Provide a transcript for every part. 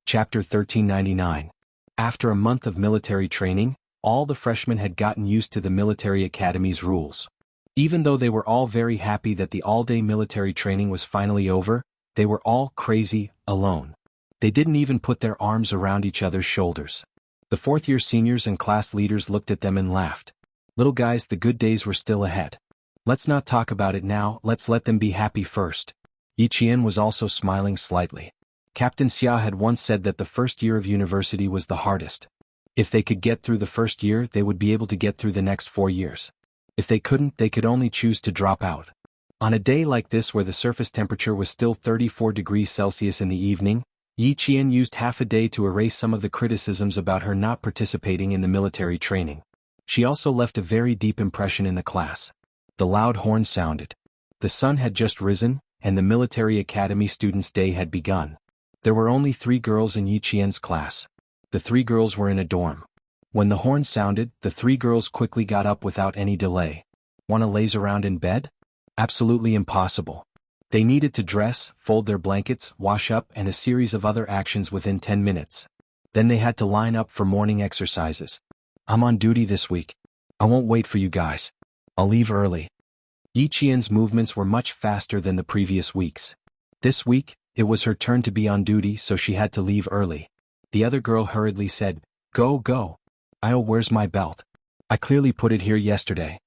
Chapter 1399. After a month of military training, all the freshmen had gotten used to the military academy's rules. Even though they were all very happy that the all-day military training was finally over, they were all crazy, alone. They didn't even put their arms around each other's shoulders. The fourth-year seniors and class leaders looked at them and laughed. Little guys, the good days were still ahead. Let's not talk about it now, let's let them be happy first. Yi Qian was also smiling slightly. Captain Xia had once said that the first year of university was the hardest. If they could get through the first year, they would be able to get through the next 4 years. If they couldn't, they could only choose to drop out. On a day like this where the surface temperature was still 34 degrees Celsius in the evening, Yi Qian used half a day to erase some of the criticisms about her not participating in the military training. She also left a very deep impression in the class. The loud horn sounded. The sun had just risen, and the military academy students' day had begun. There were only 3 girls in Yi Qian's class. The 3 girls were in a dorm. When the horn sounded, the 3 girls quickly got up without any delay. Wanna laze around in bed? Absolutely impossible. They needed to dress, fold their blankets, wash up, and a series of other actions within 10 minutes. Then they had to line up for morning exercises. I'm on duty this week. I won't wait for you guys. I'll leave early. Yi Qian's movements were much faster than the previous weeks. This week, it was her turn to be on duty, so she had to leave early. The other girl hurriedly said, "Go, go. Where's my belt? I clearly put it here yesterday."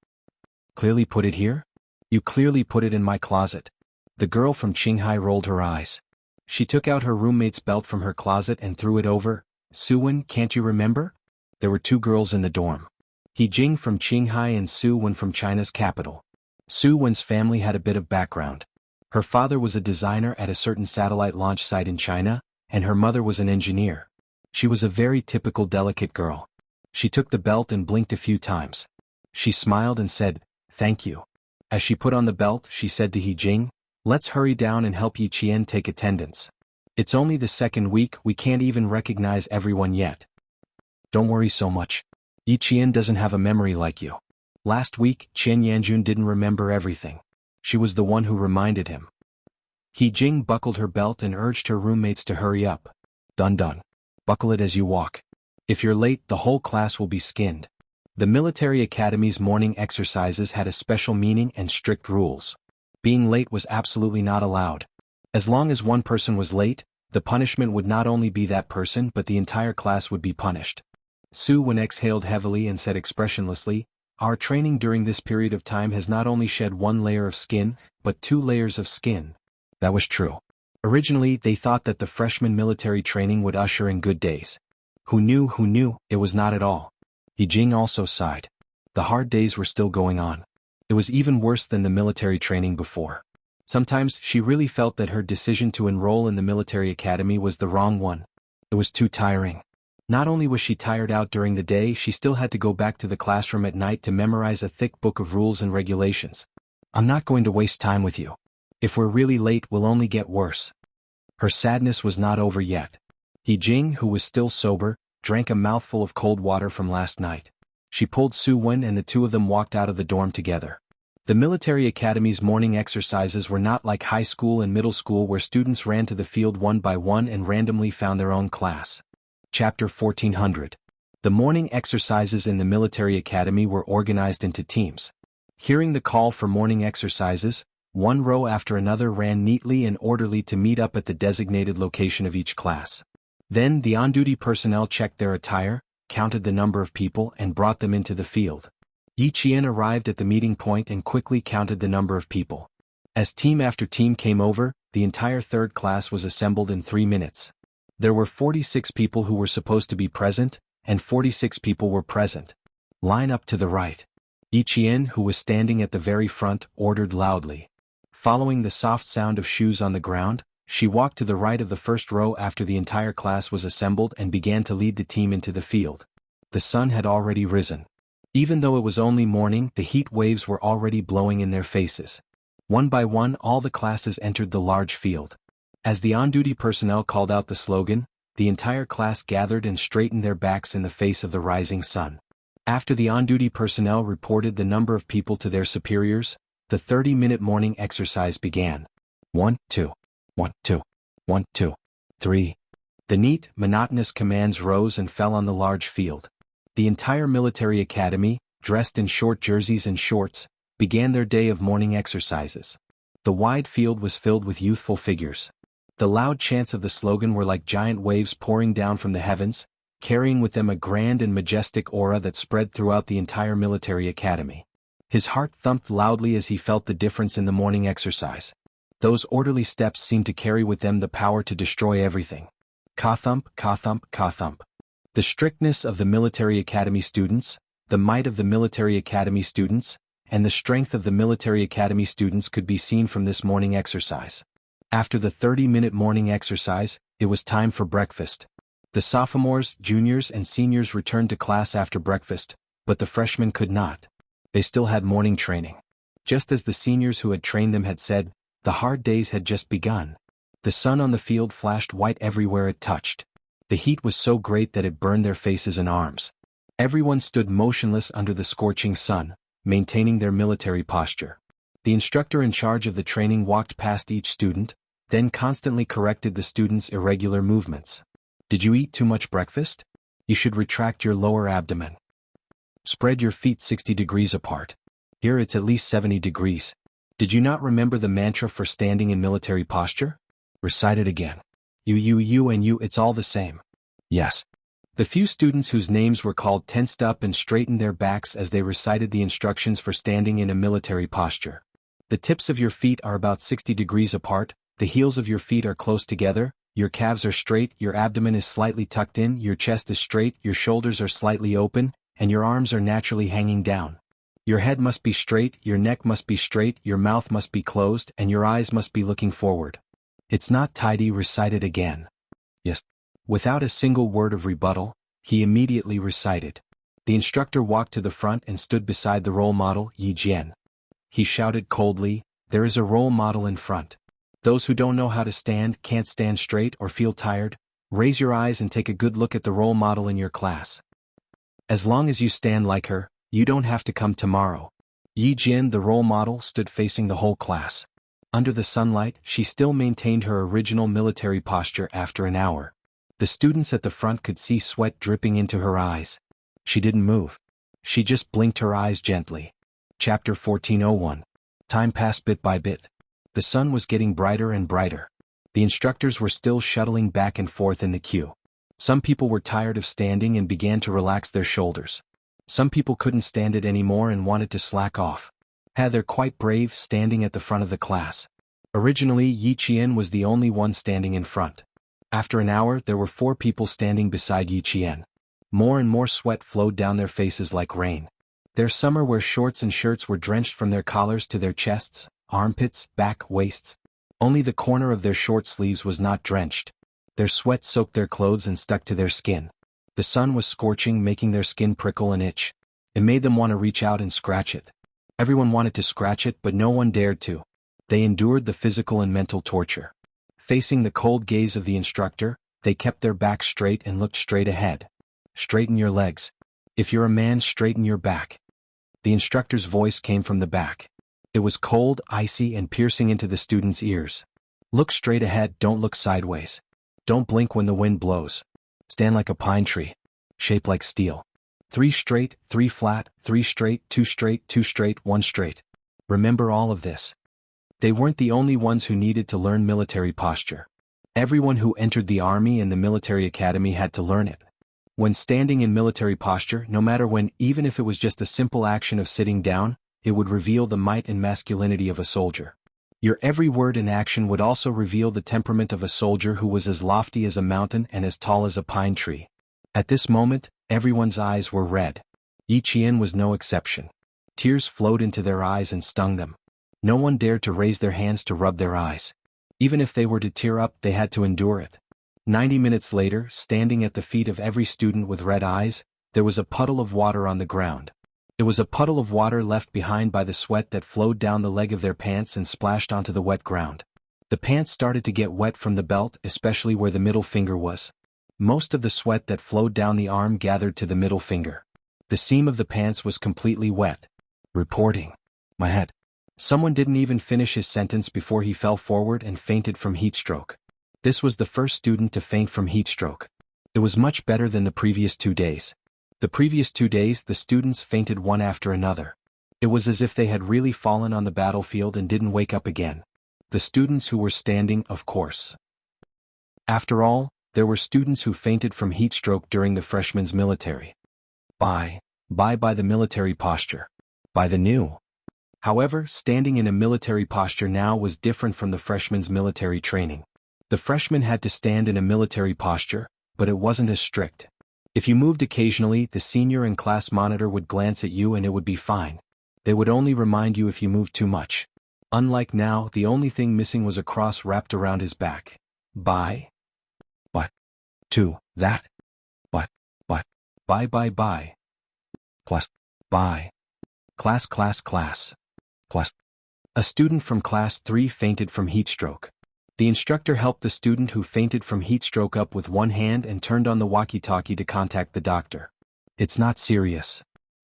Clearly put it here? You clearly put it in my closet. The girl from Qinghai rolled her eyes. She took out her roommate's belt from her closet and threw it over. Suwen, can't you remember? There were 2 girls in the dorm. He Jing from Qinghai and Su Wen from China's capital. Su Wen's family had a bit of background. Her father was a designer at a certain satellite launch site in China, and her mother was an engineer. She was a very typical delicate girl. She took the belt and blinked a few times. She smiled and said, "Thank you." As she put on the belt, she said to He Jing, "Let's hurry down and help Yi Qian take attendance. It's only the second week, we can't even recognize everyone yet." "Don't worry so much. Yi Qian doesn't have a memory like you. Last week, Chen Yanjun didn't remember everything. She was the one who reminded him." He Jing buckled her belt and urged her roommates to hurry up. "Done done. Buckle it as you walk. If you're late, the whole class will be skinned." The military academy's morning exercises had a special meaning and strict rules. Being late was absolutely not allowed. As long as one person was late, the punishment would not only be that person but the entire class would be punished. Su Wen exhaled heavily and said expressionlessly, "Our training during this period of time has not only shed 1 layer of skin, but 2 layers of skin." That was true. Originally, they thought that the freshman military training would usher in good days. Who knew, it was not at all. Yi Jing also sighed. The hard days were still going on. It was even worse than the military training before. Sometimes she really felt that her decision to enroll in the military academy was the wrong one. It was too tiring. Not only was she tired out during the day, she still had to go back to the classroom at night to memorize a thick book of rules and regulations. "I'm not going to waste time with you. If we're really late, we'll only get worse." Her sadness was not over yet. He Jing, who was still sober, drank a mouthful of cold water from last night. She pulled Su Wen and the 2 of them walked out of the dorm together. The military academy's morning exercises were not like high school and middle school where students ran to the field one by one and randomly found their own class. Chapter 1400. The morning exercises in the military academy were organized into teams. Hearing the call for morning exercises, one row after another ran neatly and orderly to meet up at the designated location of each class. Then the on-duty personnel checked their attire, counted the number of people, and brought them into the field. Yi Qian arrived at the meeting point and quickly counted the number of people. As team after team came over, the entire 3rd class was assembled in 3 minutes. There were 46 people who were supposed to be present, and 46 people were present. "Line up to the right." Yi Qian, who was standing at the very front, ordered loudly. Following the soft sound of shoes on the ground, she walked to the right of the first row after the entire class was assembled and began to lead the team into the field. The sun had already risen. Even though it was only morning, the heat waves were already blowing in their faces. One by one, all the classes entered the large field. As the on-duty personnel called out the slogan, the entire class gathered and straightened their backs in the face of the rising sun. After the on-duty personnel reported the number of people to their superiors, the 30-minute morning exercise began. 1, 2, 1, 2, 1, 2, 3. The neat, monotonous commands rose and fell on the large field. The entire military academy, dressed in short jerseys and shorts, began their day of morning exercises. The wide field was filled with youthful figures. The loud chants of the slogan were like giant waves pouring down from the heavens, carrying with them a grand and majestic aura that spread throughout the entire military academy. His heart thumped loudly as he felt the difference in the morning exercise. Those orderly steps seemed to carry with them the power to destroy everything. Ka-thump, ka-thump, ka-thump. The strictness of the military academy students, the might of the military academy students, and the strength of the military academy students could be seen from this morning exercise. After the 30-minute morning exercise, it was time for breakfast. The sophomores, juniors, and seniors returned to class after breakfast, but the freshmen could not. They still had morning training. Just as the seniors who had trained them had said, the hard days had just begun. The sun on the field flashed white everywhere it touched. The heat was so great that it burned their faces and arms. Everyone stood motionless under the scorching sun, maintaining their military posture. The instructor in charge of the training walked past each student, then constantly corrected the students' irregular movements. Did you eat too much breakfast? You should retract your lower abdomen. Spread your feet 60 degrees apart. Here it's at least 70 degrees. Did you not remember the mantra for standing in military posture? Recite it again. You and you, it's all the same. Yes. The few students whose names were called tensed up and straightened their backs as they recited the instructions for standing in a military posture. The tips of your feet are about 60 degrees apart, the heels of your feet are close together, your calves are straight, your abdomen is slightly tucked in, your chest is straight, your shoulders are slightly open, and your arms are naturally hanging down. Your head must be straight, your neck must be straight, your mouth must be closed, and your eyes must be looking forward. It's not tidy, recite it again. Yes. Without a single word of rebuttal, he immediately recited. The instructor walked to the front and stood beside the role model, Yi Jian. He shouted coldly, there is a role model in front. Those who don't know how to stand, can't stand straight, or feel tired, raise your eyes and take a good look at the role model in your class. As long as you stand like her, you don't have to come tomorrow. Yi Jian, the role model, stood facing the whole class. Under the sunlight, she still maintained her original military posture after an hour. The students at the front could see sweat dripping into her eyes. She didn't move. She just blinked her eyes gently. Chapter 1401. Time passed bit by bit. The sun was getting brighter and brighter. The instructors were still shuttling back and forth in the queue. Some people were tired of standing and began to relax their shoulders. Some people couldn't stand it anymore and wanted to slack off. They're quite brave, standing at the front of the class. Originally, Yi Qian was the only one standing in front. After an hour, there were 4 people standing beside Yi Qian. More and more sweat flowed down their faces like rain. Their summer wear shorts and shirts were drenched from their collars to their chests, armpits, back, waists. Only the corner of their short sleeves was not drenched. Their sweat soaked their clothes and stuck to their skin. The sun was scorching, making their skin prickle and itch. It made them want to reach out and scratch it. Everyone wanted to scratch it, but no one dared to. They endured the physical and mental torture. Facing the cold gaze of the instructor, they kept their backs straight and looked straight ahead. Straighten your legs. If you're a man, straighten your back. The instructor's voice came from the back. It was cold, icy, and piercing into the students' ears. Look straight ahead, don't look sideways. Don't blink when the wind blows. Stand like a pine tree. Shape like steel. 3 straight, 3 flat, 3 straight, 2 straight, 2 straight, 1 straight. Remember all of this. They weren't the only ones who needed to learn military posture. Everyone who entered the army and the military academy had to learn it. When standing in military posture, no matter when, even if it was just a simple action of sitting down, it would reveal the might and masculinity of a soldier. Your every word and action would also reveal the temperament of a soldier who was as lofty as a mountain and as tall as a pine tree. At this moment, everyone's eyes were red. Yi Qian was no exception. Tears flowed into their eyes and stung them. No one dared to raise their hands to rub their eyes. Even if they were to tear up, they had to endure it. 90 minutes later, standing at the feet of every student with red eyes, there was a puddle of water on the ground. It was a puddle of water left behind by the sweat that flowed down the leg of their pants and splashed onto the wet ground. The pants started to get wet from the belt, especially where the middle finger was. Most of the sweat that flowed down the arm gathered to the middle finger. The seam of the pants was completely wet. Reporting. My head. Someone didn't even finish his sentence before he fell forward and fainted from heat stroke. This was the first student to faint from heat stroke. It was much better than the previous 2 days. The previous 2 days the students fainted one after another. It was as if they had really fallen on the battlefield and didn't wake up again. The students who were standing, of course. After all, there were students who fainted from heat stroke during the freshmen's military. By the military posture. By the new. However, standing in a military posture now was different from the freshmen's military training. The freshmen had to stand in a military posture, but it wasn't as strict. If you moved occasionally, the senior and class monitor would glance at you and it would be fine. They would only remind you if you moved too much. Unlike now, the only thing missing was a cross wrapped around his back. Bye. What? To, that. What? Bye. Class. Bye. Class. Class. A student from class 3 fainted from heat stroke. The instructor helped the student who fainted from heat stroke up with one hand and turned on the walkie-talkie to contact the doctor. It's not serious.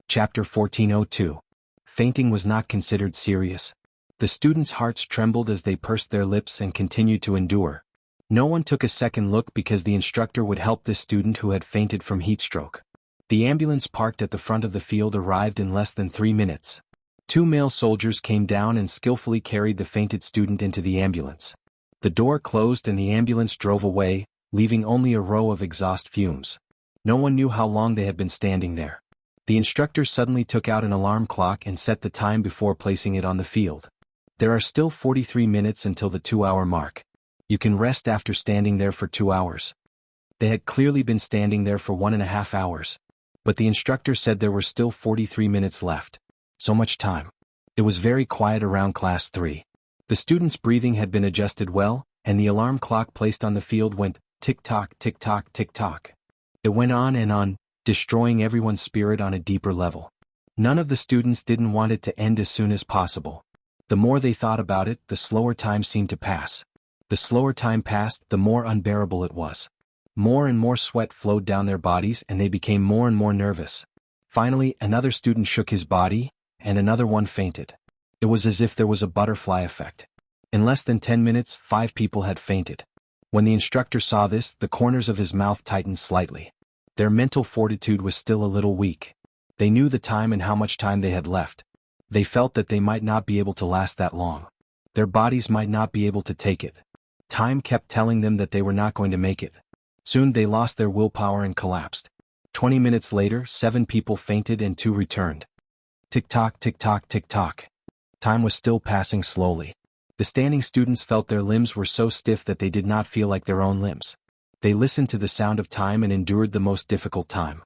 Chapter 1402. Fainting was not considered serious. The students' hearts trembled as they pursed their lips and continued to endure. No one took a second look because the instructor would help this student who had fainted from heat stroke. The ambulance parked at the front of the field arrived in less than 3 minutes. 2 male soldiers came down and skillfully carried the fainted student into the ambulance. The door closed and the ambulance drove away, leaving only a row of exhaust fumes. No one knew how long they had been standing there. The instructor suddenly took out an alarm clock and set the time before placing it on the field. There are still 43 minutes until the 2-hour mark. You can rest after standing there for 2 hours. They had clearly been standing there for 1.5 hours. But the instructor said there were still 43 minutes left. So much time. It was very quiet around class 3. The students' breathing had been adjusted well, and the alarm clock placed on the field went tick-tock, tick-tock, tick-tock. It went on and on, destroying everyone's spirit on a deeper level. None of the students didn't want it to end as soon as possible. The more they thought about it, the slower time seemed to pass. The slower time passed, the more unbearable it was. More and more sweat flowed down their bodies and they became more and more nervous. Finally, another student shook his body, and another one fainted. It was as if there was a butterfly effect. In less than 10 minutes, 5 people had fainted. When the instructor saw this, the corners of his mouth tightened slightly. Their mental fortitude was still a little weak. They knew the time and how much time they had left. They felt that they might not be able to last that long. Their bodies might not be able to take it. Time kept telling them that they were not going to make it. Soon they lost their willpower and collapsed. 20 minutes later, 7 people fainted and 2 returned. Tick-tock, tick-tock, tick-tock. Time was still passing slowly. The standing students felt their limbs were so stiff that they did not feel like their own limbs. They listened to the sound of time and endured the most difficult time.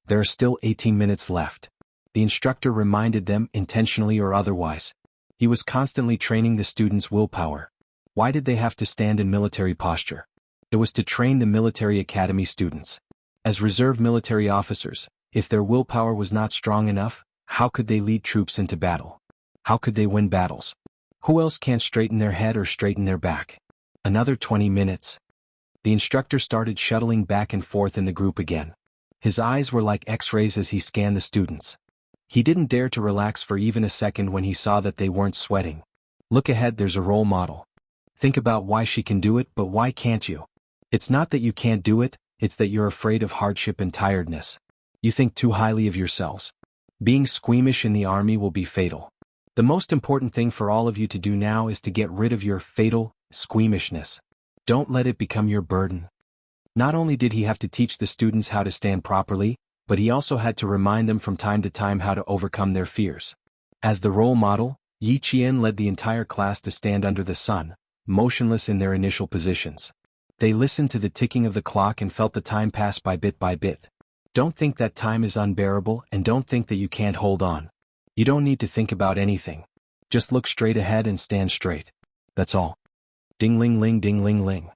There are still 18 minutes left. The instructor reminded them, intentionally or otherwise. He was constantly training the students' willpower. Why did they have to stand in military posture? It was to train the military academy students. As reserve military officers, if their willpower was not strong enough, how could they lead troops into battle? How could they win battles? Who else can't straighten their head or straighten their back? Another 20 minutes. The instructor started shuttling back and forth in the group again. His eyes were like X-rays as he scanned the students. He didn't dare to relax for even a second when he saw that they weren't sweating. Look ahead, there's a role model. Think about why she can do it, but why can't you? It's not that you can't do it, it's that you're afraid of hardship and tiredness. You think too highly of yourselves. Being squeamish in the army will be fatal. The most important thing for all of you to do now is to get rid of your fatal squeamishness. Don't let it become your burden. Not only did he have to teach the students how to stand properly, but he also had to remind them from time to time how to overcome their fears. As the role model, Yi Qian led the entire class to stand under the sun, motionless in their initial positions. They listened to the ticking of the clock and felt the time pass by bit by bit. Don't think that time is unbearable and don't think that you can't hold on. You don't need to think about anything. Just look straight ahead and stand straight. That's all. Ding-ling-ling, ding-ling-ling.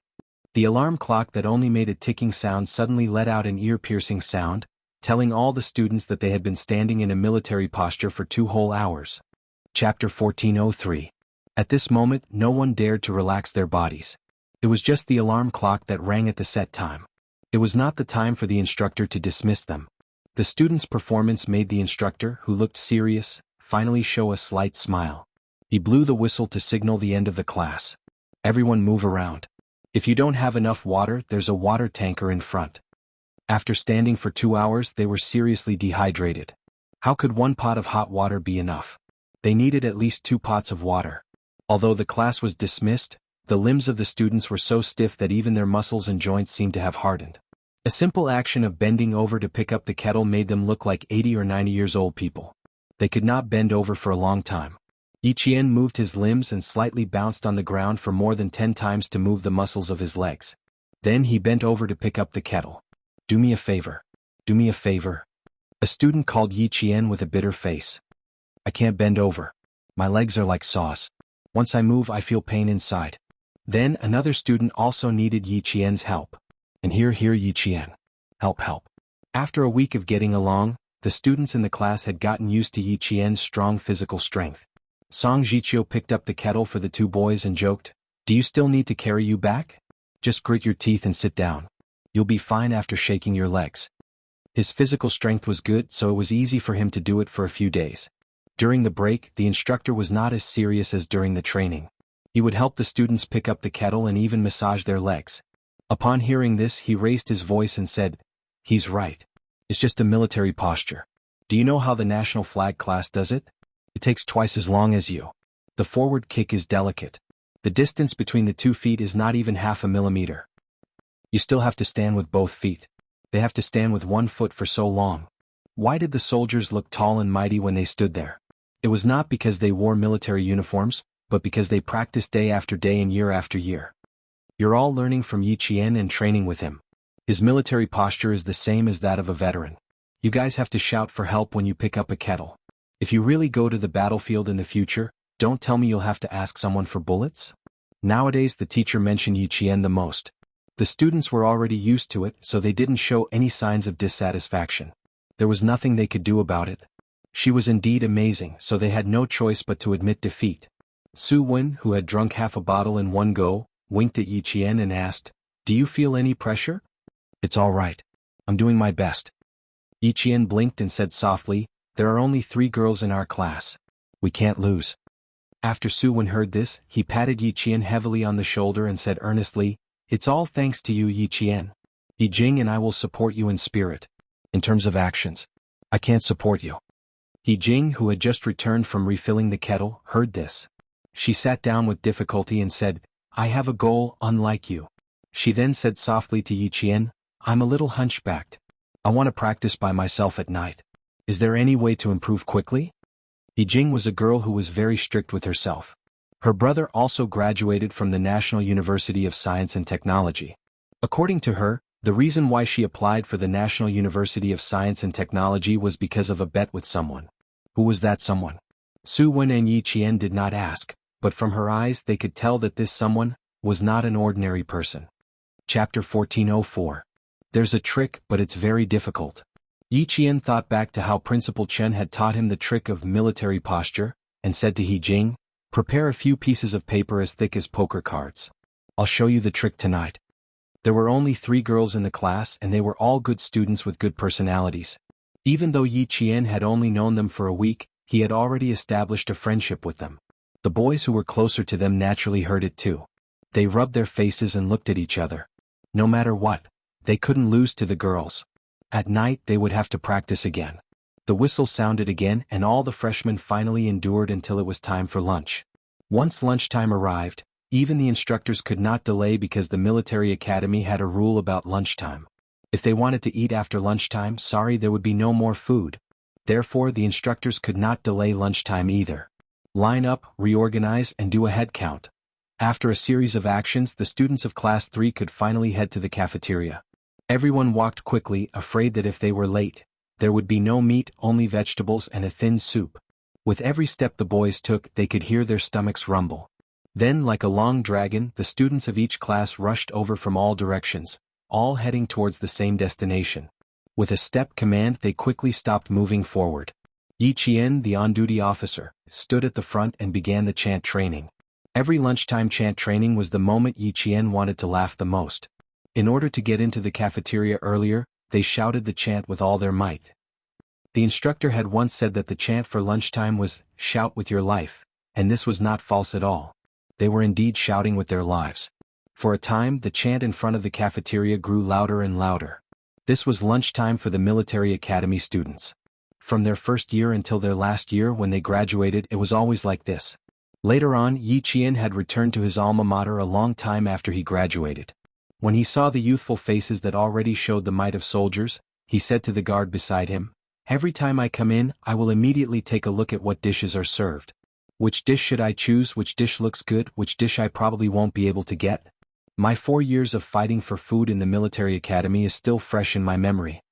The alarm clock that only made a ticking sound suddenly let out an ear-piercing sound, telling all the students that they had been standing in a military posture for 2 whole hours. Chapter 1403. At this moment, no one dared to relax their bodies. It was just the alarm clock that rang at the set time. It was not the time for the instructor to dismiss them. The student's performance made the instructor, who looked serious, finally show a slight smile. He blew the whistle to signal the end of the class. Everyone move around. If you don't have enough water, there's a water tanker in front. After standing for 2 hours, they were seriously dehydrated. How could one pot of hot water be enough? They needed at least 2 pots of water. Although the class was dismissed, the limbs of the students were so stiff that even their muscles and joints seemed to have hardened. A simple action of bending over to pick up the kettle made them look like 80 or 90 years old people. They could not bend over for a long time. Yiqian moved his limbs and slightly bounced on the ground for more than 10 times to move the muscles of his legs. Then he bent over to pick up the kettle. "Do me a favor. Do me a favor." A student called Yiqian with a bitter face. "I can't bend over. My legs are like saws. Once I move, I feel pain inside." Then another student also needed Yiqian's help. "And here Yiqian. Help. After a week of getting along, the students in the class had gotten used to Yiqian's strong physical strength. Song Jiqiu picked up the kettle for the 2 boys and joked, "Do you still need to carry you back? Just grit your teeth and sit down. You'll be fine after shaking your legs." His physical strength was good, so it was easy for him to do it for a few days. During the break, the instructor was not as serious as during the training. He would help the students pick up the kettle and even massage their legs. Upon hearing this, he raised his voice and said, "He's right. It's just a military posture. Do you know how the national flag class does it? It takes twice as long as you. The forward kick is delicate. The distance between the 2 feet is not even half a millimeter. You still have to stand with both feet. They have to stand with 1 foot for so long." Why did the soldiers look tall and mighty when they stood there? It was not because they wore military uniforms, but because they practiced day after day and year after year. You're all learning from Yiqian and training with him. His military posture is the same as that of a veteran. You guys have to shout for help when you pick up a kettle. If you really go to the battlefield in the future, don't tell me you'll have to ask someone for bullets. Nowadays the teacher mentioned Yiqian the most. The students were already used to it, so they didn't show any signs of dissatisfaction. There was nothing they could do about it. She was indeed amazing, so they had no choice but to admit defeat. Su Wen, who had drunk half a bottle in one go, winked at Yiqian and asked, "Do you feel any pressure?" "It's all right. I'm doing my best." Yiqian blinked and said softly, "There are only 3 girls in our class. We can't lose." After Su Wen heard this, he patted Yiqian heavily on the shoulder and said earnestly, "It's all thanks to you, Yiqian. Yi Jing and I will support you in spirit. In terms of actions, I can't support you." Yi Jing, who had just returned from refilling the kettle, heard this. She sat down with difficulty and said, "I have a goal unlike you." She then said softly to Yiqian, "I'm a little hunchbacked. I want to practice by myself at night. Is there any way to improve quickly?" Yi Jing was a girl who was very strict with herself. Her brother also graduated from the National University of Science and Technology. According to her, the reason why she applied for the National University of Science and Technology was because of a bet with someone. Who was that someone? Su Wen and Yiqian did not ask, but from her eyes they could tell that this someone was not an ordinary person. Chapter 1404. There's a trick, but it's very difficult. Yiqian thought back to how Principal Chen had taught him the trick of military posture, and said to Yi Jing, "Prepare a few pieces of paper as thick as poker cards. I'll show you the trick tonight." There were only 3 girls in the class and they were all good students with good personalities. Even though Yiqian had only known them for a week, he had already established a friendship with them. The boys who were closer to them naturally heard it too. They rubbed their faces and looked at each other. No matter what, they couldn't lose to the girls. At night they would have to practice again. The whistle sounded again and all the freshmen finally endured until it was time for lunch. Once lunchtime arrived, even the instructors could not delay because the military academy had a rule about lunchtime. If they wanted to eat after lunchtime, there would be no more food. Therefore the instructors could not delay lunchtime either. Line up, reorganize, and do a head count. After a series of actions, the students of Class 3 could finally head to the cafeteria. Everyone walked quickly, afraid that if they were late, there would be no meat, only vegetables and a thin soup. With every step the boys took, they could hear their stomachs rumble. Then, like a long dragon, the students of each class rushed over from all directions, all heading towards the same destination. With a step command, they quickly stopped moving forward. Yiqian, the on-duty officer, stood at the front and began the chant training. Every lunchtime chant training was the moment Yiqian wanted to laugh the most. In order to get into the cafeteria earlier, they shouted the chant with all their might. The instructor had once said that the chant for lunchtime was, "Shout with your life," and this was not false at all. They were indeed shouting with their lives. For a time, the chant in front of the cafeteria grew louder and louder. This was lunchtime for the military academy students. From their first year until their last year when they graduated, it was always like this. Later on, Yi Qian had returned to his alma mater a long time after he graduated. When he saw the youthful faces that already showed the might of soldiers, he said to the guard beside him, "Every time I come in, I will immediately take a look at what dishes are served. Which dish should I choose? Which dish looks good? Which dish I probably won't be able to get?" My 4 years of fighting for food in the military academy is still fresh in my memory.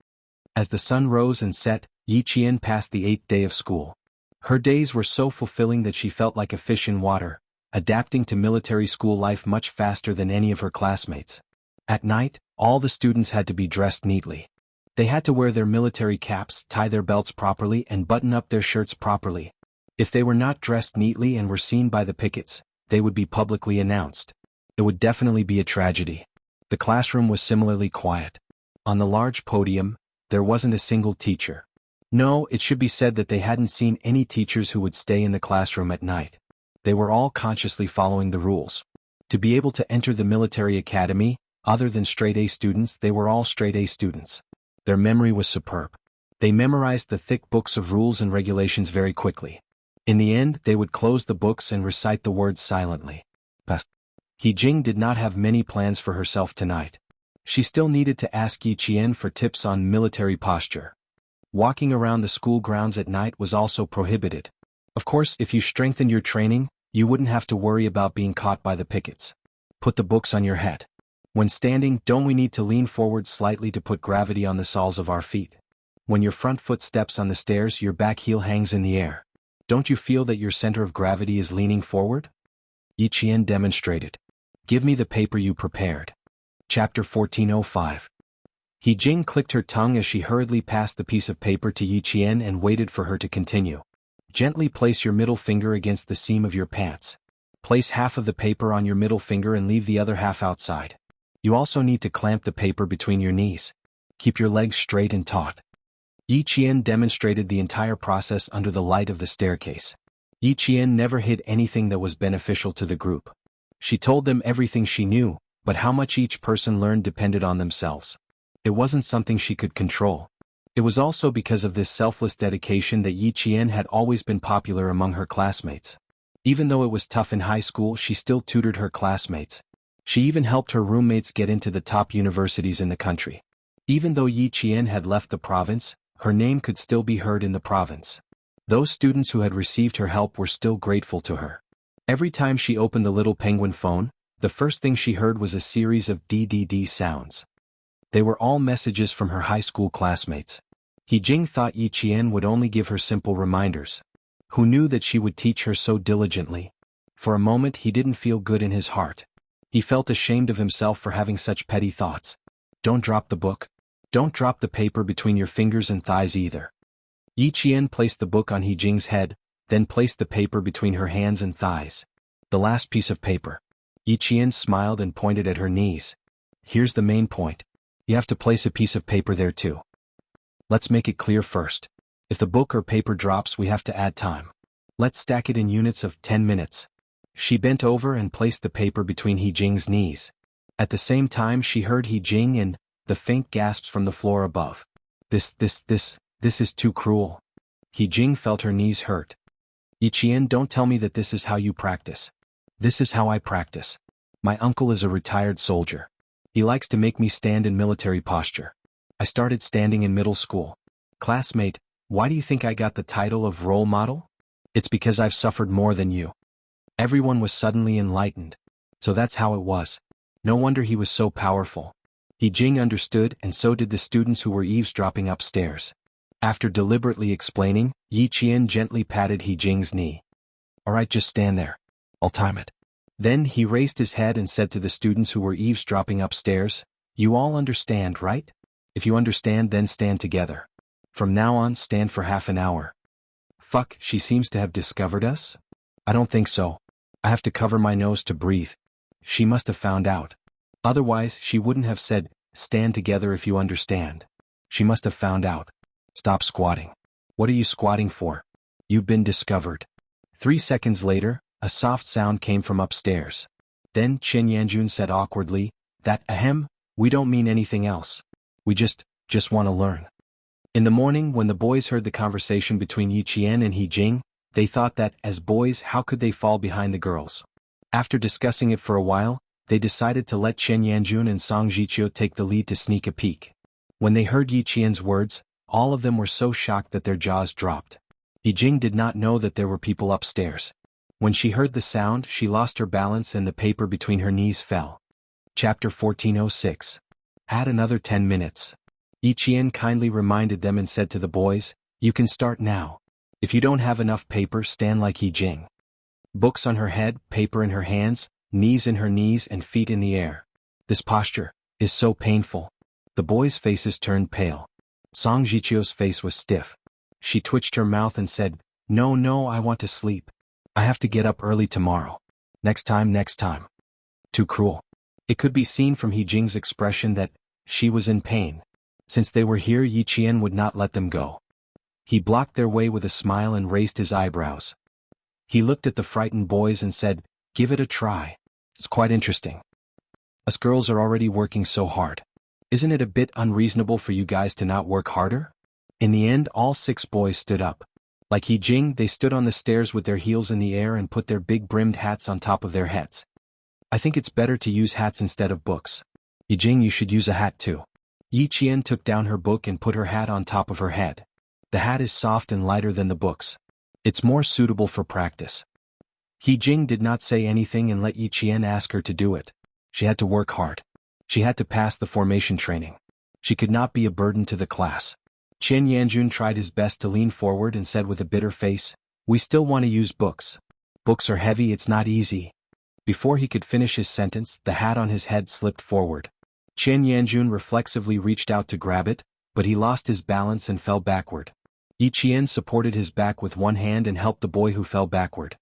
As the sun rose and set, Yi Qian passed the 8th day of school. Her days were so fulfilling that she felt like a fish in water, adapting to military school life much faster than any of her classmates. At night, all the students had to be dressed neatly. They had to wear their military caps, tie their belts properly, and button up their shirts properly. If they were not dressed neatly and were seen by the pickets, they would be publicly announced. It would definitely be a tragedy. The classroom was similarly quiet. On the large podium, there wasn't a single teacher. No, it should be said that they hadn't seen any teachers who would stay in the classroom at night. They were all consciously following the rules. To be able to enter the military academy, other than straight-A students, they were all straight-A students. Their memory was superb. They memorized the thick books of rules and regulations very quickly. In the end, they would close the books and recite the words silently. But He Jing did not have many plans for herself tonight. She still needed to ask Yi Qian for tips on military posture. Walking around the school grounds at night was also prohibited. Of course, if you strengthened your training, you wouldn't have to worry about being caught by the pickets. Put the books on your head. When standing, don't we need to lean forward slightly to put gravity on the soles of our feet? When your front foot steps on the stairs, your back heel hangs in the air. Don't you feel that your center of gravity is leaning forward? Yi Qian demonstrated. Give me the paper you prepared. Chapter 1405. He Jing clicked her tongue as she hurriedly passed the piece of paper to Yi Qian and waited for her to continue. Gently place your middle finger against the seam of your pants. Place half of the paper on your middle finger and leave the other half outside. You also need to clamp the paper between your knees. Keep your legs straight and taut. Yi Qian demonstrated the entire process under the light of the staircase. Yi Qian never hid anything that was beneficial to the group. She told them everything she knew, but how much each person learned depended on themselves. It wasn't something she could control. It was also because of this selfless dedication that Yi Qian had always been popular among her classmates. Even though it was tough in high school, she still tutored her classmates. She even helped her roommates get into the top universities in the country. Even though Yi Qian had left the province, her name could still be heard in the province. Those students who had received her help were still grateful to her. Every time she opened the little penguin phone, the first thing she heard was a series of DDD sounds. They were all messages from her high school classmates. He Jing thought Yi Qian would only give her simple reminders. Who knew that she would teach her so diligently? For a moment he didn't feel good in his heart. He felt ashamed of himself for having such petty thoughts. Don't drop the book. Don't drop the paper between your fingers and thighs either. Yi Qian placed the book on He Jing's head, then placed the paper between her hands and thighs. The last piece of paper. Yi Qian smiled and pointed at her knees. Here's the main point. You have to place a piece of paper there too. Let's make it clear first. If the book or paper drops, we have to add time. Let's stack it in units of 10 minutes. She bent over and placed the paper between He Jing's knees. At the same time she heard He Jing and the faint gasps from the floor above. This is too cruel. He Jing felt her knees hurt. Yi Qian, don't tell me that this is how you practice. This is how I practice. My uncle is a retired soldier. He likes to make me stand in military posture. I started standing in middle school. Classmate, why do you think I got the title of role model? It's because I've suffered more than you. Everyone was suddenly enlightened. So that's how it was. No wonder he was so powerful. He Jing understood, and so did the students who were eavesdropping upstairs. After deliberately explaining, Yi Qian gently patted He Jing's knee. Alright, just stand there. I'll time it. Then he raised his head and said to the students who were eavesdropping upstairs, You all understand, right? If you understand, then stand together. From now on, stand for half an hour. Fuck, she seems to have discovered us? I don't think so. I have to cover my nose to breathe. She must have found out. Otherwise, she wouldn't have said, stand together if you understand. She must have found out. Stop squatting. What are you squatting for? You've been discovered. 3 seconds later, a soft sound came from upstairs. Then Chen Yanjun said awkwardly, "That, ahem, we don't mean anything else. We just want to learn." In the morning when the boys heard the conversation between Yi Qian and He Jing, they thought that, as boys, how could they fall behind the girls? After discussing it for a while, they decided to let Chen Yanjun and Song Jiqiu take the lead to sneak a peek. When they heard Yi Qian's words, all of them were so shocked that their jaws dropped. He Jing did not know that there were people upstairs. When she heard the sound, she lost her balance and the paper between her knees fell. Chapter 1406. Add another 10 minutes. Yi Qian kindly reminded them and said to the boys, "You can start now. If you don't have enough paper, stand like He Jing." Books on her head, paper in her hands, knees in her knees and feet in the air. This posture is so painful. The boys' faces turned pale. Song Jiqiu's face was stiff. She twitched her mouth and said, No, I want to sleep. I have to get up early tomorrow. Next time. Too cruel. It could be seen from He Jing's expression that she was in pain. Since they were here, Yi Qian would not let them go. He blocked their way with a smile and raised his eyebrows. He looked at the frightened boys and said, "Give it a try. It's quite interesting. Us girls are already working so hard. Isn't it a bit unreasonable for you guys to not work harder?" In the end, all 6 boys stood up. Like He Jing, they stood on the stairs with their heels in the air and put their big brimmed hats on top of their heads. "I think it's better to use hats instead of books. Yi Jing, you should use a hat too." Yi Qian took down her book and put her hat on top of her head. The hat is soft and lighter than the books. It's more suitable for practice. He Jing did not say anything and let Yi Qian ask her to do it. She had to work hard. She had to pass the formation training. She could not be a burden to the class. Chen Yanjun tried his best to lean forward and said with a bitter face, "We still want to use books. Books are heavy, it's not easy." Before he could finish his sentence, the hat on his head slipped forward. Chen Yanjun reflexively reached out to grab it, but he lost his balance and fell backward. Yi Qian supported his back with one hand and helped the boy who fell backward.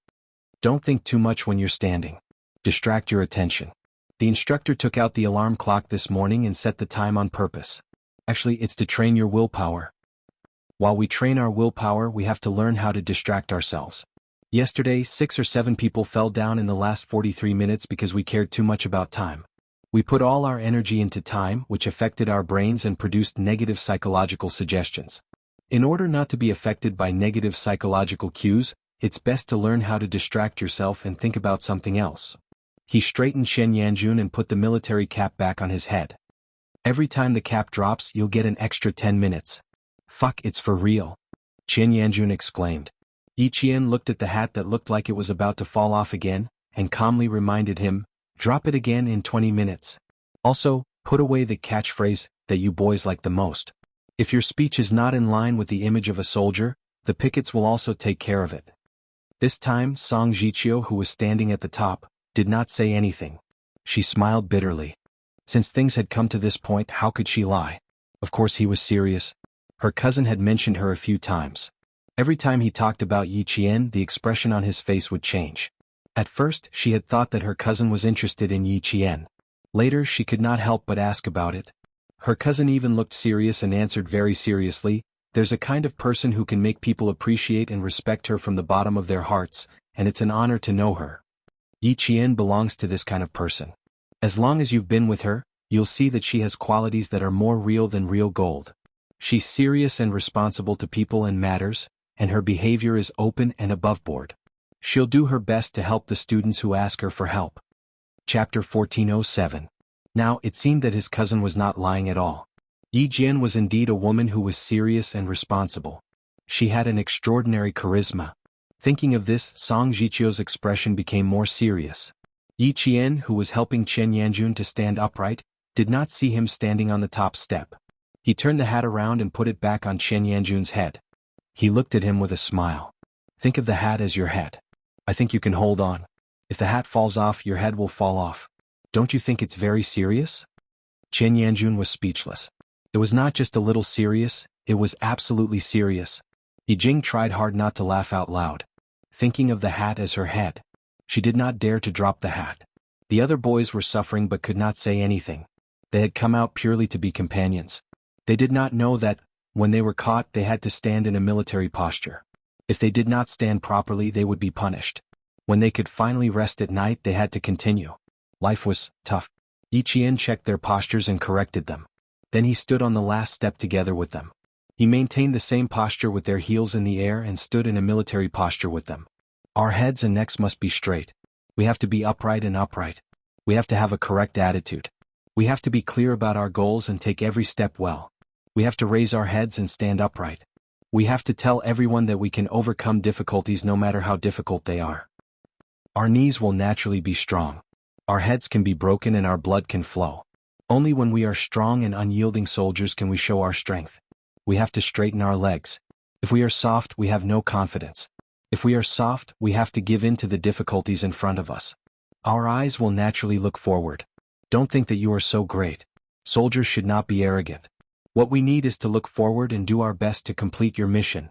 "Don't think too much when you're standing. Distract your attention." The instructor took out the alarm clock this morning and set the time on purpose. Actually, it's to train your willpower. While we train our willpower, we have to learn how to distract ourselves. Yesterday, 6 or 7 people fell down in the last 43 minutes because we cared too much about time. We put all our energy into time, which affected our brains and produced negative psychological suggestions. In order not to be affected by negative psychological cues, it's best to learn how to distract yourself and think about something else. He straightened Chen Yanjun and put the military cap back on his head. "Every time the cap drops, you'll get an extra 10 minutes. Fuck, it's for real," Chen Yanjun exclaimed. Yi Qian looked at the hat that looked like it was about to fall off again, and calmly reminded him, "Drop it again in 20 minutes. Also, put away the catchphrase that you boys like the most. If your speech is not in line with the image of a soldier, the pickets will also take care of it." This time, Song Jiqiu, who was standing at the top, did not say anything. She smiled bitterly. Since things had come to this point, how could she lie? Of course he was serious. Her cousin had mentioned her a few times. Every time he talked about Yi Qian, the expression on his face would change. At first, she had thought that her cousin was interested in Yi Qian. Later, she could not help but ask about it. Her cousin even looked serious and answered very seriously, "There's a kind of person who can make people appreciate and respect her from the bottom of their hearts, and it's an honor to know her. Yi Qian belongs to this kind of person. As long as you've been with her, you'll see that she has qualities that are more real than real gold. She's serious and responsible to people and matters, and her behavior is open and aboveboard. She'll do her best to help the students who ask her for help." Chapter 1407. Now, it seemed that his cousin was not lying at all. Yi Jian was indeed a woman who was serious and responsible. She had an extraordinary charisma. Thinking of this, Song Jiqiu's expression became more serious. Yi Qian, who was helping Chen Yanjun to stand upright, did not see him standing on the top step. He turned the hat around and put it back on Chen Yanjun's head. He looked at him with a smile. "Think of the hat as your head. I think you can hold on. If the hat falls off, your head will fall off. Don't you think it's very serious?" Chen Yanjun was speechless. It was not just a little serious, it was absolutely serious. Yi Jing tried hard not to laugh out loud. Thinking of the hat as her head. She did not dare to drop the hat. The other boys were suffering but could not say anything. They had come out purely to be companions. They did not know that, when they were caught, they had to stand in a military posture. If they did not stand properly, they would be punished. When they could finally rest at night, they had to continue. Life was tough. Yi Qian checked their postures and corrected them. Then he stood on the last step together with them. He maintained the same posture with their heels in the air and stood in a military posture with them. Our heads and necks must be straight. We have to be upright and upright. We have to have a correct attitude. We have to be clear about our goals and take every step well. We have to raise our heads and stand upright. We have to tell everyone that we can overcome difficulties no matter how difficult they are. Our knees will naturally be strong. Our heads can be broken and our blood can flow. Only when we are strong and unyielding soldiers can we show our strength. We have to straighten our legs. If we are soft, we have no confidence. If we are soft, we have to give in to the difficulties in front of us. Our eyes will naturally look forward. Don't think that you are so great. Soldiers should not be arrogant. What we need is to look forward and do our best to complete your mission.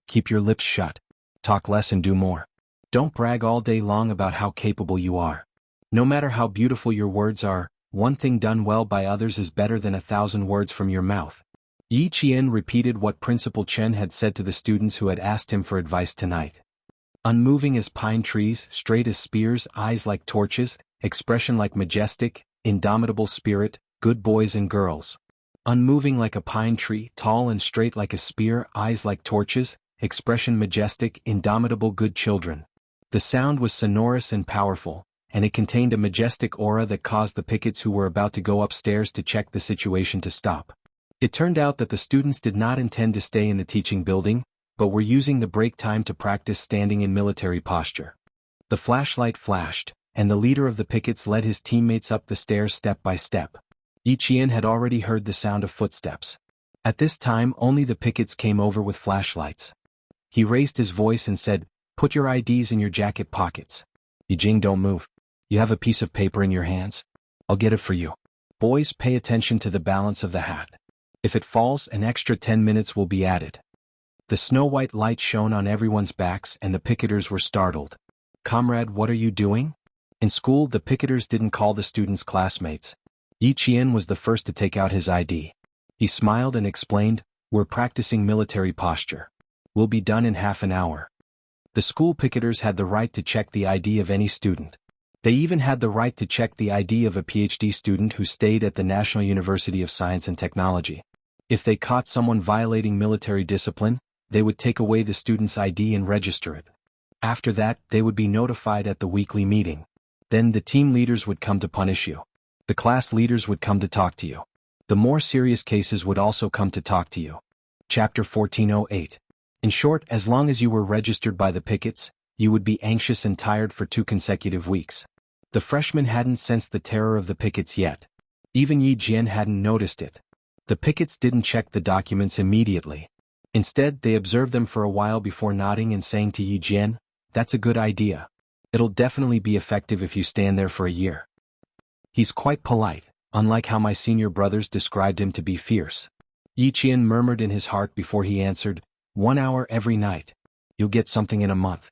Keep your lips shut. Talk less and do more. Don't brag all day long about how capable you are. No matter how beautiful your words are, one thing done well by others is better than 1,000 words from your mouth. Yi Qian repeated what Principal Chen had said to the students who had asked him for advice tonight. Unmoving as pine trees, straight as spears, eyes like torches, expression like majestic, indomitable spirit, good boys and girls. Unmoving like a pine tree, tall and straight like a spear, eyes like torches, expression majestic, indomitable good children. The sound was sonorous and powerful, and it contained a majestic aura that caused the pickets who were about to go upstairs to check the situation to stop. It turned out that the students did not intend to stay in the teaching building, but were using the break time to practice standing in military posture. The flashlight flashed, and the leader of the pickets led his teammates up the stairs step by step. Yi Qian had already heard the sound of footsteps. At this time only the pickets came over with flashlights. He raised his voice and said, "Put your IDs in your jacket pockets. Yijing, don't move. You have a piece of paper in your hands? I'll get it for you. Boys, pay attention to the balance of the hat. If it falls, an extra 10 minutes will be added." The snow-white light shone on everyone's backs and the picketers were startled. "Comrade, what are you doing?" In school, the picketers didn't call the students classmates. Yi Qian was the first to take out his ID. He smiled and explained, "We're practicing military posture. We'll be done in half an hour." The school picketers had the right to check the ID of any student. They even had the right to check the ID of a PhD student who stayed at the National University of Science and Technology. If they caught someone violating military discipline, they would take away the student's ID and register it. After that, they would be notified at the weekly meeting. Then the team leaders would come to punish you. The class leaders would come to talk to you. The more serious cases would also come to talk to you. Chapter 1408. In short, as long as you were registered by the pickets, you would be anxious and tired for 2 consecutive weeks. The freshmen hadn't sensed the terror of the pickets yet. Even Yi Jian hadn't noticed it. The pickets didn't check the documents immediately. Instead, they observed them for a while before nodding and saying to Yi Jian, "That's a good idea. It'll definitely be effective if you stand there for a year. He's quite polite, unlike how my senior brothers described him to be fierce." Yi Qian murmured in his heart before he answered, "1 hour every night. You'll get something in a month."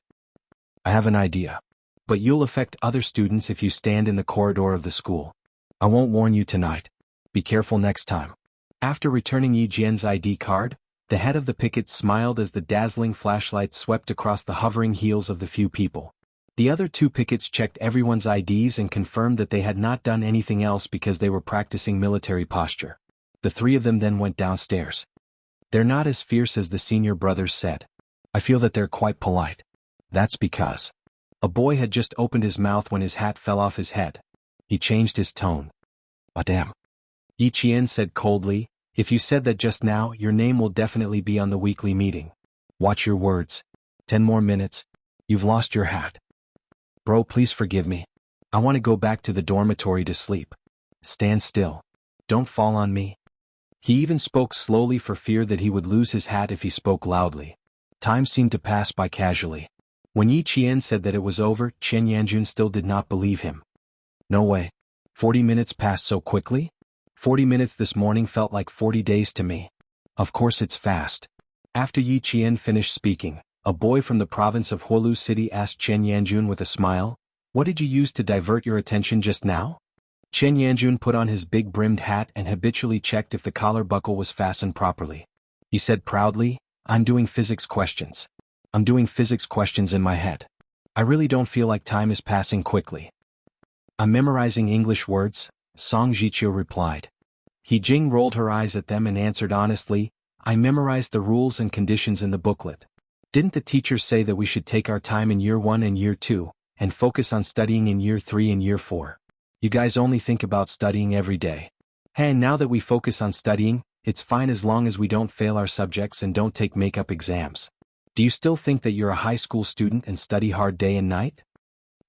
"I have an idea. But you'll affect other students if you stand in the corridor of the school. I won't warn you tonight. Be careful next time." After returning Yi Jian's ID card, the head of the picket smiled as the dazzling flashlight swept across the hovering heels of the few people. The other 2 pickets checked everyone's IDs and confirmed that they had not done anything else because they were practicing military posture. The 3 of them then went downstairs. "They're not as fierce as the senior brothers said. I feel that they're quite polite. That's because..." A boy had just opened his mouth when his hat fell off his head. He changed his tone. "Madame," Yi Qian said coldly, "if you said that just now, your name will definitely be on the weekly meeting. Watch your words. 10 more minutes. You've lost your hat." "Bro, please forgive me. I want to go back to the dormitory to sleep." "Stand still. Don't fall on me." He even spoke slowly for fear that he would lose his hat if he spoke loudly. Time seemed to pass by casually. When Yi Qian said that it was over, Chen Yanjun still did not believe him. "No way. 40 minutes passed so quickly? 40 minutes this morning felt like 40 days to me." "Of course it's fast." After Yi Qian finished speaking, a boy from the province of Huolu City asked Chen Yanjun with a smile, "What did you use to divert your attention just now?" Chen Yanjun put on his big brimmed hat and habitually checked if the collar buckle was fastened properly. He said proudly, "I'm doing physics questions. I'm doing physics questions in my head. I really don't feel like time is passing quickly." I'm memorizing English words, Song Jiqiu replied. He Jing rolled her eyes at them and answered honestly, I memorized the rules and conditions in the booklet. Didn't the teacher say that we should take our time in year 1 and year 2, and focus on studying in year 3 and year 4? You guys only think about studying every day. Hey, and now that we focus on studying, it's fine as long as we don't fail our subjects and don't take make-up exams. Do you still think that you're a high school student and study hard day and night?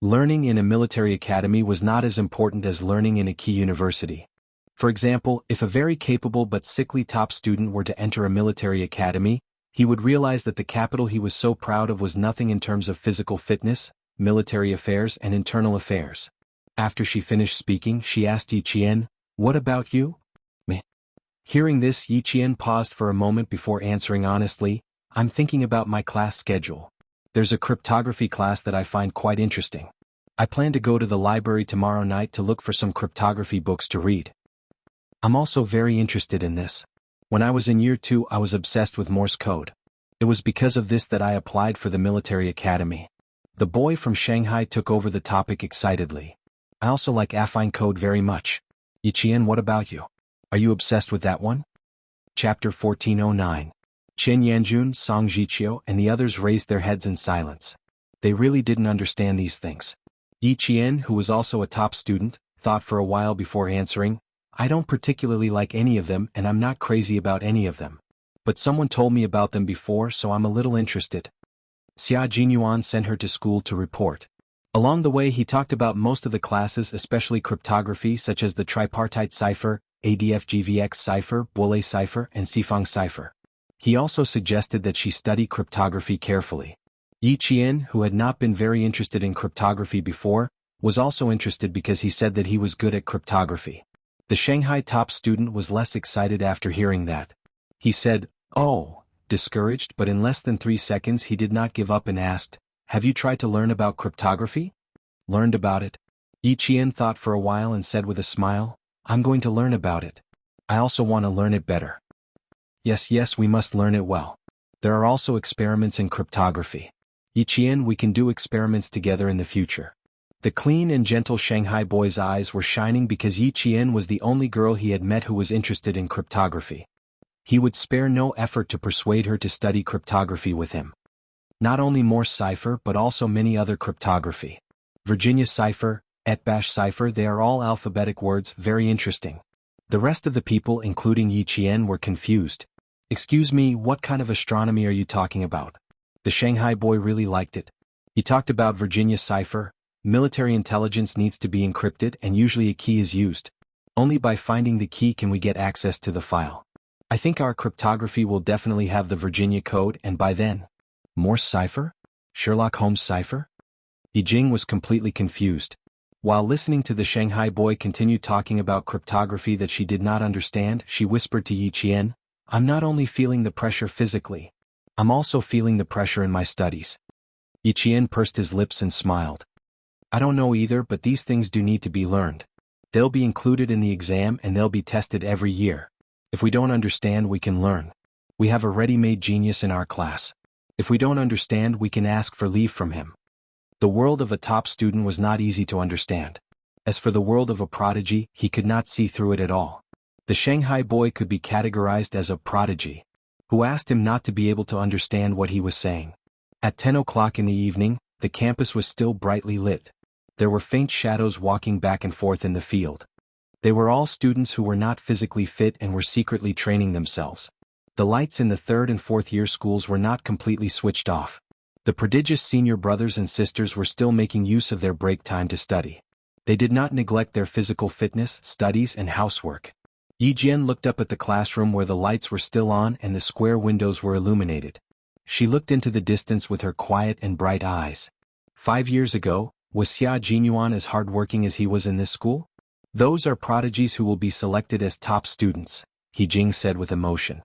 Learning in a military academy was not as important as learning in a key university. For example, if a very capable but sickly top student were to enter a military academy, he would realize that the capital he was so proud of was nothing in terms of physical fitness, military affairs and internal affairs. After she finished speaking, she asked Yi Qian, what about you? Me. Hearing this, Yi Qian paused for a moment before answering honestly, I'm thinking about my class schedule. There's a cryptography class that I find quite interesting. I plan to go to the library tomorrow night to look for some cryptography books to read. I'm also very interested in this. When I was in year 2, I was obsessed with Morse code. It was because of this that I applied for the military academy. The boy from Shanghai took over the topic excitedly. I also like affine code very much. Yi Qian, what about you? Are you obsessed with that one? Chapter 1409. Chen Yanjun, Song Jiqiu, and the others raised their heads in silence. They really didn't understand these things. Yi Qian, who was also a top student, thought for a while before answering, I don't particularly like any of them and I'm not crazy about any of them. But someone told me about them before, so I'm a little interested. Xia Jinyuan sent her to school to report. Along the way he talked about most of the classes, especially cryptography such as the tripartite cipher, ADFGVX cipher, Boole cipher, and Sifang cipher. He also suggested that she study cryptography carefully. Yi Qian, who had not been very interested in cryptography before, was also interested because he said that he was good at cryptography. The Shanghai top student was less excited after hearing that. He said, oh, discouraged, but in less than 3 seconds he did not give up and asked, have you tried to learn about cryptography? Learned about it? Yi Qian thought for a while and said with a smile, I'm going to learn about it. I also want to learn it better. Yes, we must learn it well. There are also experiments in cryptography. Yi Qian, we can do experiments together in the future. The clean and gentle Shanghai boy's eyes were shining because Yi Qian was the only girl he had met who was interested in cryptography. He would spare no effort to persuade her to study cryptography with him. Not only Morse cipher but also many other cryptography. Virginia cipher, Etbash cipher, they are all alphabetic words, very interesting. The rest of the people, including Yi Qian, were confused. Excuse me, what kind of astronomy are you talking about? The Shanghai boy really liked it. He talked about Virginia cipher. Military intelligence needs to be encrypted and usually a key is used. Only by finding the key can we get access to the file. I think our cryptography will definitely have the Virginia code and by then. Morse cipher? Sherlock Holmes cipher? Yi Jing was completely confused. While listening to the Shanghai boy continue talking about cryptography that she did not understand, she whispered to Yi Qian, I'm not only feeling the pressure physically. I'm also feeling the pressure in my studies. Yi Qian pursed his lips and smiled. I don't know either, but these things do need to be learned. They'll be included in the exam and they'll be tested every year. If we don't understand, we can learn. We have a ready-made genius in our class. If we don't understand, we can ask for leave from him. The world of a top student was not easy to understand. As for the world of a prodigy, he could not see through it at all. The Shanghai boy could be categorized as a prodigy, who asked him not to be able to understand what he was saying. At 10 o'clock in the evening, the campus was still brightly lit. There were faint shadows walking back and forth in the field. They were all students who were not physically fit and were secretly training themselves. The lights in the 3rd and 4th year schools were not completely switched off. The prodigious senior brothers and sisters were still making use of their break time to study. They did not neglect their physical fitness, studies, and housework. Yi Jian looked up at the classroom where the lights were still on and the square windows were illuminated. She looked into the distance with her quiet and bright eyes. 5 years ago, was Xia Jinyuan as hardworking as he was in this school? Those are prodigies who will be selected as top students, He Jing said with emotion.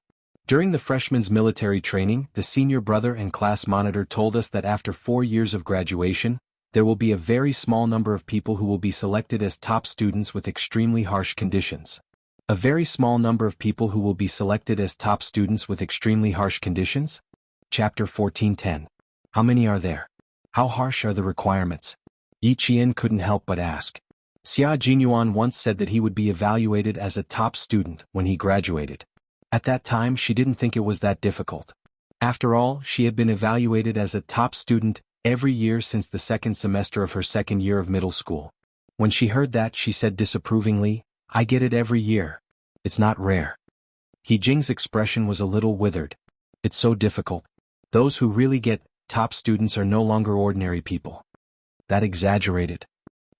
During the freshman's military training, the senior brother and class monitor told us that after 4 years of graduation, there will be a very small number of people who will be selected as top students with extremely harsh conditions. A very small number of people who will be selected as top students with extremely harsh conditions? Chapter 1410. How many are there? How harsh are the requirements? Yi Qian couldn't help but ask. Xia Jinyuan once said that he would be evaluated as a top student when he graduated. At that time she didn't think it was that difficult. After all, she had been evaluated as a top student every year since the second semester of her second year of middle school. When she heard that, she said disapprovingly, "I get it every year. It's not rare." He Jing's expression was a little withered. It's so difficult. Those who really get top students are no longer ordinary people. That exaggerated.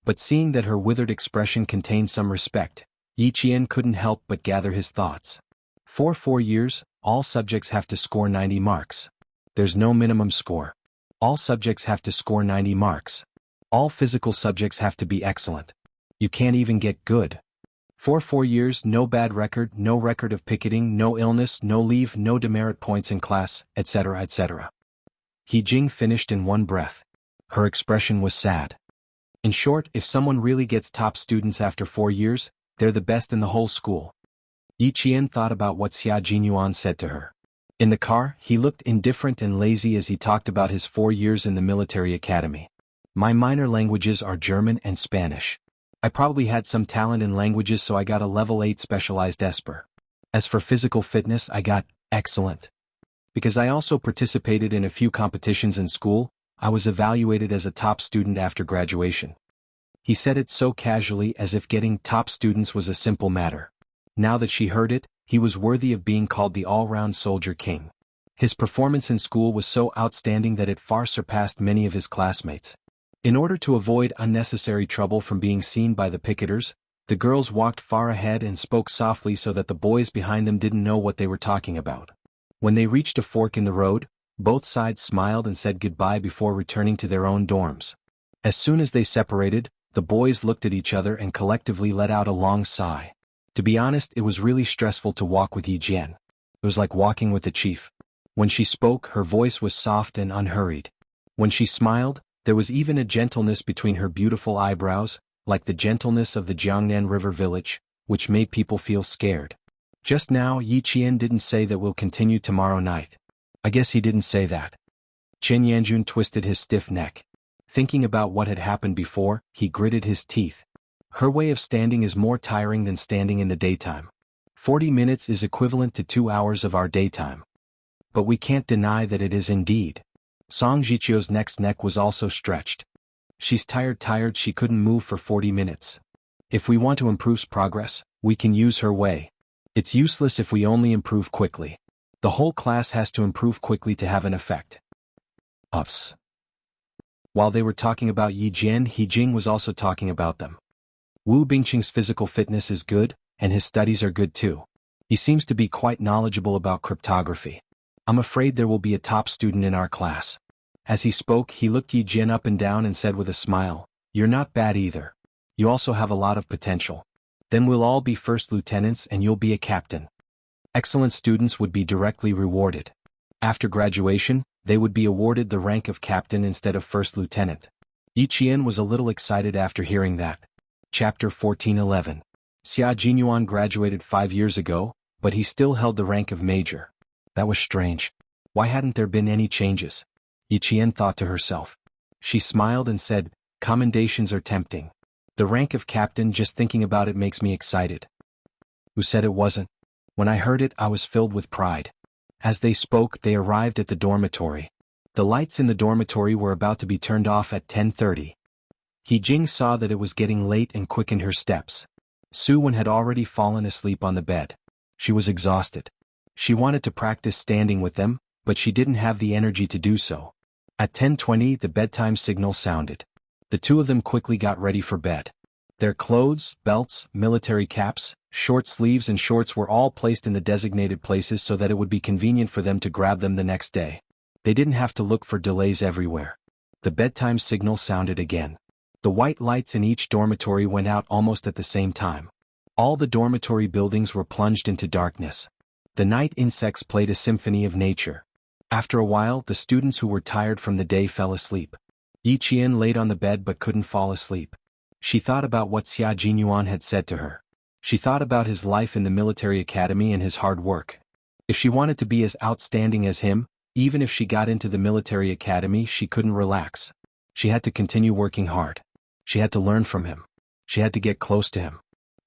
But seeing that her withered expression contained some respect, Yi Qian couldn't help but gather his thoughts. For 4 years, all subjects have to score 90 marks. There's no minimum score. All subjects have to score 90 marks. All physical subjects have to be excellent. You can't even get good. For 4 years, no bad record, no record of picketing, no illness, no leave, no demerit points in class, etc., etc. He Jing finished in one breath. Her expression was sad. In short, if someone really gets top students after 4 years, they're the best in the whole school. Yi Qian thought about what Xia Jinyuan said to her. In the car, he looked indifferent and lazy as he talked about his 4 years in the military academy. My minor languages are German and Spanish. I probably had some talent in languages, so I got a level 8 specialized Esper. As for physical fitness, I got excellent. Because I also participated in a few competitions in school, I was evaluated as a top student after graduation. He said it so casually, as if getting top students was a simple matter. Now that she heard it, he was worthy of being called the all-round soldier king. His performance in school was so outstanding that it far surpassed many of his classmates. In order to avoid unnecessary trouble from being seen by the picketers, the girls walked far ahead and spoke softly so that the boys behind them didn't know what they were talking about. When they reached a fork in the road, both sides smiled and said goodbye before returning to their own dorms. As soon as they separated, the boys looked at each other and collectively let out a long sigh. To be honest, it was really stressful to walk with Yi Jian. It was like walking with the chief. When she spoke, her voice was soft and unhurried. When she smiled, there was even a gentleness between her beautiful eyebrows, like the gentleness of the Jiangnan River village, which made people feel scared. Just now, Yi Qian didn't say that we'll continue tomorrow night. I guess he didn't say that. Chen Yanjun twisted his stiff neck. Thinking about what had happened before, he gritted his teeth. Her way of standing is more tiring than standing in the daytime. 40 minutes is equivalent to 2 hours of our daytime. But we can't deny that it is indeed. Song Jiqiu's neck was also stretched. She's tired she couldn't move for 40 minutes. If we want to improve progress, we can use her way. It's useless if we only improve quickly. The whole class has to improve quickly to have an effect. Uffs. While they were talking about Yi Jian, He Jing was also talking about them. Wu Bingqing's physical fitness is good, and his studies are good too. He seems to be quite knowledgeable about cryptography. I'm afraid there will be a top student in our class. As he spoke, he looked Yi Jian up and down and said with a smile, "You're not bad either. You also have a lot of potential. Then we'll all be first lieutenants and you'll be a captain." Excellent students would be directly rewarded. After graduation, they would be awarded the rank of captain instead of first lieutenant. Yi Qian was a little excited after hearing that. Chapter 14:11. Xia Jinyuan graduated 5 years ago, but he still held the rank of major. That was strange. Why hadn't there been any changes? Yi Qian thought to herself. She smiled and said, "Commendations are tempting. The rank of captain, just thinking about it makes me excited." Who said it wasn't? When I heard it, I was filled with pride. As they spoke, they arrived at the dormitory. The lights in the dormitory were about to be turned off at 10:30. He Jing saw that it was getting late and quickened her steps. Su Wen had already fallen asleep on the bed. She was exhausted. She wanted to practice standing with them, but she didn't have the energy to do so. At 10:20, the bedtime signal sounded. The two of them quickly got ready for bed. Their clothes, belts, military caps, short sleeves and shorts were all placed in the designated places so that it would be convenient for them to grab them the next day. They didn't have to look for delays everywhere. The bedtime signal sounded again. The white lights in each dormitory went out almost at the same time. All the dormitory buildings were plunged into darkness. The night insects played a symphony of nature. After a while, the students who were tired from the day fell asleep. Yi Qian laid on the bed but couldn't fall asleep. She thought about what Xia Jinyuan had said to her. She thought about his life in the military academy and his hard work. If she wanted to be as outstanding as him, even if she got into the military academy, she couldn't relax. She had to continue working hard. She had to learn from him. She had to get close to him.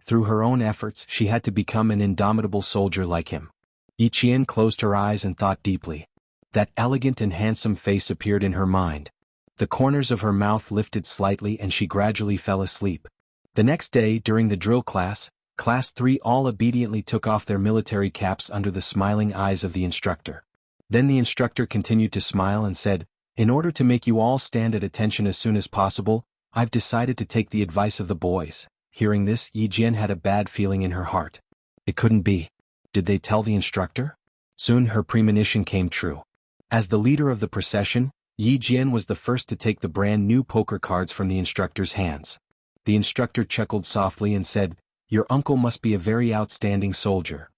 Through her own efforts, she had to become an indomitable soldier like him. Yi Qian closed her eyes and thought deeply. That elegant and handsome face appeared in her mind. The corners of her mouth lifted slightly and she gradually fell asleep. The next day, during the drill class, Class 3 all obediently took off their military caps under the smiling eyes of the instructor. Then the instructor continued to smile and said, "In order to make you all stand at attention as soon as possible, I've decided to take the advice of the boys." Hearing this, Yi Jian had a bad feeling in her heart. It couldn't be. Did they tell the instructor? Soon her premonition came true. As the leader of the procession, Yi Jian was the first to take the brand new poker cards from the instructor's hands. The instructor chuckled softly and said, "Your uncle must be a very outstanding soldier."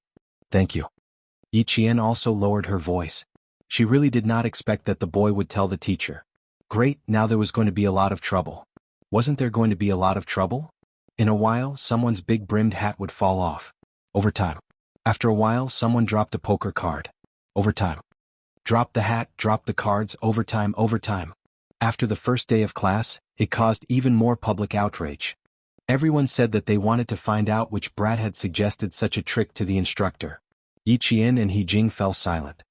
"Thank you." Yi Qian also lowered her voice. She really did not expect that the boy would tell the teacher. Great, now there was going to be a lot of trouble. Wasn't there going to be a lot of trouble? In a while, someone's big brimmed hat would fall off. Over time. After a while, someone dropped a poker card. Over time. Drop the hat, drop the cards, over time, over time. After the first day of class, it caused even more public outrage. Everyone said that they wanted to find out which brat had suggested such a trick to the instructor. Yi Qian and He Jing fell silent.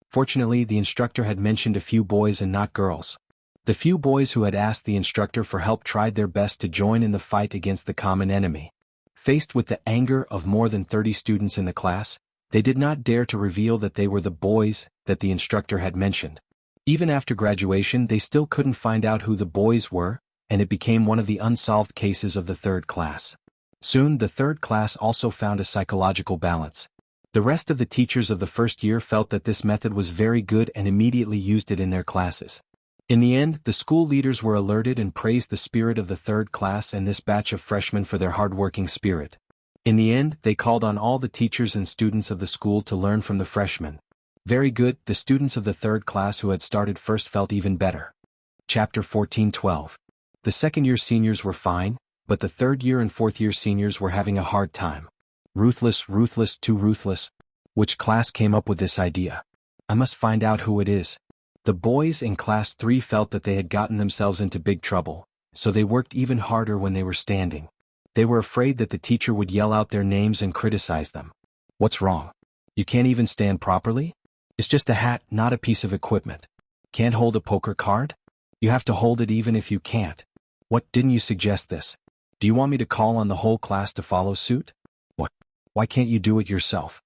Fortunately, the instructor had mentioned a few boys and not girls. The few boys who had asked the instructor for help tried their best to join in the fight against the common enemy. Faced with the anger of more than 30 students in the class, they did not dare to reveal that they were the boys that the instructor had mentioned. Even after graduation, they still couldn't find out who the boys were, and it became one of the unsolved cases of the third class. Soon, the third class also found a psychological balance. The rest of the teachers of the first year felt that this method was very good and immediately used it in their classes. In the end, the school leaders were alerted and praised the spirit of the third class and this batch of freshmen for their hard-working spirit. In the end, they called on all the teachers and students of the school to learn from the freshmen. Very good, the students of the third class who had started first felt even better. Chapter 14:12. The second-year seniors were fine, but the third-year and fourth-year seniors were having a hard time. Ruthless, ruthless, too ruthless. Which class came up with this idea? I must find out who it is. The boys in Class 3 felt that they had gotten themselves into big trouble, so they worked even harder when they were standing. They were afraid that the teacher would yell out their names and criticize them. What's wrong? You can't even stand properly? It's just a hat, not a piece of equipment. Can't hold a poker card? You have to hold it even if you can't. What, didn't you suggest this? Do you want me to call on the whole class to follow suit? What? Why can't you do it yourself?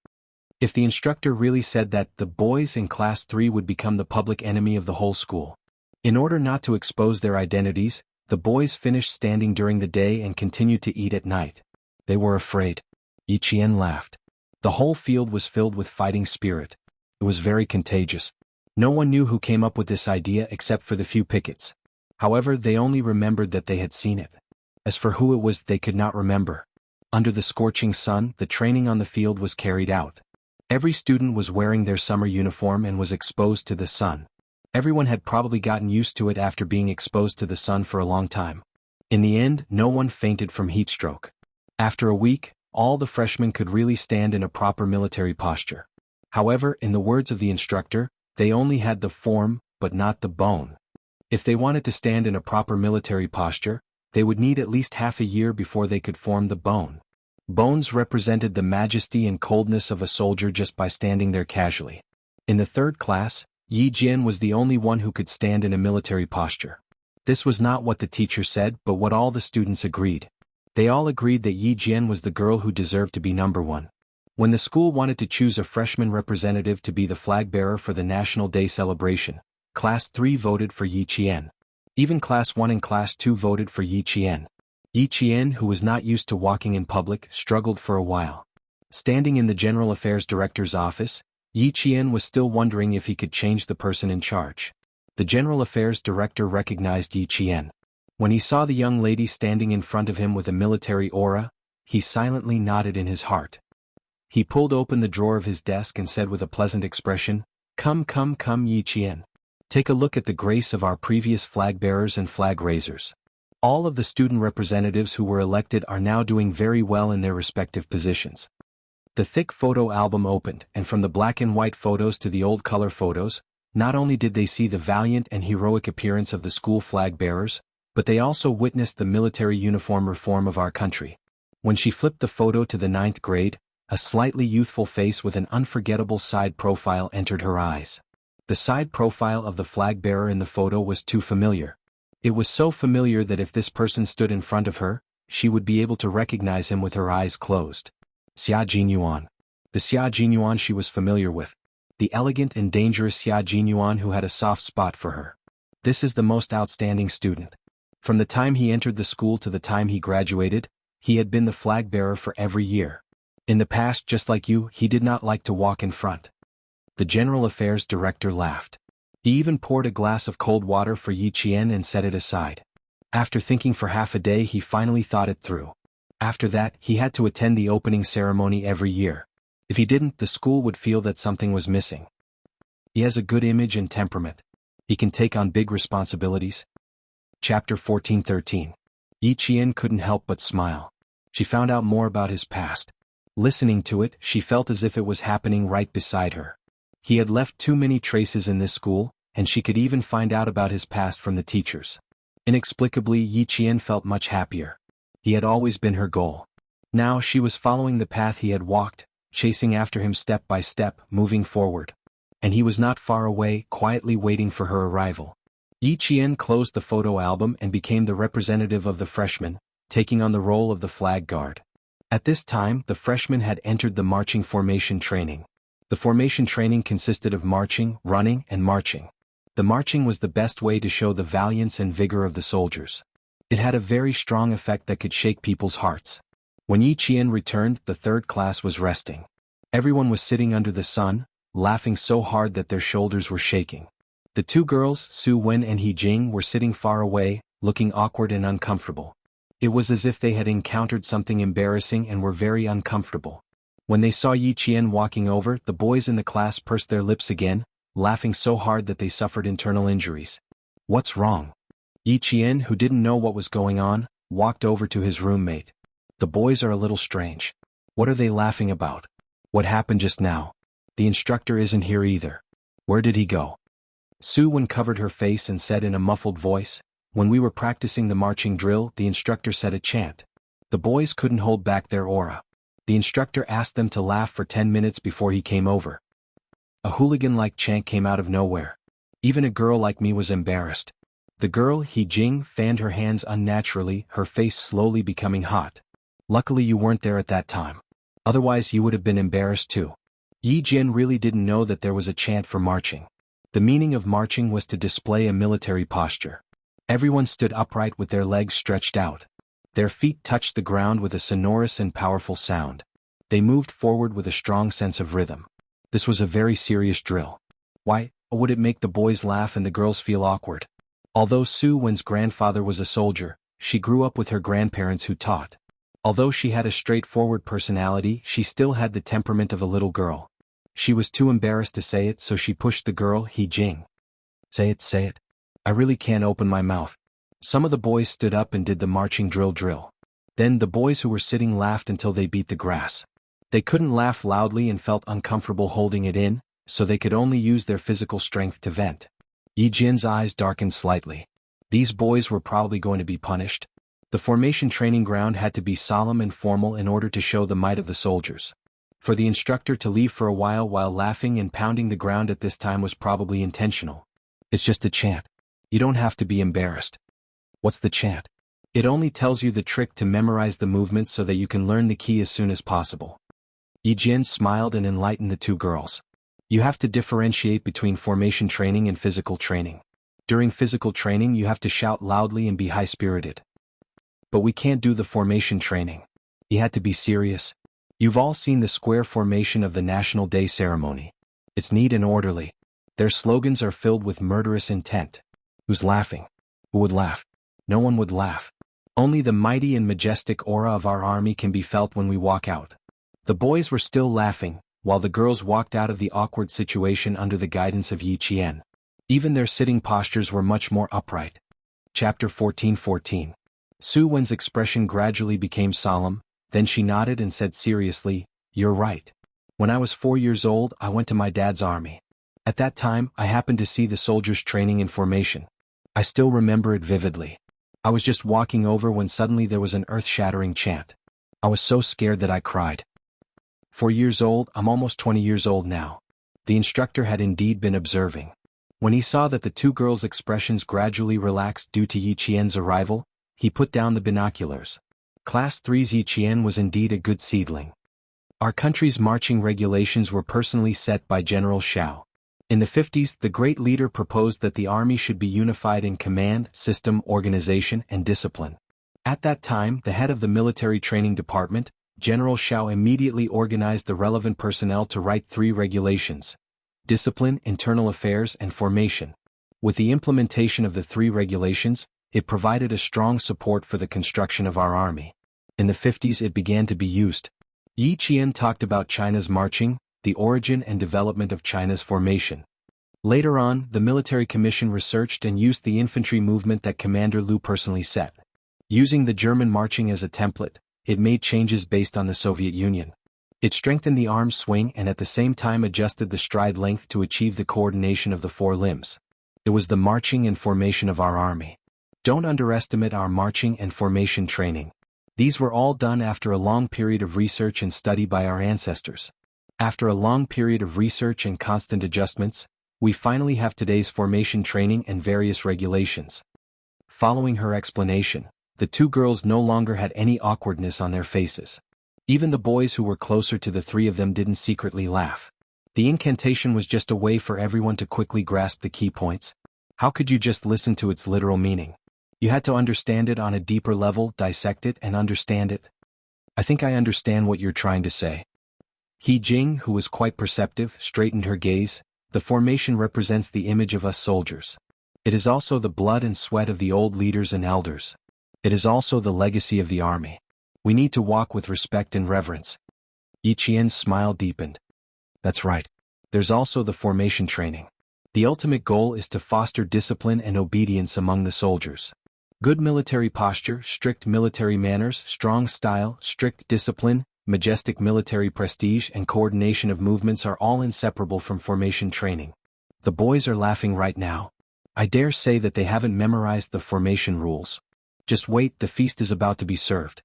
If the instructor really said that, the boys in Class 3 would become the public enemy of the whole school. In order not to expose their identities, the boys finished standing during the day and continued to eat at night. They were afraid. Yi Qian laughed. The whole field was filled with fighting spirit. It was very contagious. No one knew who came up with this idea except for the few pickets. However, they only remembered that they had seen it. As for who it was, they could not remember. Under the scorching sun, the training on the field was carried out. Every student was wearing their summer uniform and was exposed to the sun. Everyone had probably gotten used to it after being exposed to the sun for a long time. In the end, no one fainted from heatstroke. After a week, all the freshmen could really stand in a proper military posture. However, in the words of the instructor, they only had the form, but not the bone. If they wanted to stand in a proper military posture, they would need at least half a year before they could form the bone. Bones represented the majesty and coldness of a soldier just by standing there casually. In the third class, Yi Jian was the only one who could stand in a military posture. This was not what the teacher said, but what all the students agreed. They all agreed that Yi Jian was the girl who deserved to be number one. When the school wanted to choose a freshman representative to be the flag bearer for the National Day celebration, Class 3 voted for Yi Qian. Even Class 1 and Class 2 voted for Yi Qian. Yi Qian, who was not used to walking in public, struggled for a while. Standing in the General Affairs Director's office, Yi Qian was still wondering if he could change the person in charge. The General Affairs Director recognized Yi Qian. When he saw the young lady standing in front of him with a military aura, he silently nodded in his heart. He pulled open the drawer of his desk and said with a pleasant expression, "Come, come, come, Yi Qian. Take a look at the grace of our previous flag bearers and flag raisers. All of the student representatives who were elected are now doing very well in their respective positions." The thick photo album opened, and from the black and white photos to the old color photos, not only did they see the valiant and heroic appearance of the school flag bearers, but they also witnessed the military uniform reform of our country. When she flipped the photo to the 9th grade, a slightly youthful face with an unforgettable side profile entered her eyes. The side profile of the flag bearer in the photo was too familiar. It was so familiar that if this person stood in front of her, she would be able to recognize him with her eyes closed. Xia Jinyuan. The Xia Jinyuan she was familiar with. The elegant and dangerous Xia Jinyuan who had a soft spot for her. This is the most outstanding student. From the time he entered the school to the time he graduated, he had been the flag bearer for every year. In the past, just like you, he did not like to walk in front. The General Affairs Director laughed. He even poured a glass of cold water for Yi Qian and set it aside. After thinking for half a day, he finally thought it through. After that, he had to attend the opening ceremony every year. If he didn't, the school would feel that something was missing. He has a good image and temperament. He can take on big responsibilities. Chapter 14-13. Yi Qian couldn't help but smile. She found out more about his past. Listening to it, she felt as if it was happening right beside her. He had left too many traces in this school, and she could even find out about his past from the teachers. Inexplicably, Yi Qian felt much happier. He had always been her goal. Now she was following the path he had walked, chasing after him step by step, moving forward. And he was not far away, quietly waiting for her arrival. Yi Qian closed the photo album and became the representative of the freshmen, taking on the role of the flag guard. At this time, the freshmen had entered the marching formation training. The formation training consisted of marching, running, and marching. The marching was the best way to show the valiance and vigor of the soldiers. It had a very strong effect that could shake people's hearts. When Yi Qian returned, the 3rd class was resting. Everyone was sitting under the sun, laughing so hard that their shoulders were shaking. The 2 girls, Su Wen and He Jing, were sitting far away, looking awkward and uncomfortable. It was as if they had encountered something embarrassing and were very uncomfortable. When they saw Yi Qian walking over, the boys in the class pursed their lips again, laughing so hard that they suffered internal injuries. What's wrong? Yi Qian, who didn't know what was going on, walked over to his roommate. The boys are a little strange. What are they laughing about? What happened just now? The instructor isn't here either. Where did he go? Su Wen covered her face and said in a muffled voice, when we were practicing the marching drill, the instructor said a chant. The boys couldn't hold back their aura. The instructor asked them to laugh for 10 minutes before he came over. A hooligan-like chant came out of nowhere. Even a girl like me was embarrassed. The girl, He Jing, fanned her hands unnaturally, her face slowly becoming hot. Luckily you weren't there at that time. Otherwise you would have been embarrassed too. Yi Jian really didn't know that there was a chant for marching. The meaning of marching was to display a military posture. Everyone stood upright with their legs stretched out. Their feet touched the ground with a sonorous and powerful sound. They moved forward with a strong sense of rhythm. This was a very serious drill. Why would it make the boys laugh and the girls feel awkward? Although Su Wen's grandfather was a soldier, she grew up with her grandparents who taught. Although she had a straightforward personality, she still had the temperament of a little girl. She was too embarrassed to say it, so she pushed the girl, He Jing. Say it, say it. I really can't open my mouth. Some of the boys stood up and did the marching drill. Then the boys who were sitting laughed until they beat the grass. They couldn't laugh loudly and felt uncomfortable holding it in, so they could only use their physical strength to vent. Yi Jian's eyes darkened slightly. These boys were probably going to be punished. The formation training ground had to be solemn and formal in order to show the might of the soldiers. For the instructor to leave for a while laughing and pounding the ground at this time was probably intentional. It's just a chant. You don't have to be embarrassed. What's the chant? It only tells you the trick to memorize the movements so that you can learn the key as soon as possible. Yi Jian smiled and enlightened the 2 girls. You have to differentiate between formation training and physical training. During physical training you have to shout loudly and be high-spirited. But we can't do the formation training. You had to be serious. You've all seen the square formation of the National Day ceremony. It's neat and orderly. Their slogans are filled with murderous intent. Who's laughing? Who would laugh? No one would laugh. Only the mighty and majestic aura of our army can be felt when we walk out. The boys were still laughing, while the girls walked out of the awkward situation under the guidance of Yi Qian. Even their sitting postures were much more upright. Chapter 14-14. Su Wen's expression gradually became solemn, then she nodded and said seriously, "You're right. When I was 4 years old, I went to my dad's army. At that time, I happened to see the soldiers training in formation. I still remember it vividly. I was just walking over when suddenly there was an earth-shattering chant. I was so scared that I cried. 4 years old, I'm almost 20 years old now. The instructor had indeed been observing. When he saw that the two girls' expressions gradually relaxed due to Yi Qian's arrival, he put down the binoculars. Class 3's Yi Qian was indeed a good seedling. Our country's marching regulations were personally set by General Xiao. In the 50s, the great leader proposed that the army should be unified in command, system, organization, and discipline. At that time, the head of the military training department, General Xiao, immediately organized the relevant personnel to write 3 regulations: discipline, internal affairs, and formation. With the implementation of the 3 regulations, it provided a strong support for the construction of our army. In the 50s it began to be used. Yi Qian talked about China's marching, the origin and development of China's formation. Later on, the military commission researched and used the infantry movement that Commander Liu personally set. Using the German marching as a template, it made changes based on the Soviet Union. It strengthened the arm swing and at the same time adjusted the stride length to achieve the coordination of the 4 limbs. It was the marching and formation of our army. Don't underestimate our marching and formation training. These were all done after a long period of research and study by our ancestors. After a long period of research and constant adjustments, we finally have today's formation training and various regulations. Following her explanation, the 2 girls no longer had any awkwardness on their faces. Even the boys who were closer to the 3 of them didn't secretly laugh. The incantation was just a way for everyone to quickly grasp the key points. How could you just listen to its literal meaning? You had to understand it on a deeper level, dissect it and understand it. I think I understand what you're trying to say. He Jing, who was quite perceptive, straightened her gaze. The formation represents the image of us soldiers. It is also the blood and sweat of the old leaders and elders. It is also the legacy of the army. We need to walk with respect and reverence. Yi Qian's smile deepened. That's right. There's also the formation training. The ultimate goal is to foster discipline and obedience among the soldiers. Good military posture, strict military manners, strong style, strict discipline, majestic military prestige and coordination of movements are all inseparable from formation training. The boys are laughing right now. I dare say that they haven't memorized the formation rules. Just wait, the feast is about to be served.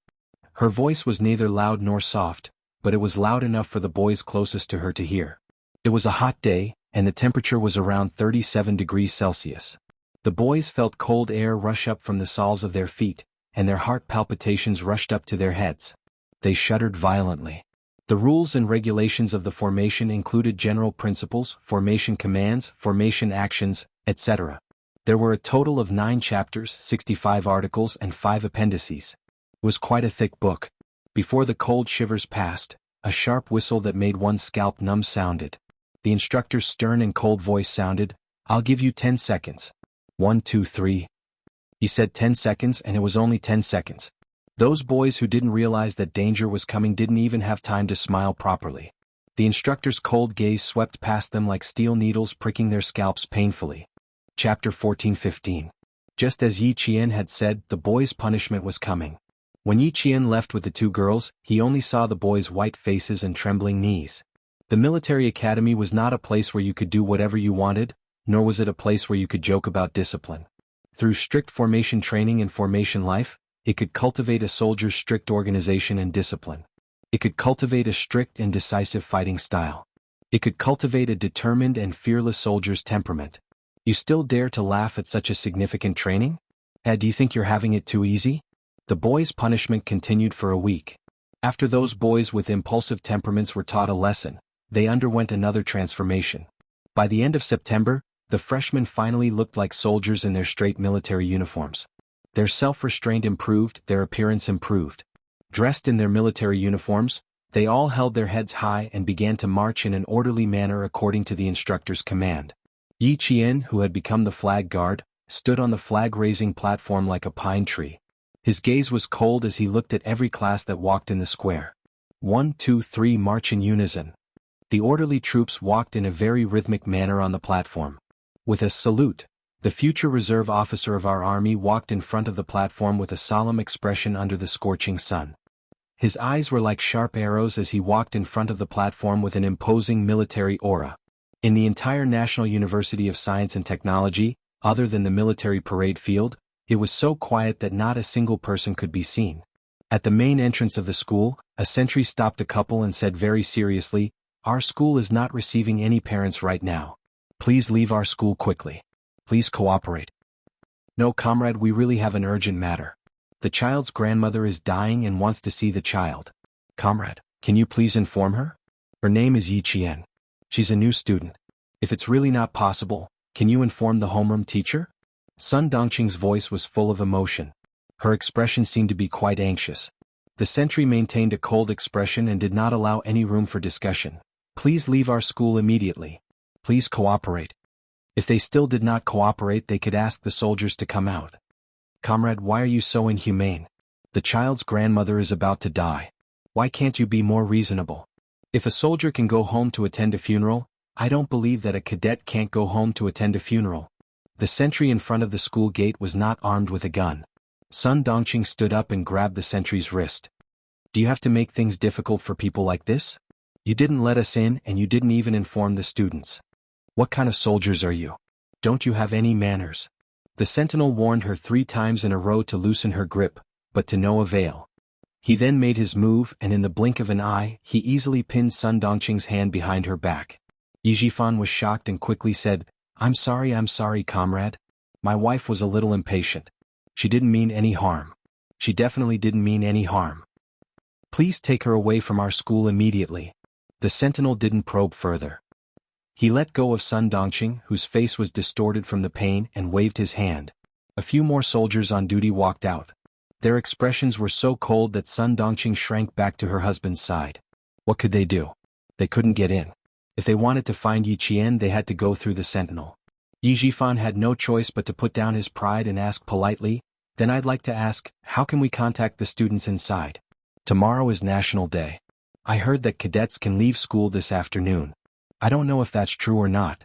Her voice was neither loud nor soft, but it was loud enough for the boys closest to her to hear. It was a hot day, and the temperature was around 37 degrees Celsius. The boys felt cold air rush up from the soles of their feet, and their heart palpitations rushed up to their heads. They shuddered violently. The rules and regulations of the formation included general principles, formation commands, formation actions, etc. There were a total of 9 chapters, 65 articles and 5 appendices. It was quite a thick book. Before the cold shivers passed, a sharp whistle that made one's scalp numb sounded. The instructor's stern and cold voice sounded, "I'll give you 10 seconds. 1, 2, 3. He said 10 seconds and it was only 10 seconds. Those boys who didn't realize that danger was coming didn't even have time to smile properly. The instructor's cold gaze swept past them like steel needles pricking their scalps painfully. Chapter 14-15. Just as Yi Qian had said, the boys' punishment was coming. When Yi Qian left with the 2 girls, he only saw the boys' white faces and trembling knees. The military academy was not a place where you could do whatever you wanted, nor was it a place where you could joke about discipline. Through strict formation training and formation life, it could cultivate a soldier's strict organization and discipline. It could cultivate a strict and decisive fighting style. It could cultivate a determined and fearless soldier's temperament. You still dare to laugh at such a significant training? Do you think you're having it too easy? The boys' punishment continued for a week. After those boys with impulsive temperaments were taught a lesson, they underwent another transformation. By the end of September, the freshmen finally looked like soldiers in their straight military uniforms. Their self-restraint improved, their appearance improved. Dressed in their military uniforms, they all held their heads high and began to march in an orderly manner according to the instructor's command. Yi Qian, who had become the flag guard, stood on the flag-raising platform like a pine tree. His gaze was cold as he looked at every class that walked in the square. 1, 2, 3 march in unison. The orderly troops walked in a very rhythmic manner on the platform. With a salute, the future reserve officer of our army walked in front of the platform with a solemn expression under the scorching sun. His eyes were like sharp arrows as he walked in front of the platform with an imposing military aura. In the entire National University of Science and Technology, other than the military parade field, It was so quiet that not a single person could be seen. At the main entrance of the school, a sentry stopped a couple and said very seriously, "Our school is not receiving any parents right now. Please leave our school quickly. Please cooperate." "No, comrade, we really have an urgent matter. The child's grandmother is dying and wants to see the child. Comrade, can you please inform her? Her name is Yi Qian. She's a new student. If it's really not possible, can you inform the homeroom teacher?" Sun Dongqing's voice was full of emotion. Her expression seemed to be quite anxious. The sentry maintained a cold expression and did not allow any room for discussion. "Please leave our school immediately. Please cooperate." If they still did not cooperate, they could ask the soldiers to come out. "Comrade, why are you so inhumane? The child's grandmother is about to die. Why can't you be more reasonable? If a soldier can go home to attend a funeral, I don't believe that a cadet can't go home to attend a funeral." The sentry in front of the school gate was not armed with a gun. Sun Dongqing stood up and grabbed the sentry's wrist. "Do you have to make things difficult for people like this? You didn't let us in and you didn't even inform the students. What kind of soldiers are you? Don't you have any manners?" The sentinel warned her 3 times in a row to loosen her grip, but to no avail. He then made his move and in the blink of an eye, he easily pinned Sun Dongqing's hand behind her back. Yi Jifan was shocked and quickly said, I'm sorry, comrade. My wife was a little impatient. She didn't mean any harm. She definitely didn't mean any harm. Please take her away from our school immediately." The sentinel didn't probe further. He let go of Sun Dongqing, whose face was distorted from the pain, and waved his hand. A few more soldiers on duty walked out. Their expressions were so cold that Sun Dongqing shrank back to her husband's side. What could they do? They couldn't get in. If they wanted to find Yi Qian, they had to go through the sentinel. Yi Jifan had no choice but to put down his pride and ask politely, "Then I'd like to ask, how can we contact the students inside? Tomorrow is National Day. I heard that cadets can leave school this afternoon. I don't know if that's true or not."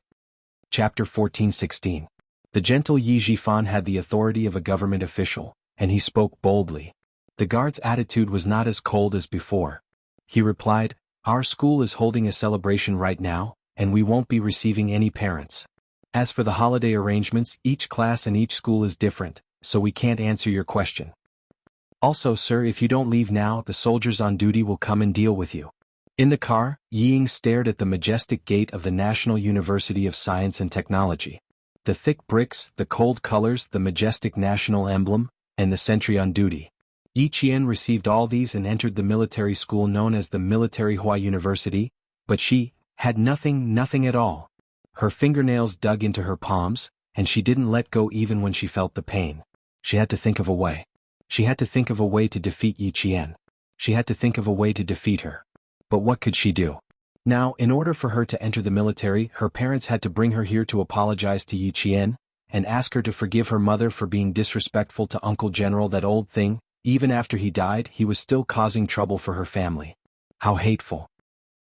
Chapter 14:16. The gentle Yi Jifan had the authority of a government official, and he spoke boldly. The guard's attitude was not as cold as before. He replied, "Our school is holding a celebration right now, and we won't be receiving any parents. As for the holiday arrangements, each class and each school is different, so we can't answer your question. Also, sir, if you don't leave now, the soldiers on duty will come and deal with you." In the car, Ying stared at the majestic gate of the National University of Science and Technology. The thick bricks, the cold colors, the majestic national emblem, and the sentry on duty. Yi Qian received all these and entered the military school known as the Military Hua University, but she had nothing at all. Her fingernails dug into her palms, and she didn't let go even when she felt the pain. She had to think of a way. She had to think of a way to defeat Yi Qian. She had to think of a way to defeat her. But what could she do? Now, in order for her to enter the military, her parents had to bring her here to apologize to Yi Qian, and ask her to forgive her mother for being disrespectful to Uncle General. That old thing, even after he died, he was still causing trouble for her family. How hateful.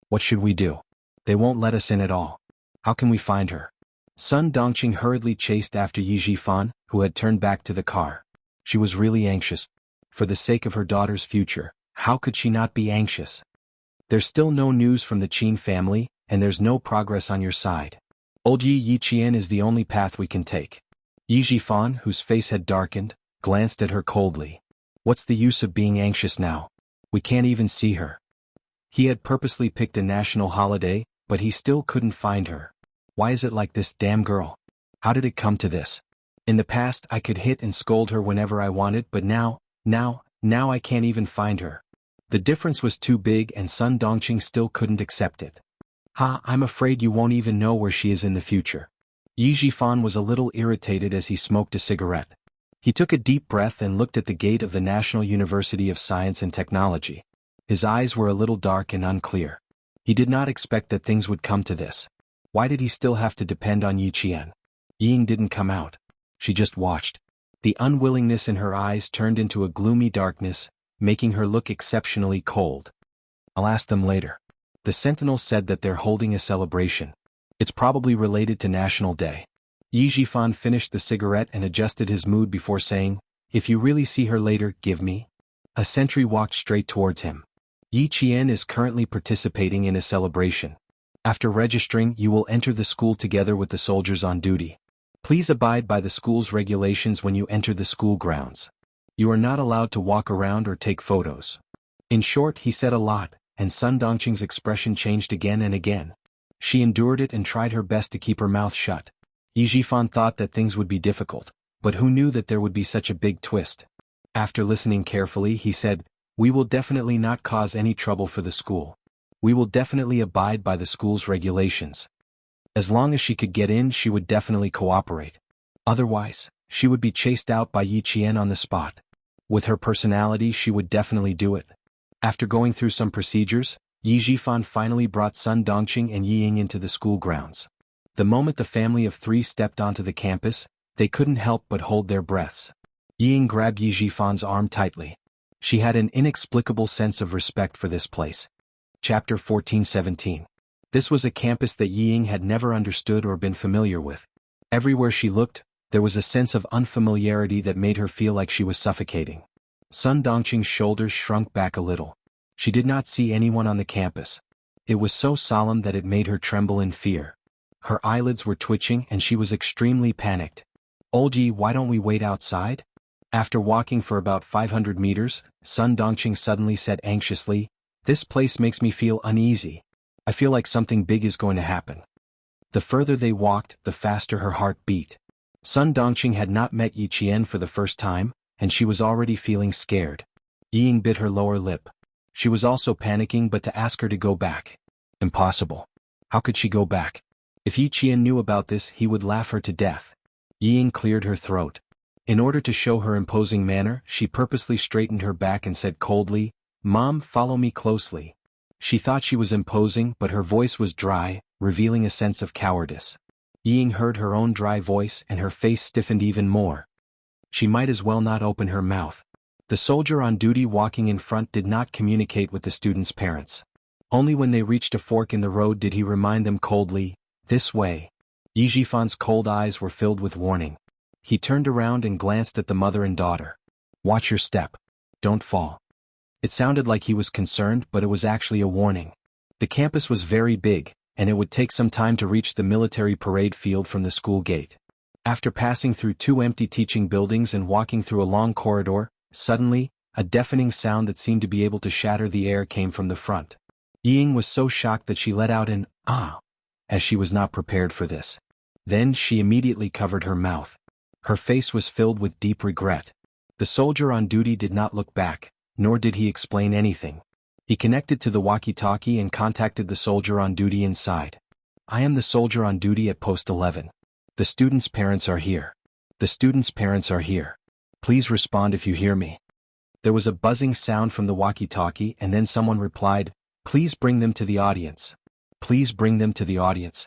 What should we do? They won't let us in at all. How can we find her? Sun Dongqing hurriedly chased after Yi Jifan, who had turned back to the car. She was really anxious. For the sake of her daughter's future, how could she not be anxious? There's still no news from the Qin family, and there's no progress on your side. Old Yi Qian is the only path we can take. Yi Jifan, whose face had darkened, glanced at her coldly. What's the use of being anxious now? We can't even see her. He had purposely picked a national holiday, but he still couldn't find her. Why is it like this damn girl? How did it come to this? In the past I could hit and scold her whenever I wanted, but now I can't even find her. The difference was too big and Sun Dongqing still couldn't accept it. I'm afraid you won't even know where she is in the future. Yi Jifan was a little irritated as he smoked a cigarette. He took a deep breath and looked at the gate of the National University of Science and Technology. His eyes were a little dark and unclear. He did not expect that things would come to this. Why did he still have to depend on Yi Qian? Ying didn't come out. She just watched. The unwillingness in her eyes turned into a gloomy darkness, making her look exceptionally cold. I'll ask them later. The sentinel said that they're holding a celebration. It's probably related to National Day. Yi Jifan finished the cigarette and adjusted his mood before saying, if you really see her later, give me. A sentry walked straight towards him. Yi Qian is currently participating in a celebration. After registering, you will enter the school together with the soldiers on duty. Please abide by the school's regulations when you enter the school grounds. You are not allowed to walk around or take photos. In short, he said a lot, and Sun Dongqing's expression changed again and again. She endured it and tried her best to keep her mouth shut. Yi Jifan thought that things would be difficult, but who knew that there would be such a big twist? After listening carefully, he said, "We will definitely not cause any trouble for the school. We will definitely abide by the school's regulations." As long as she could get in, she would definitely cooperate. Otherwise, she would be chased out by Yi Qian on the spot. With her personality, she would definitely do it. After going through some procedures, Yi Jifan finally brought Sun Dongqing and Yi Ying into the school grounds. The moment the family of three stepped onto the campus, they couldn't help but hold their breaths. Yi Ying grabbed Yi Jifan's arm tightly. She had an inexplicable sense of respect for this place. Chapter 14-17. This was a campus that Yi Ying had never understood or been familiar with. Everywhere she looked, there was a sense of unfamiliarity that made her feel like she was suffocating. Sun Dongqing's shoulders shrunk back a little. She did not see anyone on the campus. It was so solemn that it made her tremble in fear. Her eyelids were twitching and she was extremely panicked. "Old Yi, why don't we wait outside?" After walking for about 500 meters, Sun Dongqing suddenly said anxiously, "This place makes me feel uneasy. I feel like something big is going to happen." The further they walked, the faster her heart beat. Sun Dongqing had not met Yi Qian for the first time, and she was already feeling scared. Yi Ying bit her lower lip. She was also panicking, but to ask her to go back. Impossible. How could she go back? If Yi Qian knew about this, he would laugh her to death. Yi Ying cleared her throat. In order to show her imposing manner, she purposely straightened her back and said coldly, "Mom, follow me closely." She thought she was imposing, but her voice was dry, revealing a sense of cowardice. Yi Ying heard her own dry voice and her face stiffened even more. She might as well not open her mouth. The soldier on duty walking in front did not communicate with the students' parents. Only when they reached a fork in the road did he remind them coldly, "This way." Yi Jifan's cold eyes were filled with warning. He turned around and glanced at the mother and daughter. "Watch your step. Don't fall." It sounded like he was concerned, but it was actually a warning. The campus was very big, and it would take some time to reach the military parade field from the school gate. After passing through two empty teaching buildings and walking through a long corridor, suddenly, a deafening sound that seemed to be able to shatter the air came from the front. Yi Ying was so shocked that she let out an "ah," as she was not prepared for this. Then she immediately covered her mouth. Her face was filled with deep regret. The soldier on duty did not look back, nor did he explain anything. He connected to the walkie-talkie and contacted the soldier on duty inside. "I am the soldier on duty at post 11. The students' parents are here. The students' parents are here. Please respond if you hear me." There was a buzzing sound from the walkie-talkie, and then someone replied, "Please bring them to the audience. Please bring them to the audience."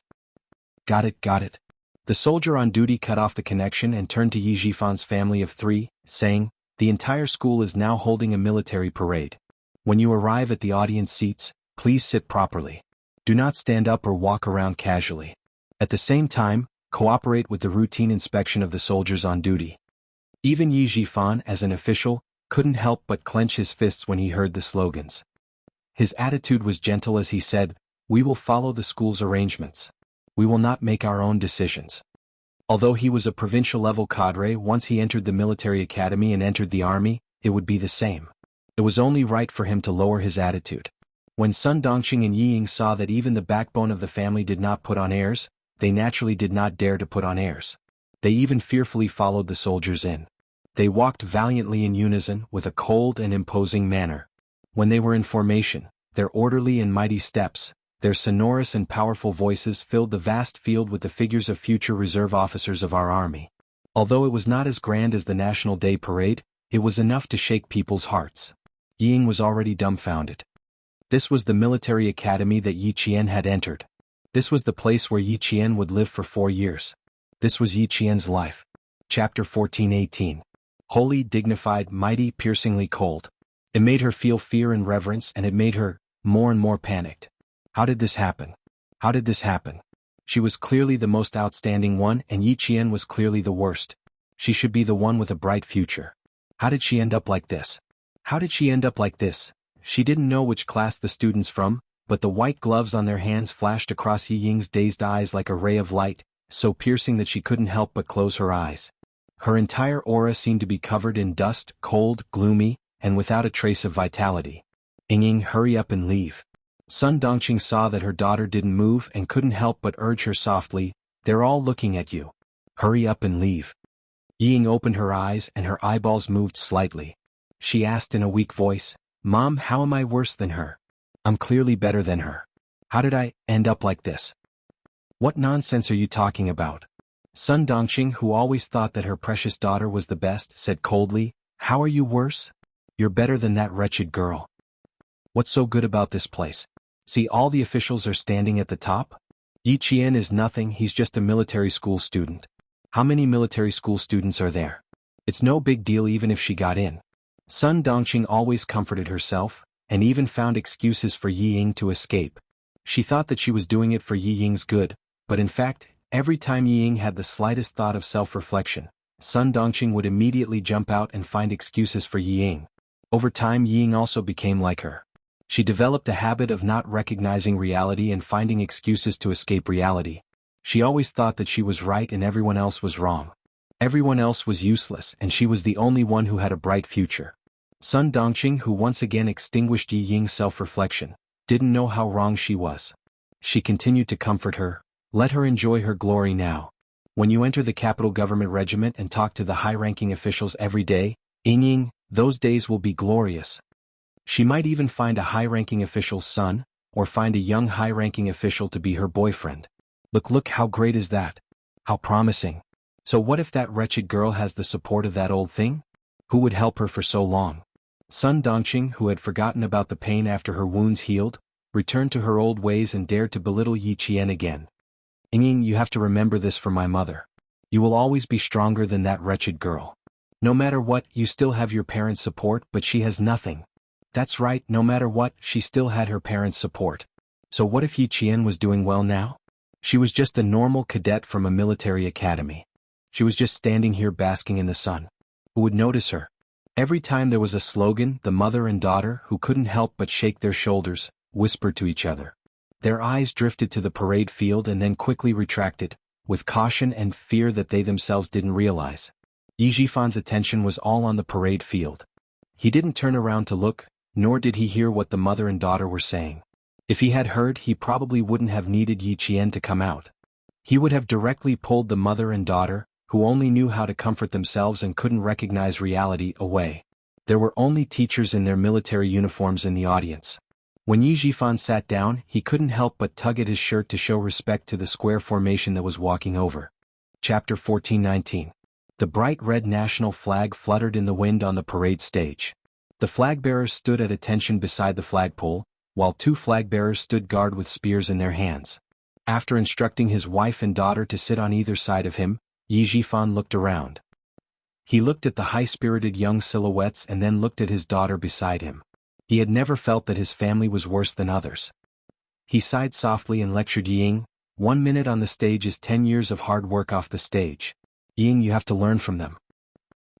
Got it, got it. The soldier on duty cut off the connection and turned to Yi Jifan's family of three, saying, "The entire school is now holding a military parade. When you arrive at the audience seats, please sit properly. Do not stand up or walk around casually. At the same time, cooperate with the routine inspection of the soldiers on duty." Even Yi Jifan, as an official, couldn't help but clench his fists when he heard the slogans. His attitude was gentle as he said, "We will follow the school's arrangements. We will not make our own decisions." Although he was a provincial-level cadre, once he entered the military academy and entered the army, it would be the same. It was only right for him to lower his attitude. When Sun Dongqing and Yi Ying saw that even the backbone of the family did not put on airs, they naturally did not dare to put on airs. They even fearfully followed the soldiers in. They walked valiantly in unison with a cold and imposing manner. When they were in formation, their orderly and mighty steps, their sonorous and powerful voices filled the vast field with the figures of future reserve officers of our army. Although it was not as grand as the National Day Parade, it was enough to shake people's hearts. Yi Ying was already dumbfounded. This was the military academy that Yi Qian had entered. This was the place where Yi Qian would live for 4 years. This was Yi Qian's life. Chapter 14-18. Holy, dignified, mighty, piercingly cold. It made her feel fear and reverence, and it made her more and more panicked. How did this happen? How did this happen? She was clearly the most outstanding one, and Yi Qian was clearly the worst. She should be the one with a bright future. How did she end up like this? How did she end up like this? She didn't know which class the students from, but the white gloves on their hands flashed across Yi Ying's dazed eyes like a ray of light, so piercing that she couldn't help but close her eyes. Her entire aura seemed to be covered in dust, cold, gloomy, and without a trace of vitality. Ying, hurry up and leave. Sun Dongqing saw that her daughter didn't move and couldn't help but urge her softly, they're all looking at you. Hurry up and leave. Ying opened her eyes and her eyeballs moved slightly. She asked in a weak voice, Mom, how am I worse than her? I'm clearly better than her. How did I end up like this? What nonsense are you talking about? Sun Dongqing, who always thought that her precious daughter was the best, said coldly, How are you worse? You're better than that wretched girl. What's so good about this place? See, all the officials are standing at the top? Yi Qian is nothing, he's just a military school student. How many military school students are there? It's no big deal even if she got in. Sun Dongqing always comforted herself, and even found excuses for Yi Ying to escape. She thought that she was doing it for Yi Ying's good, but in fact, every time Yi Ying had the slightest thought of self-reflection, Sun Dongqing would immediately jump out and find excuses for Yi Ying. Over time Yi Ying also became like her. She developed a habit of not recognizing reality and finding excuses to escape reality. She always thought that she was right and everyone else was wrong. Everyone else was useless and she was the only one who had a bright future. Sun Dongqing, who once again extinguished Yi Ying's self-reflection, didn't know how wrong she was. She continued to comfort her, let her enjoy her glory now. When you enter the capital government regiment and talk to the high-ranking officials every day, Ying, those days will be glorious. She might even find a high-ranking official's son, or find a young high-ranking official to be her boyfriend. Look, how great is that? How promising. So what if that wretched girl has the support of that old thing? Who would help her for so long? Sun Dongqing, who had forgotten about the pain after her wounds healed, returned to her old ways and dared to belittle Yi Qian again. Ying, you have to remember this for my mother. You will always be stronger than that wretched girl. No matter what, you still have your parents' support, but she has nothing. That's right, no matter what, she still had her parents' support. So what if Yi Qian was doing well now? She was just a normal cadet from a military academy. She was just standing here basking in the sun. Who would notice her? Every time there was a slogan, the mother and daughter, who couldn't help but shake their shoulders, whispered to each other. Their eyes drifted to the parade field and then quickly retracted, with caution and fear that they themselves didn't realize. Yi Jifan's attention was all on the parade field. He didn't turn around to look, nor did he hear what the mother and daughter were saying. If he had heard, he probably wouldn't have needed Yi Qian to come out. He would have directly pulled the mother and daughter, who only knew how to comfort themselves and couldn't recognize reality, away. There were only teachers in their military uniforms in the audience. When Yi Jifan sat down, he couldn't help but tug at his shirt to show respect to the square formation that was walking over. Chapter 14:19. The bright red national flag fluttered in the wind on the parade stage. The flag-bearers stood at attention beside the flagpole, while two flag-bearers stood guard with spears in their hands. After instructing his wife and daughter to sit on either side of him, Yi Jifan looked around. He looked at the high-spirited young silhouettes and then looked at his daughter beside him. He had never felt that his family was worse than others. He sighed softly and lectured Ying, 1 minute on the stage is 10 years of hard work off the stage. Ying, you have to learn from them.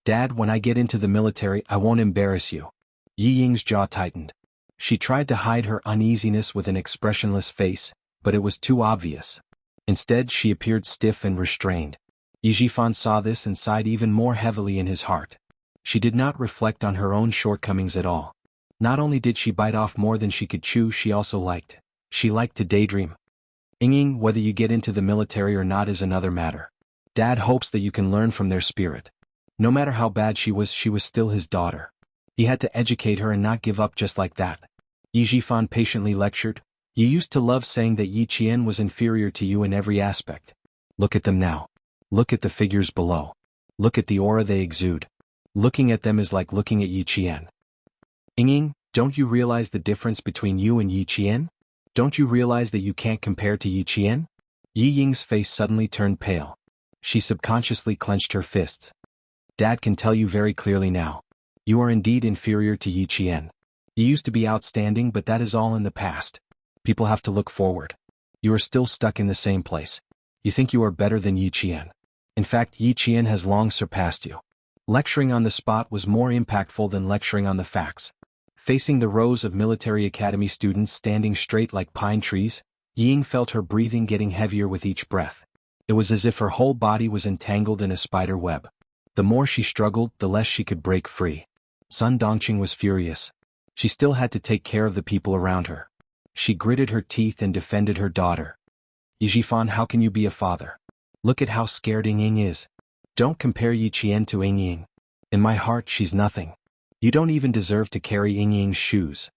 Dad, when I get into the military, I won't embarrass you. Yi Ying's jaw tightened. She tried to hide her uneasiness with an expressionless face, but it was too obvious. Instead, she appeared stiff and restrained. Yi Jifan saw this and sighed even more heavily in his heart. She did not reflect on her own shortcomings at all. Not only did she bite off more than she could chew, she also liked. She liked to daydream. Ying, whether you get into the military or not is another matter. Dad hopes that you can learn from their spirit. No matter how bad she was still his daughter. He had to educate her and not give up just like that. Yi Jifan patiently lectured. You used to love saying that Yi Qian was inferior to you in every aspect. Look at them now. Look at the figures below. Look at the aura they exude. Looking at them is like looking at Yi Qian. Ying, don't you realize the difference between you and Yi Qian? Don't you realize that you can't compare to Yi Qian? Yi Ying's face suddenly turned pale. She subconsciously clenched her fists. Dad can tell you very clearly now. You are indeed inferior to Yi Qian. You used to be outstanding, but that is all in the past. People have to look forward. You are still stuck in the same place. You think you are better than Yi Qian. In fact, Yi Qian has long surpassed you. Lecturing on the spot was more impactful than lecturing on the facts. Facing the rows of military academy students standing straight like pine trees, Ying felt her breathing getting heavier with each breath. It was as if her whole body was entangled in a spider web. The more she struggled, the less she could break free. Sun Dongqing was furious. She still had to take care of the people around her. She gritted her teeth and defended her daughter. Yijifan, how can you be a father? Look at how scared Ying is. Don't compare Yi Qian to Ying. In my heart she's nothing. You don't even deserve to carry Ying's shoes.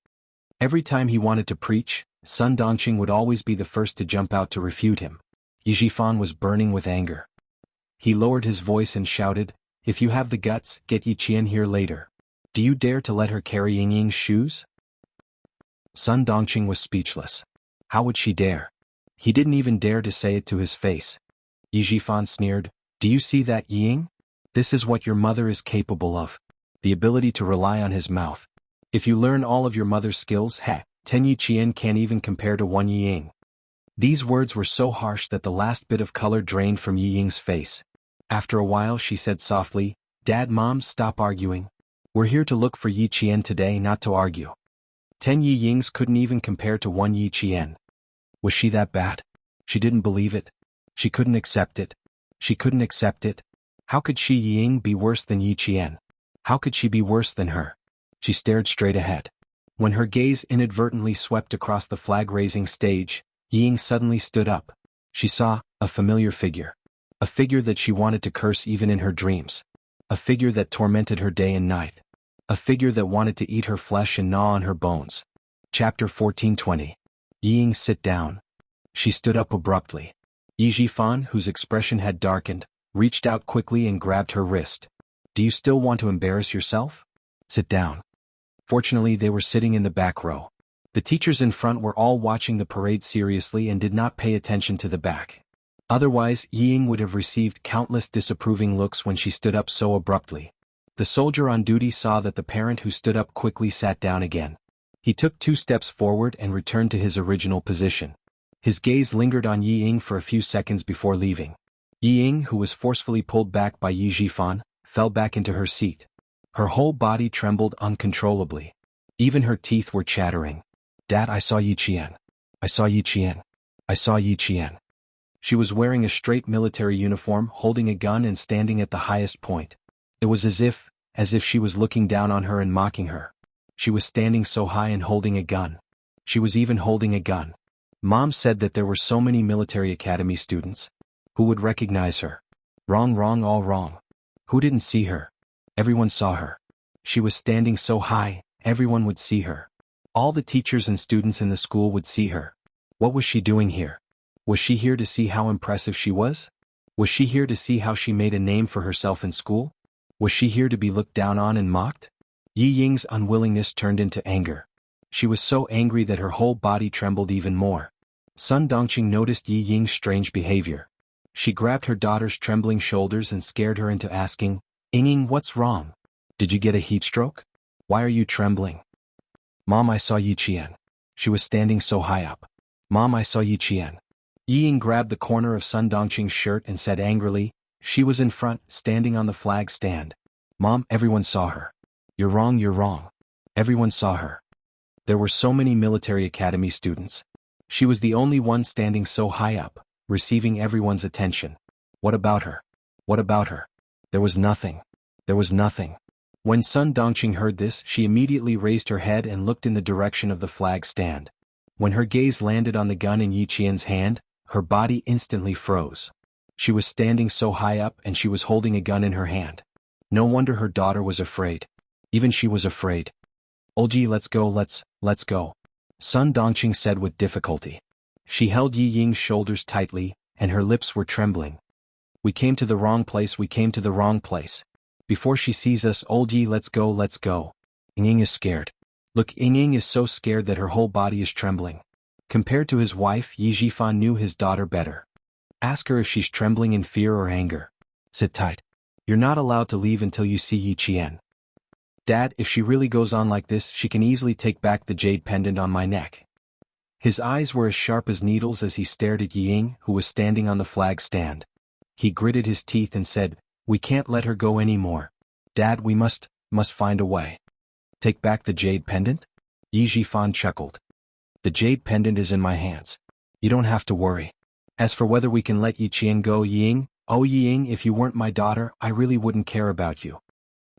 Every time he wanted to preach, Sun Dongqing would always be the first to jump out to refute him. Yijifan was burning with anger. He lowered his voice and shouted, "If you have the guts, get Yi Qian here later. Do you dare to let her carry Ying's shoes?" Sun Dongqing was speechless. How would she dare? He didn't even dare to say it to his face. Yijifan sneered, "Do you see that, Ying? This is what your mother is capable of. The ability to rely on his mouth. If you learn all of your mother's skills, 10 Yi Qian can't even compare to 1 Ying." These words were so harsh that the last bit of color drained from Yi Ying's face. After a while she said softly, "Dad, Mom, stop arguing. We're here to look for Yi Qian today, not to argue. 10 Yi Yings couldn't even compare to 1 Yi Qian." Was she that bad? She didn't believe it. She couldn't accept it. She couldn't accept it. How could Yi Ying be worse than Yi Qian? How could she be worse than her? She stared straight ahead. When her gaze inadvertently swept across the flag-raising stage, Ying suddenly stood up. She saw a familiar figure. A figure that she wanted to curse even in her dreams. A figure that tormented her day and night. A figure that wanted to eat her flesh and gnaw on her bones. Chapter 14:20. Ying, sit down. She stood up abruptly. Yijifan, whose expression had darkened, reached out quickly and grabbed her wrist. "Do you still want to embarrass yourself? Sit down." Fortunately, they were sitting in the back row. The teachers in front were all watching the parade seriously and did not pay attention to the back. Otherwise, Ying would have received countless disapproving looks when she stood up so abruptly. The soldier on duty saw that the parent who stood up quickly sat down again. He took 2 steps forward and returned to his original position. His gaze lingered on Ying for a few seconds before leaving. Ying, who was forcefully pulled back by Yijifan, fell back into her seat. Her whole body trembled uncontrollably. Even her teeth were chattering. "Dad, I saw Yi Qian. I saw Yi Qian. I saw Yi Qian." She was wearing a straight military uniform, holding a gun and standing at the highest point. It was as if she was looking down on her and mocking her. She was standing so high and holding a gun. She was even holding a gun. Mom said that there were so many military academy students. Who would recognize her? Wrong, all wrong. Who didn't see her? Everyone saw her. She was standing so high, everyone would see her. All the teachers and students in the school would see her. What was she doing here? Was she here to see how impressive she was? Was she here to see how she made a name for herself in school? Was she here to be looked down on and mocked? Yi Ying's unwillingness turned into anger. She was so angry that her whole body trembled even more. Sun Dongqing noticed Yi Ying's strange behavior. She grabbed her daughter's trembling shoulders and scared her into asking, "Ying, what's wrong? Did you get a heat stroke? Why are you trembling?" "Mom, I saw Yi Qian. She was standing so high up. Mom, I saw Yi Qian." Yi Ying grabbed the corner of Sun Dongqing's shirt and said angrily, "She was in front, standing on the flag stand. Mom, everyone saw her." You're wrong. Everyone saw her. There were so many military academy students. She was the only one standing so high up, receiving everyone's attention. What about her? What about her? There was nothing. There was nothing. When Sun Dongqing heard this, she immediately raised her head and looked in the direction of the flag stand. When her gaze landed on the gun in Yi Qian's hand, her body instantly froze. She was standing so high up and she was holding a gun in her hand. No wonder her daughter was afraid. Even she was afraid. "Olji, let's go. Sun Dongqing said with difficulty. She held Yi Ying's shoulders tightly, and her lips were trembling. "We came to the wrong place. Before she sees us, Olji, let's go. Ying is scared. Look, Ying is so scared that her whole body is trembling." Compared to his wife, Yijifan knew his daughter better. Ask her if she's trembling in fear or anger. Sit tight. You're not allowed to leave until you see Yi Qian. Dad, if she really goes on like this, she can easily take back the jade pendant on my neck. His eyes were as sharp as needles as he stared at Ying, who was standing on the flag stand. He gritted his teeth and said, "We can't let her go anymore. Dad, we must find a way." "Take back the jade pendant?" Yijifan chuckled. "The jade pendant is in my hands. You don't have to worry. As for whether we can let Yi Qian go, Ying, oh Ying, if you weren't my daughter, I really wouldn't care about you.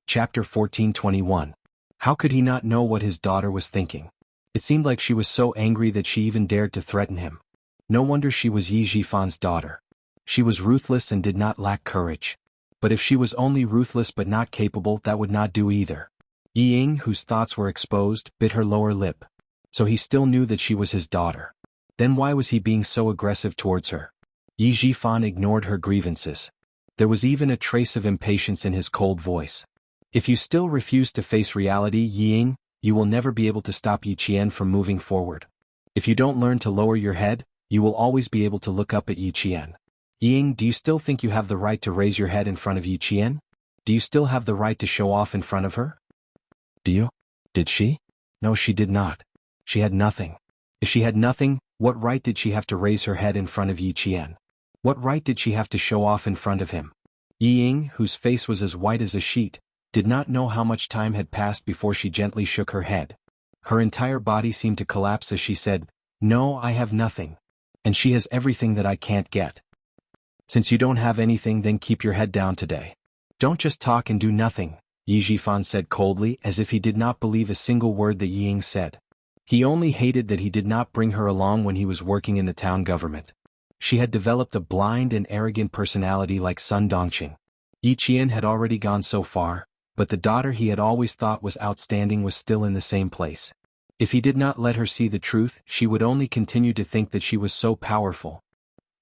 Chapter 14:21. How could he not know what his daughter was thinking? It seemed like she was so angry that she even dared to threaten him. No wonder she was Yi Jifan's daughter. She was ruthless and did not lack courage. But if she was only ruthless but not capable, that would not do either. Yi Ying, whose thoughts were exposed, bit her lower lip. So he still knew that she was his daughter. Then why was he being so aggressive towards her? Yi Jifan ignored her grievances. There was even a trace of impatience in his cold voice. If you still refuse to face reality, Yi Ying, you will never be able to stop Yi Qian from moving forward. If you don't learn to lower your head, you will always be able to look up at Yi Qian. Yi Ying, do you still think you have the right to raise your head in front of Yi Qian? Do you still have the right to show off in front of her? Do you? Did she? No, she did not. She had nothing. If she had nothing, what right did she have to raise her head in front of Yi Qian? What right did she have to show off in front of him? Yi Ying, whose face was as white as a sheet, did not know how much time had passed before she gently shook her head. Her entire body seemed to collapse as she said, "No, I have nothing. And she has everything that I can't get." Since you don't have anything, then keep your head down today. Don't just talk and do nothing, Yi Jifan said coldly, as if he did not believe a single word that Yi Ying said. He only hated that he did not bring her along when he was working in the town government. She had developed a blind and arrogant personality like Sun Dongqing. Yi Qian had already gone so far, but the daughter he had always thought was outstanding was still in the same place. If he did not let her see the truth, she would only continue to think that she was so powerful.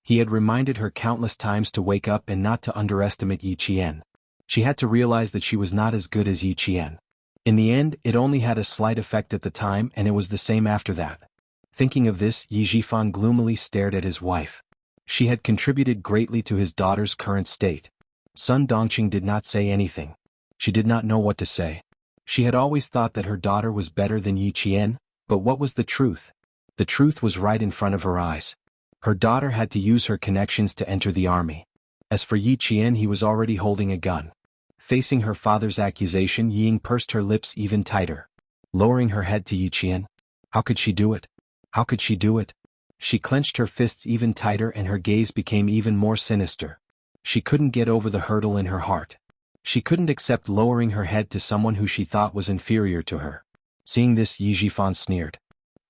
He had reminded her countless times to wake up and not to underestimate Yi Qian. She had to realize that she was not as good as Yi Qian. In the end, it only had a slight effect at the time, and it was the same after that. Thinking of this, Yi Jifan gloomily stared at his wife. She had contributed greatly to his daughter's current state. Sun Dongqing did not say anything. She did not know what to say. She had always thought that her daughter was better than Yi Qian, but what was the truth? The truth was right in front of her eyes. Her daughter had to use her connections to enter the army. As for Yi Qian, he was already holding a gun. Facing her father's accusation, Yi Ying pursed her lips even tighter. Lowering her head to Yi Qian. How could she do it? How could she do it? She clenched her fists even tighter and her gaze became even more sinister. She couldn't get over the hurdle in her heart. She couldn't accept lowering her head to someone who she thought was inferior to her. Seeing this, Yi Jifan sneered.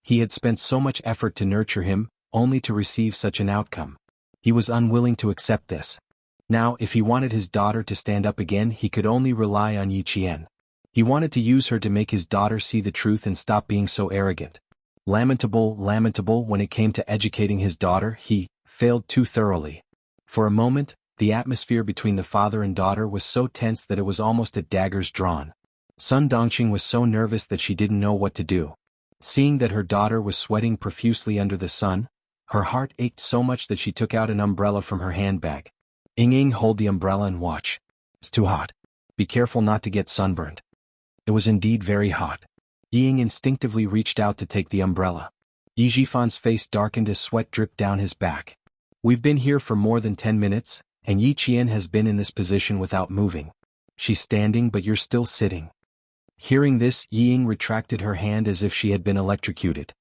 He had spent so much effort to nurture him, only to receive such an outcome. He was unwilling to accept this. Now, if he wanted his daughter to stand up again, he could only rely on Yi Qian. He wanted to use her to make his daughter see the truth and stop being so arrogant. Lamentable, when it came to educating his daughter, he failed too thoroughly. For a moment, the atmosphere between the father and daughter was so tense that it was almost at daggers drawn. Sun Dongqing was so nervous that she didn't know what to do. Seeing that her daughter was sweating profusely under the sun, her heart ached so much that she took out an umbrella from her handbag. Ying, hold the umbrella and watch. It's too hot. Be careful not to get sunburned. It was indeed very hot. Ying instinctively reached out to take the umbrella. Yi Jifan's face darkened as sweat dripped down his back. We've been here for more than 10 minutes, and Yi Qian has been in this position without moving. She's standing, but you're still sitting. Hearing this, Yi Ying retracted her hand as if she had been electrocuted.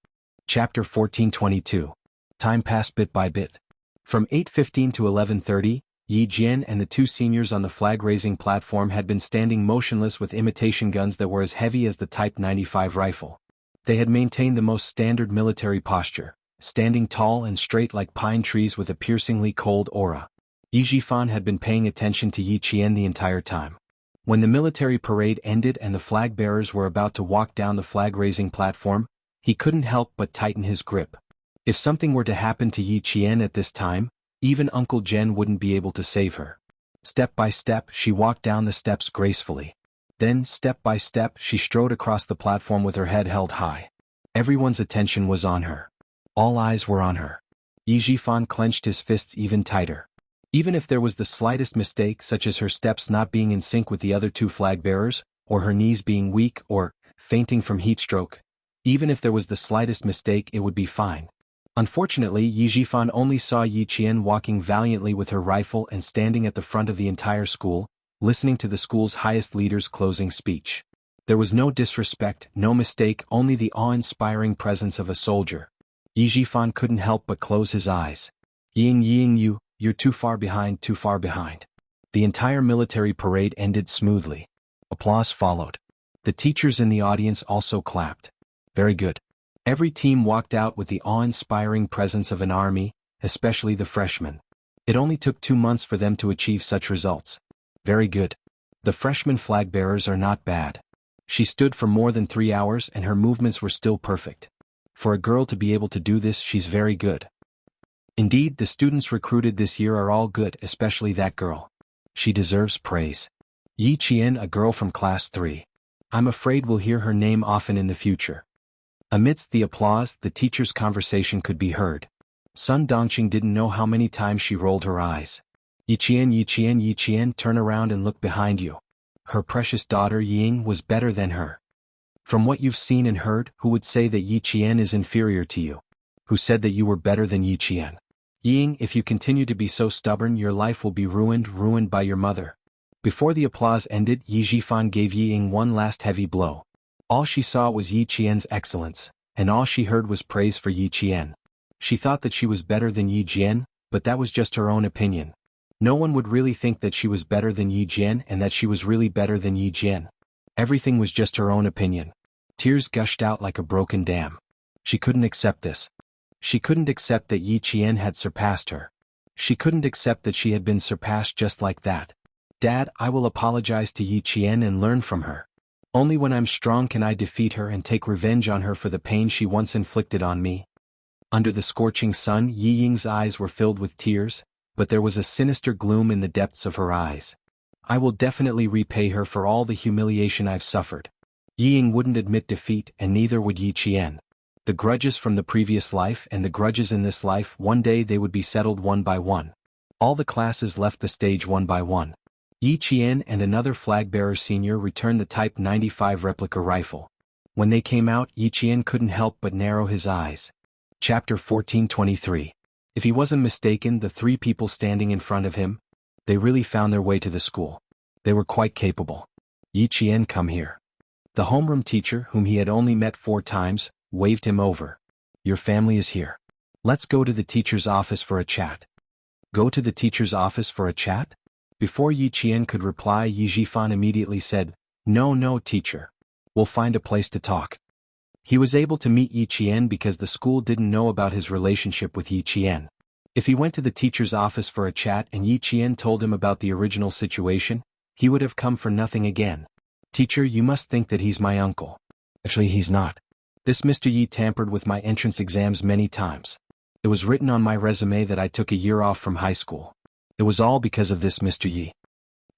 Chapter 14:22. Time passed bit by bit. From 8:15 to 11:30, Yi Jian and the two seniors on the flag-raising platform had been standing motionless with imitation guns that were as heavy as the Type 95 rifle. They had maintained the most standard military posture, standing tall and straight like pine trees with a piercingly cold aura. Yi Jifan had been paying attention to Yi Qian the entire time. When the military parade ended and the flag-bearers were about to walk down the flag-raising platform, he couldn't help but tighten his grip. If something were to happen to Yi Qian at this time, even Uncle Jen wouldn't be able to save her. Step by step, she walked down the steps gracefully. Then, step by step, she strode across the platform with her head held high. Everyone's attention was on her. All eyes were on her. Yi Jifan clenched his fists even tighter. Even if there was the slightest mistake, such as her steps not being in sync with the other two flag-bearers, or her knees being weak, or fainting from heatstroke, even if there was the slightest mistake, it would be fine. Unfortunately, Yi Jifan only saw Yi Qian walking valiantly with her rifle and standing at the front of the entire school, listening to the school's highest leader's closing speech. There was no disrespect, no mistake, only the awe-inspiring presence of a soldier. Yi Jifan couldn't help but close his eyes. Ying, you're too far behind, too far behind. The entire military parade ended smoothly. Applause followed. The teachers in the audience also clapped. Very good. Every team walked out with the awe-inspiring presence of an army, especially the freshmen. It only took 2 months for them to achieve such results. Very good. The freshman flag bearers are not bad. She stood for more than 3 hours and her movements were still perfect. For a girl to be able to do this, she's very good. Indeed, the students recruited this year are all good, especially that girl. She deserves praise. Yi Qian, a girl from class 3. I'm afraid we'll hear her name often in the future. Amidst the applause, the teacher's conversation could be heard. Sun Dongqing didn't know how many times she rolled her eyes. Yi Qian, turn around and look behind you. Her precious daughter Ying was better than her. From what you've seen and heard, who would say that Yi Qian is inferior to you? Who said that you were better than Yi Qian? Ying, if you continue to be so stubborn, your life will be ruined by your mother. Before the applause ended, Yi Zhifan gave Yi Ying one last heavy blow. All she saw was Yi Qian's excellence, and all she heard was praise for Yi Qian. She thought that she was better than Yi Jian, but that was just her own opinion. No one would really think that she was better than Yi Jian and that she was really better than Yi Jian. Everything was just her own opinion. Tears gushed out like a broken dam. She couldn't accept this. She couldn't accept that Yi Qian had surpassed her. She couldn't accept that she had been surpassed just like that. Dad, I will apologize to Yi Qian and learn from her. Only when I'm strong can I defeat her and take revenge on her for the pain she once inflicted on me. Under the scorching sun, Yi Ying's eyes were filled with tears, but there was a sinister gloom in the depths of her eyes. I will definitely repay her for all the humiliation I've suffered. Yi Ying wouldn't admit defeat, and neither would Yi Qian. The grudges from the previous life and the grudges in this life, one day they would be settled one by one. All the classes left the stage one by one. Yi Qian and another flag-bearer senior returned the Type 95 replica rifle. When they came out, Yi Qian couldn't help but narrow his eyes. Chapter 14:23. If he wasn't mistaken, the 3 people standing in front of him, they really found their way to the school. They were quite capable. Yi Qian, come here. The homeroom teacher, whom he had only met 4 times, waved him over. Your family is here. Let's go to the teacher's office for a chat. Go to the teacher's office for a chat? Before Yi Qian could reply, Yi Zhifan immediately said, No, teacher. We'll find a place to talk. He was able to meet Yi Qian because the school didn't know about his relationship with Yi Qian. If he went to the teacher's office for a chat and Yi Qian told him about the original situation, he would have come for nothing again. Teacher, you must think that he's my uncle. Actually, he's not. This Mr. Yi tampered with my entrance exams many times. It was written on my resume that I took a year off from high school. It was all because of this Mr. Yi.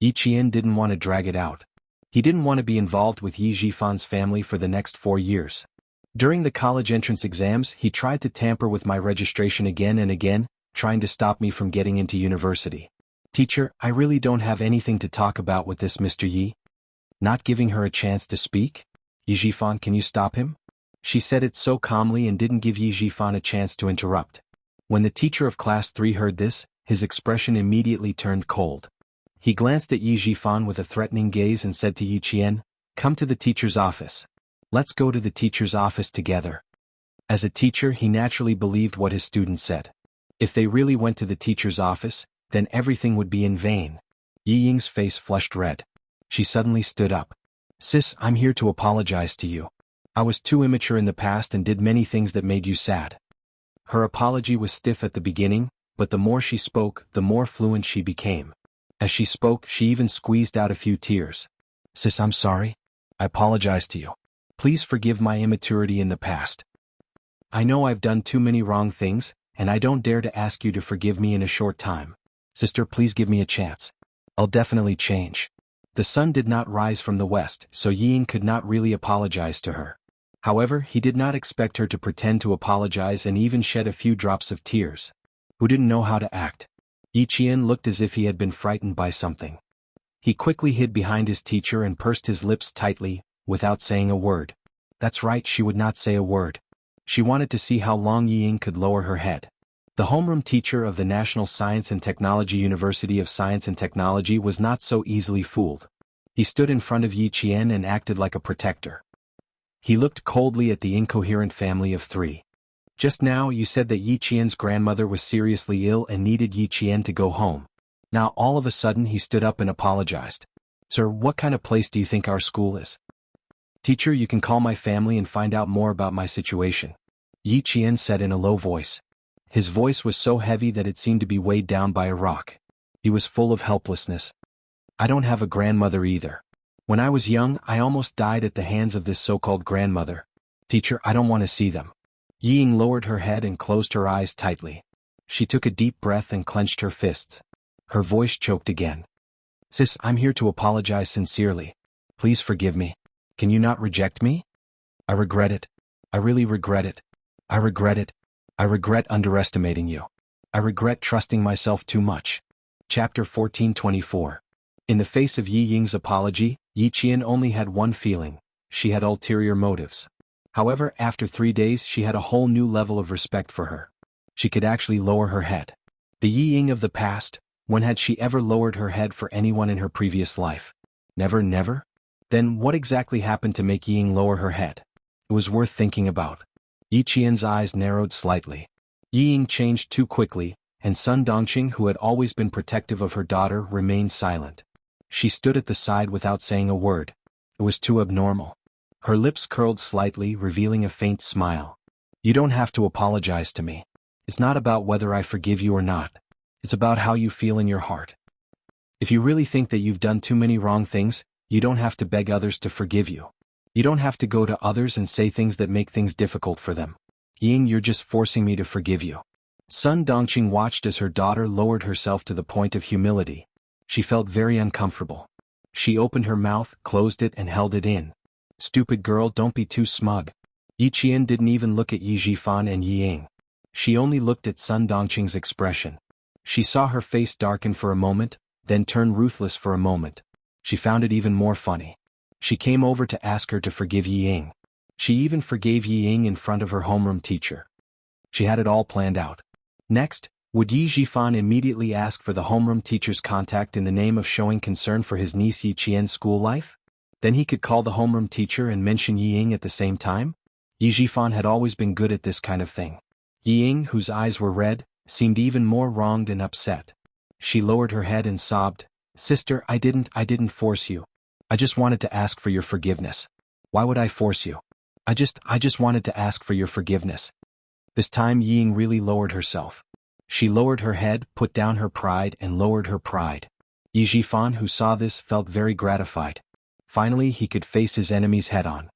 Yi Qian didn't want to drag it out. He didn't want to be involved with Yi Zhifan's family for the next 4 years. During the college entrance exams, he tried to tamper with my registration again and again, trying to stop me from getting into university. Teacher, I really don't have anything to talk about with this Mr. Yi. Not giving her a chance to speak? Yi Zhifan, can you stop him? She said it so calmly and didn't give Yi Zhifan a chance to interrupt. When the teacher of class 3 heard this, his expression immediately turned cold. He glanced at Yi Zhifan with a threatening gaze and said to Yi Qian, Come to the teacher's office. Let's go to the teacher's office together. As a teacher, he naturally believed what his students said. If they really went to the teacher's office, then everything would be in vain. Yi Ying's face flushed red. She suddenly stood up. Sis, I'm here to apologize to you. I was too immature in the past and did many things that made you sad. Her apology was stiff at the beginning, but the more she spoke, the more fluent she became. As she spoke, she even squeezed out a few tears. Sis, I'm sorry. I apologize to you. Please forgive my immaturity in the past. I know I've done too many wrong things, and I don't dare to ask you to forgive me in a short time. Sister, please give me a chance. I'll definitely change. The sun did not rise from the west, so Yi Ying could not really apologize to her. However, he did not expect her to pretend to apologize and even shed a few drops of tears. Who didn't know how to act? Yi Qian looked as if he had been frightened by something. He quickly hid behind his teacher and pursed his lips tightly, without saying a word. That's right, she would not say a word. She wanted to see how long Yi Ying could lower her head. The homeroom teacher of the National Science and Technology University of Science and Technology was not so easily fooled. He stood in front of Yi Qian and acted like a protector. He looked coldly at the incoherent family of 3. Just now you said that Yi Qian's grandmother was seriously ill and needed Yi Qian to go home. Now all of a sudden he stood up and apologized. Sir, what kind of place do you think our school is? Teacher, you can call my family and find out more about my situation, Yi Qian said in a low voice. His voice was so heavy that it seemed to be weighed down by a rock. He was full of helplessness. I don't have a grandmother either. When I was young, I almost died at the hands of this so-called grandmother. Teacher, I don't want to see them. Yi Ying lowered her head and closed her eyes tightly. She took a deep breath and clenched her fists. Her voice choked again. Sis, I'm here to apologize sincerely. Please forgive me. Can you not reject me? I regret it. I really regret it. I regret it. I regret underestimating you. I regret trusting myself too much. Chapter 14:24. In the face of Yi Ying's apology, Yi Qian only had one feeling. She had ulterior motives. However, after 3 days she had a whole new level of respect for her. She could actually lower her head. The Yi Ying of the past, when had she ever lowered her head for anyone in her previous life? Never, never? Then what exactly happened to make Yi Ying lower her head? It was worth thinking about. Yi Qian's eyes narrowed slightly. Yi Ying changed too quickly, and Sun Dongqing, who had always been protective of her daughter, remained silent. She stood at the side without saying a word. It was too abnormal. Her lips curled slightly, revealing a faint smile. You don't have to apologize to me. It's not about whether I forgive you or not. It's about how you feel in your heart. If you really think that you've done too many wrong things, you don't have to beg others to forgive you. You don't have to go to others and say things that make things difficult for them. Ying, you're just forcing me to forgive you. Sun Dongqing watched as her daughter lowered herself to the point of humility. She felt very uncomfortable. She opened her mouth, closed it and held it in. Stupid girl, don't be too smug. Yi Qian didn't even look at Yi Jifan and Yi Ying. She only looked at Sun Dongqing's expression. She saw her face darken for a moment, then turn ruthless for a moment. She found it even more funny. She came over to ask her to forgive Yi Ying. She even forgave Yi Ying in front of her homeroom teacher. She had it all planned out. Next, would Yi Jifan immediately ask for the homeroom teacher's contact in the name of showing concern for his niece Yi Qian's school life? Then he could call the homeroom teacher and mention Yi Ying at the same time? Yi Jifan had always been good at this kind of thing. Yi Ying, whose eyes were red, seemed even more wronged and upset. She lowered her head and sobbed, Sister, I didn't force you. I just wanted to ask for your forgiveness. Why would I force you? I just wanted to ask for your forgiveness. This time Yi Ying really lowered herself. She lowered her head, put down her pride and lowered her pride. Yi Jifan, who saw this, felt very gratified. Finally he could face his enemies head-on.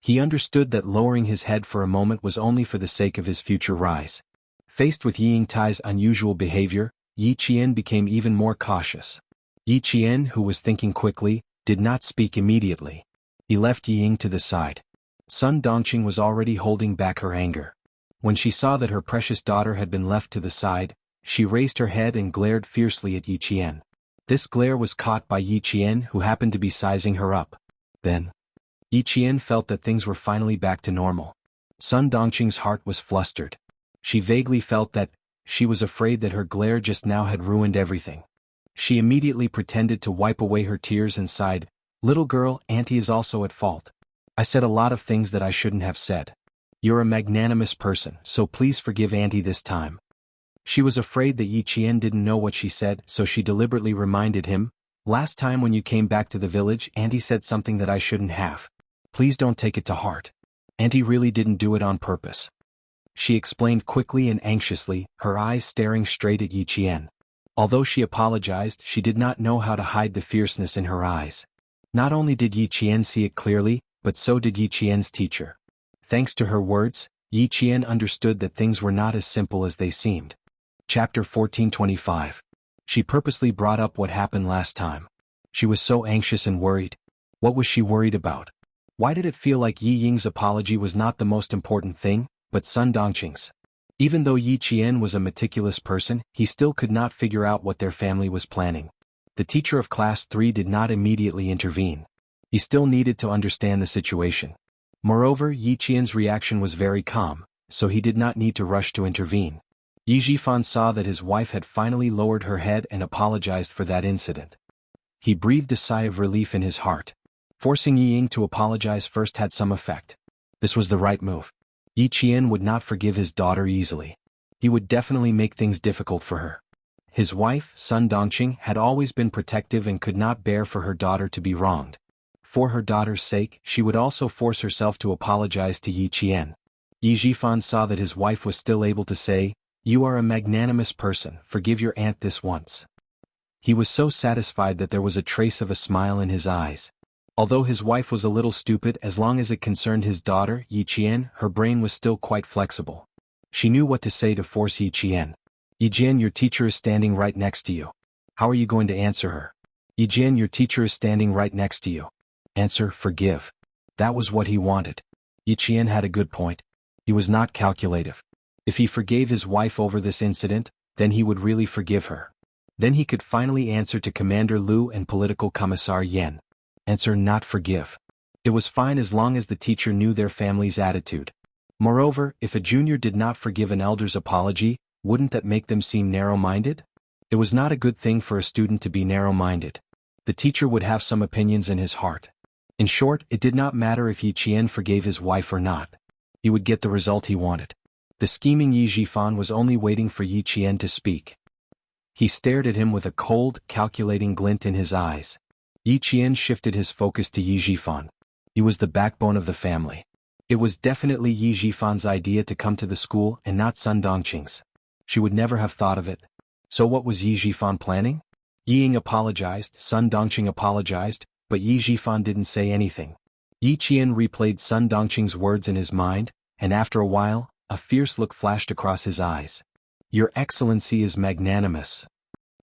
He understood that lowering his head for a moment was only for the sake of his future rise. Faced with Yi Yingtai's unusual behavior, Yi Qian became even more cautious. Yi Qian, who was thinking quickly, did not speak immediately. He left Yi Ying to the side. Sun Dongqing was already holding back her anger. When she saw that her precious daughter had been left to the side, she raised her head and glared fiercely at Yi Qian. This glare was caught by Yi Qian, who happened to be sizing her up. Then, Yi Qian felt that things were finally back to normal. Sun Dongqing's heart was flustered. She vaguely felt that, she was afraid that her glare just now had ruined everything. She immediately pretended to wipe away her tears and sighed, Little girl, Auntie is also at fault. I said a lot of things that I shouldn't have said. You're a magnanimous person, so please forgive Auntie this time. She was afraid that Yi Qian didn't know what she said, so she deliberately reminded him, Last time when you came back to the village, Auntie said something that I shouldn't have. Please don't take it to heart. Auntie really didn't do it on purpose. She explained quickly and anxiously, her eyes staring straight at Yi Qian. Although she apologized, she did not know how to hide the fierceness in her eyes. Not only did Yi Qian see it clearly, but so did Yi Qian's teacher. Thanks to her words, Yi Qian understood that things were not as simple as they seemed. Chapter 14:25. She purposely brought up what happened last time. She was so anxious and worried. What was she worried about? Why did it feel like Yi Ying's apology was not the most important thing, but Sun Dongqing's? Even though Yi Qian was a meticulous person, he still could not figure out what their family was planning. The teacher of Class 3 did not immediately intervene. He still needed to understand the situation. Moreover, Yi Qian's reaction was very calm, so he did not need to rush to intervene. Yi Jifan saw that his wife had finally lowered her head and apologized for that incident. He breathed a sigh of relief in his heart. Forcing Yi Ying to apologize first had some effect. This was the right move. Yi Qian would not forgive his daughter easily. He would definitely make things difficult for her. His wife, Sun Dongqing, had always been protective and could not bear for her daughter to be wronged. For her daughter's sake, she would also force herself to apologize to Yi Qian. Yi Zhifan saw that his wife was still able to say, "You are a magnanimous person, forgive your aunt this once." He was so satisfied that there was a trace of a smile in his eyes. Although his wife was a little stupid, as long as it concerned his daughter, Yi Qian, her brain was still quite flexible. She knew what to say to force Yi Qian. "Yi Jian, your teacher is standing right next to you. How are you going to answer her?" "Yi Jian, your teacher is standing right next to you. Answer, forgive." That was what he wanted. Yi Qian had a good point. He was not calculative. If he forgave his wife over this incident, then he would really forgive her. Then he could finally answer to Commander Liu and Political Commissar Yan. Answer, not forgive. It was fine as long as the teacher knew their family's attitude. Moreover, if a junior did not forgive an elder's apology, wouldn't that make them seem narrow-minded? It was not a good thing for a student to be narrow-minded. The teacher would have some opinions in his heart. In short, it did not matter if Yi Qian forgave his wife or not. He would get the result he wanted. The scheming Yi Zhifan was only waiting for Yi Qian to speak. He stared at him with a cold, calculating glint in his eyes. Yi Qian shifted his focus to Yi Zhifan. He was the backbone of the family. It was definitely Yi Zhifan's idea to come to the school and not Sun Dongqing's. She would never have thought of it. So what was Yi Zhifan planning? Yi Ying apologized, Sun Dongqing apologized, but Yi Zhifan didn't say anything. Yi Qian replayed Sun Dongqing's words in his mind, and after a while, a fierce look flashed across his eyes. "Your Excellency is magnanimous.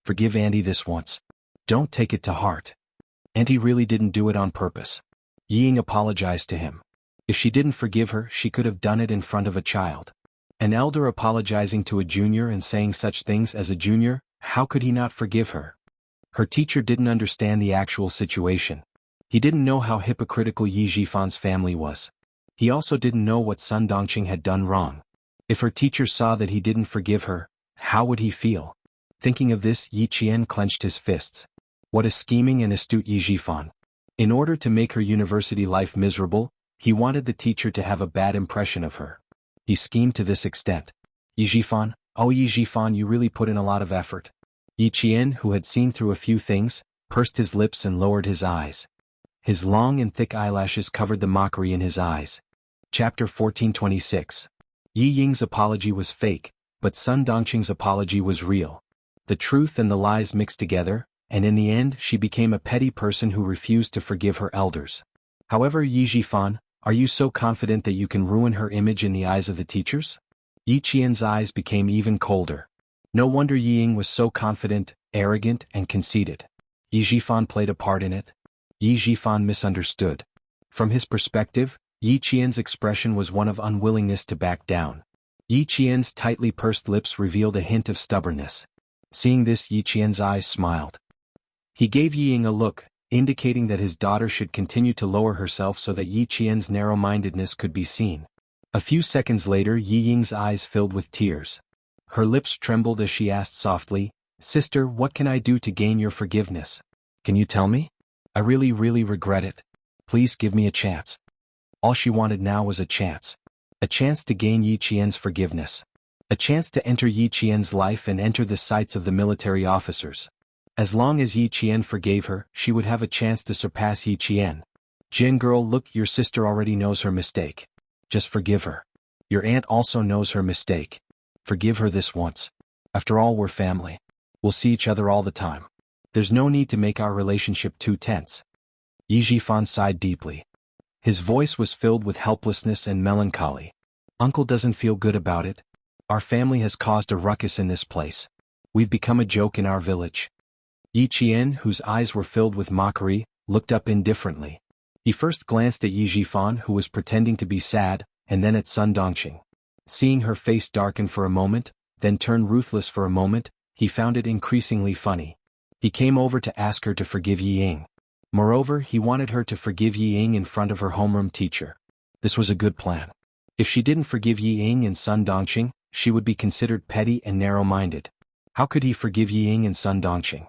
Forgive Auntie this once. Don't take it to heart. Auntie really didn't do it on purpose." Yi Ying apologized to him. If she didn't forgive her, she could have done it in front of a child. An elder apologizing to a junior and saying such things as a junior, how could he not forgive her? Her teacher didn't understand the actual situation. He didn't know how hypocritical Yi Zhifan's family was. He also didn't know what Sun Dongqing had done wrong. If her teacher saw that he didn't forgive her, how would he feel? Thinking of this, Yi Qian clenched his fists. What a scheming and astute Yi Zhifan. In order to make her university life miserable, he wanted the teacher to have a bad impression of her. He schemed to this extent. "Yi Zhifan, oh Yi Zhifan, you really put in a lot of effort." Yi Qian, who had seen through a few things, pursed his lips and lowered his eyes. His long and thick eyelashes covered the mockery in his eyes. Chapter 1426. Yi Ying's apology was fake, but Sun Dongqing's apology was real. The truth and the lies mixed together, and in the end she became a petty person who refused to forgive her elders. However, Yi Zhifan, are you so confident that you can ruin her image in the eyes of the teachers? Yi Qian's eyes became even colder. No wonder Yi Ying was so confident, arrogant, and conceited. Yi Zhifan played a part in it. Yi Zhifan misunderstood. From his perspective, Yi Qian's expression was one of unwillingness to back down. Yi Qian's tightly pursed lips revealed a hint of stubbornness. Seeing this, Yi Qian's eyes smiled. He gave Yi Ying a look, indicating that his daughter should continue to lower herself so that Yi Qian's narrow-mindedness could be seen. A few seconds later, Yi Ying's eyes filled with tears. Her lips trembled as she asked softly, "Sister, what can I do to gain your forgiveness? Can you tell me? I really regret it. Please give me a chance." All she wanted now was a chance. A chance to gain Yi Qian's forgiveness. A chance to enter Yi Qian's life and enter the sights of the military officers. As long as Yi Qian forgave her, she would have a chance to surpass Yi Qian. "Jian girl, look, your sister already knows her mistake. Just forgive her. Your aunt also knows her mistake. Forgive her this once. After all, we're family. We'll see each other all the time. There's no need to make our relationship too tense." Yi Zhifan sighed deeply. His voice was filled with helplessness and melancholy. "Uncle doesn't feel good about it. Our family has caused a ruckus in this place. We've become a joke in our village." Yi Qian, whose eyes were filled with mockery, looked up indifferently. He first glanced at Yi Zhifan, who was pretending to be sad, and then at Sun Dongqing. Seeing her face darken for a moment, then turn ruthless for a moment, he found it increasingly funny. He came over to ask her to forgive Yi Ying. Moreover, he wanted her to forgive Yi Ying in front of her homeroom teacher. This was a good plan. If she didn't forgive Yi Ying and Sun Dongqing, she would be considered petty and narrow-minded. How could he forgive Yi Ying and Sun Dongqing?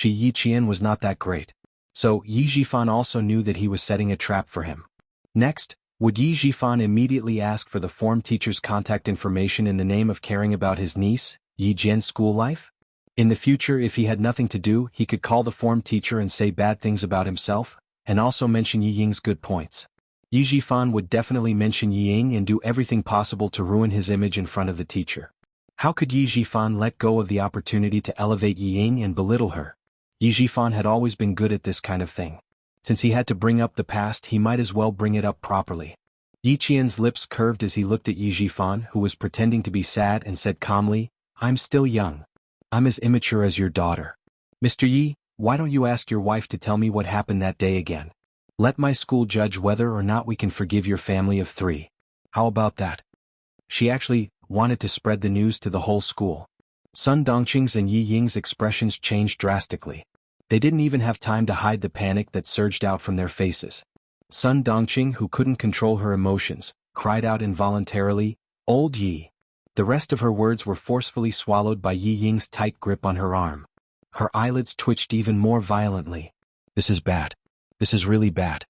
Yi Qian was not that great. So, Yi Zhifan also knew that he was setting a trap for him. Next, Would Yi Jifan immediately ask for the form teacher's contact information in the name of caring about his niece, Yi Jian's school life? In the future, if he had nothing to do, he could call the form teacher and say bad things about himself, and also mention Yi Ying's good points. Yi Jifan would definitely mention Yi Ying and do everything possible to ruin his image in front of the teacher. How could Yi Jifan let go of the opportunity to elevate Yi Ying and belittle her? Yi Jifan had always been good at this kind of thing. Since he had to bring up the past, he might as well bring it up properly. Yi Qian's lips curved as he looked at Yi Jifan, who was pretending to be sad, and said calmly, "I'm still young. I'm as immature as your daughter. Mr. Yi, why don't you ask your wife to tell me what happened that day again? Let my school judge whether or not we can forgive your family of 3. How about that?" She actually wanted to spread the news to the whole school. Sun Dongqing's and Yi Ying's expressions changed drastically. They didn't even have time to hide the panic that surged out from their faces. Sun Dongqing, who couldn't control her emotions, cried out involuntarily, "Old Yi." The rest of her words were forcefully swallowed by Yi Ying's tight grip on her arm. Her eyelids twitched even more violently. "This is bad. This is really bad."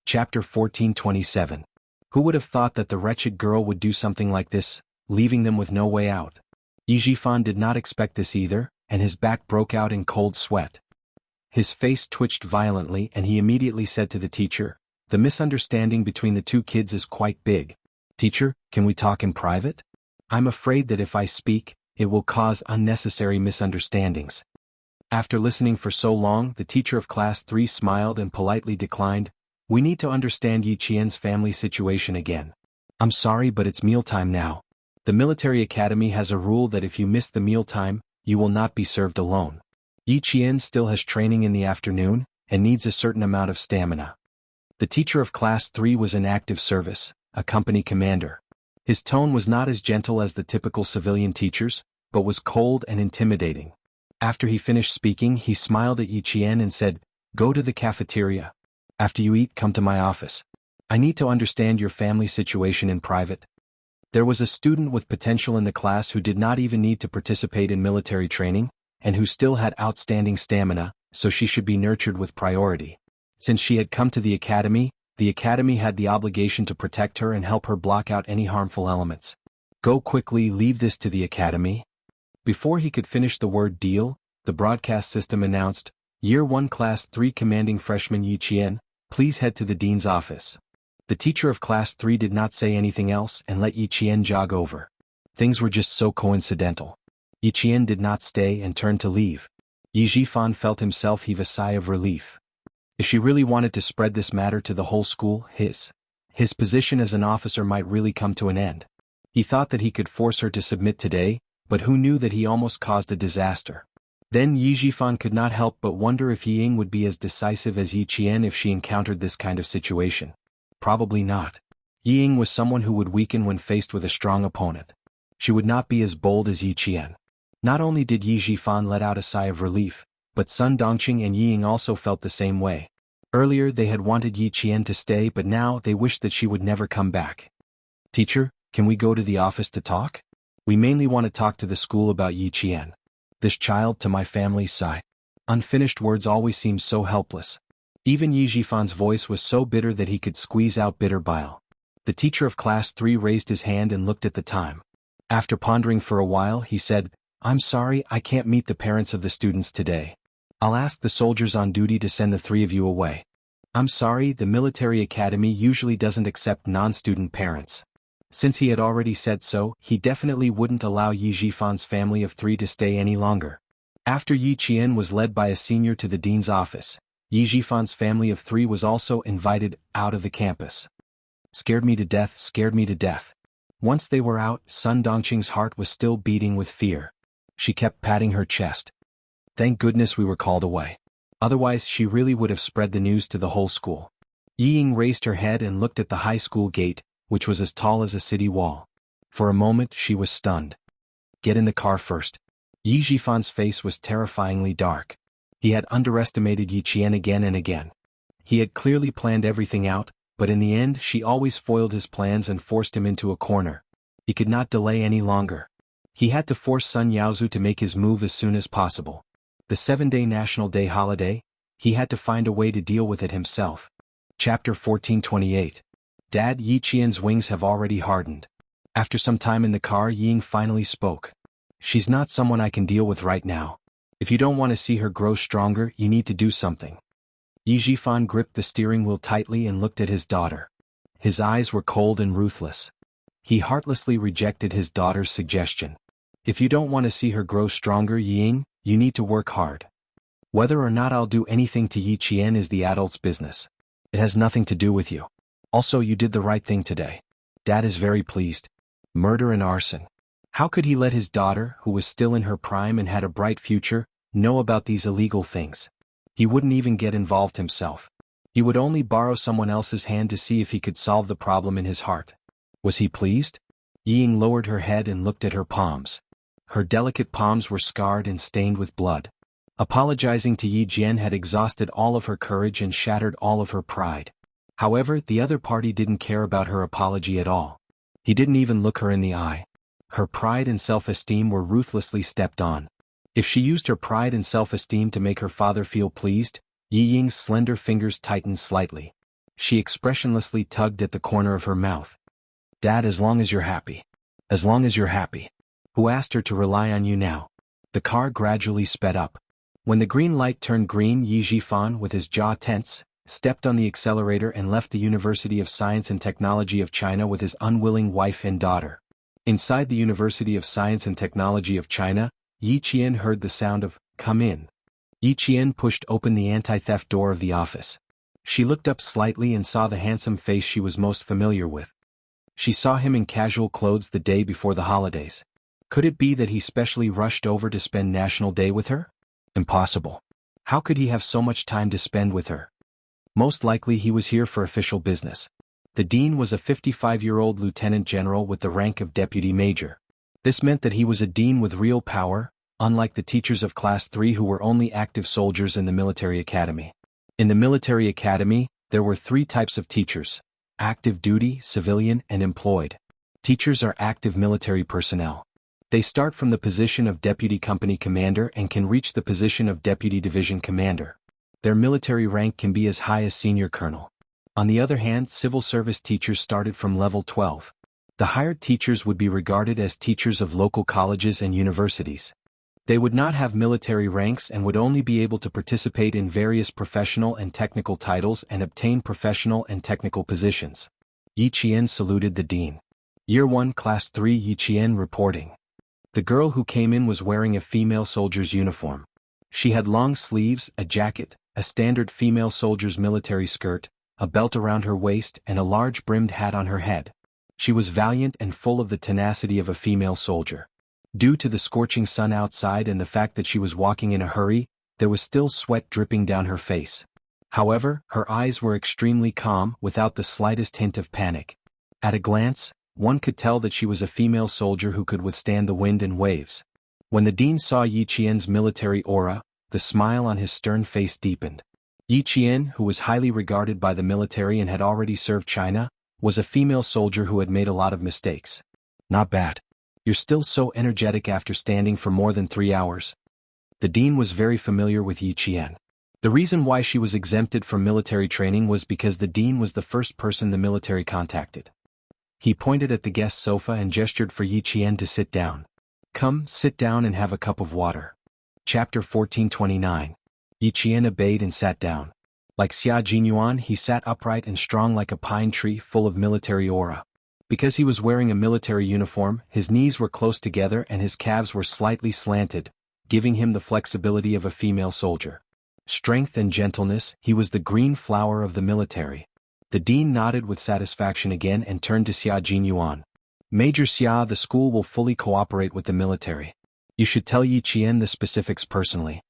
Chapter 14:27. Who would have thought that the wretched girl would do something like this, leaving them with no way out? Yi Jifan did not expect this either, and his back broke out in cold sweat. His face twitched violently, and he immediately said to the teacher, "The misunderstanding between the two kids is quite big. Teacher, can we talk in private? I'm afraid that if I speak, it will cause unnecessary misunderstandings." After listening for so long, the teacher of class 3 smiled and politely declined, "We need to understand Yi Qian's family situation again. I'm sorry, but it's mealtime now. The military academy has a rule that if you miss the mealtime, you will not be served alone. Yi Qian still has training in the afternoon, and needs a certain amount of stamina." The teacher of class 3 was in active service, a company commander. His tone was not as gentle as the typical civilian teachers, but was cold and intimidating. After he finished speaking, he smiled at Yi Qian and said, "Go to the cafeteria. After you eat, come to my office. I need to understand your family situation in private." There was a student with potential in the class who did not even need to participate in military training, and who still had outstanding stamina, so she should be nurtured with priority. Since she had come to the academy had the obligation to protect her and help her block out any harmful elements. "Go quickly, leave this to the academy." Before he could finish the word "deal," the broadcast system announced, "Year 1 Class 3 Commanding Freshman Yi Qian, please head to the dean's office." The teacher of class 3 did not say anything else and let Yi Qian jog over. Things were just so coincidental. Yi Qian did not stay and turned to leave. Yi Jifan felt himself heave a sigh of relief. If she really wanted to spread this matter to the whole school, his position as an officer might really come to an end. He thought that he could force her to submit today, but who knew that he almost caused a disaster. Then Yi Jifan could not help but wonder if Yi Ying would be as decisive as Yi Qian if she encountered this kind of situation. Probably not. Yi Ying was someone who would weaken when faced with a strong opponent. She would not be as bold as Yi Qian. Not only did Yi Jifan let out a sigh of relief, but Sun Dongqing and Yi Ying also felt the same way. Earlier they had wanted Yi Qian to stay, but now they wished that she would never come back. "Teacher, can we go to the office to talk? We mainly want to talk to the school about Yi Qian. This child to my family." Sigh. Unfinished words always seem so helpless. Even Yi Jifan's voice was so bitter that he could squeeze out bitter bile. The teacher of class 3 raised his hand and looked at the time. After pondering for a while, he said, "I'm sorry, I can't meet the parents of the students today. I'll ask the soldiers on duty to send the 3 of you away." "I'm sorry, the military academy usually doesn't accept non-student parents." Since he had already said so, he definitely wouldn't allow Yi Jifan's family of 3 to stay any longer. After Yi Qian was led by a senior to the dean's office, Yi Jifan's family of 3 was also invited out of the campus. Scared me to death, scared me to death. Once they were out, Sun Dongqing's heart was still beating with fear. She kept patting her chest. Thank goodness we were called away. Otherwise she really would have spread the news to the whole school. Yi Ying raised her head and looked at the high school gate, which was as tall as a city wall. For a moment she was stunned. "Get in the car first." Yi Jifan's face was terrifyingly dark. He had underestimated Yi Qian again and again. He had clearly planned everything out, but in the end she always foiled his plans and forced him into a corner. He could not delay any longer. He had to force Sun Yaozu to make his move as soon as possible. The 7-day National Day holiday, he had to find a way to deal with it himself. Chapter 14:28. Dad, Yi Qian's wings have already hardened. After some time in the car, Ying finally spoke. She's not someone I can deal with right now. If you don't want to see her grow stronger, you need to do something. Yi Jifan gripped the steering wheel tightly and looked at his daughter. His eyes were cold and ruthless. He heartlessly rejected his daughter's suggestion. If you don't want to see her grow stronger, Ying, you need to work hard. Whether or not I'll do anything to Yi Qian is the adult's business. It has nothing to do with you. Also, you did the right thing today. Dad is very pleased. Murder and arson. How could he let his daughter, who was still in her prime and had a bright future, know about these illegal things? He wouldn't even get involved himself. He would only borrow someone else's hand to see if he could solve the problem in his heart. Was he pleased? Ying lowered her head and looked at her palms. Her delicate palms were scarred and stained with blood. Apologizing to Yi Jian had exhausted all of her courage and shattered all of her pride. However, the other party didn't care about her apology at all. He didn't even look her in the eye. Her pride and self-esteem were ruthlessly stepped on. If she used her pride and self-esteem to make her father feel pleased, Yi Ying's slender fingers tightened slightly. She expressionlessly tugged at the corner of her mouth. Dad, as long as you're happy. As long as you're happy. Who asked her to rely on you now? The car gradually sped up. When the green light turned green, Yi Jifan, with his jaw tense, stepped on the accelerator and left the University of Science and Technology of China with his unwilling wife and daughter. Inside the University of Science and Technology of China, Yi Qian heard the sound of, "Come in." Yi Qian pushed open the anti-theft door of the office. She looked up slightly and saw the handsome face she was most familiar with. She saw him in casual clothes the day before the holidays. Could it be that he specially rushed over to spend National Day with her? Impossible. How could he have so much time to spend with her? Most likely he was here for official business. The dean was a 55-year-old lieutenant general with the rank of deputy major. This meant that he was a dean with real power, unlike the teachers of Class 3 who were only active soldiers in the military academy. In the military academy, there were 3 types of teachers: active duty, civilian, and employed. Teachers are active military personnel. They start from the position of deputy company commander and can reach the position of deputy division commander. Their military rank can be as high as senior colonel. On the other hand, civil service teachers started from level 12. The hired teachers would be regarded as teachers of local colleges and universities. They would not have military ranks and would only be able to participate in various professional and technical titles and obtain professional and technical positions. Yi Qian saluted the dean. Year 1 Class 3 Yi Qian reporting. The girl who came in was wearing a female soldier's uniform. She had long sleeves, a jacket, a standard female soldier's military skirt, a belt around her waist, and a large brimmed hat on her head. She was valiant and full of the tenacity of a female soldier. Due to the scorching sun outside and the fact that she was walking in a hurry, there was still sweat dripping down her face. However, her eyes were extremely calm, without the slightest hint of panic. At a glance, one could tell that she was a female soldier who could withstand the wind and waves. When the dean saw Yi Qian's military aura, the smile on his stern face deepened. Yi Qian, who was highly regarded by the military and had already served China, was a female soldier who had made a lot of mistakes. Not bad. You're still so energetic after standing for more than 3 hours. The dean was very familiar with Yi Qian. The reason why she was exempted from military training was because the dean was the first person the military contacted. He pointed at the guest sofa and gestured for Yi Qian to sit down. Come, sit down and have a cup of water. Chapter 1429. Yi Qian obeyed and sat down. Like Xia Jinyuan, he sat upright and strong like a pine tree full of military aura. Because he was wearing a military uniform, his knees were close together and his calves were slightly slanted, giving him the flexibility of a female soldier. Strength and gentleness, he was the green flower of the military. The dean nodded with satisfaction again and turned to Xia Jinyuan. Major Xia, the school will fully cooperate with the military. You should tell Yi Qian the specifics personally.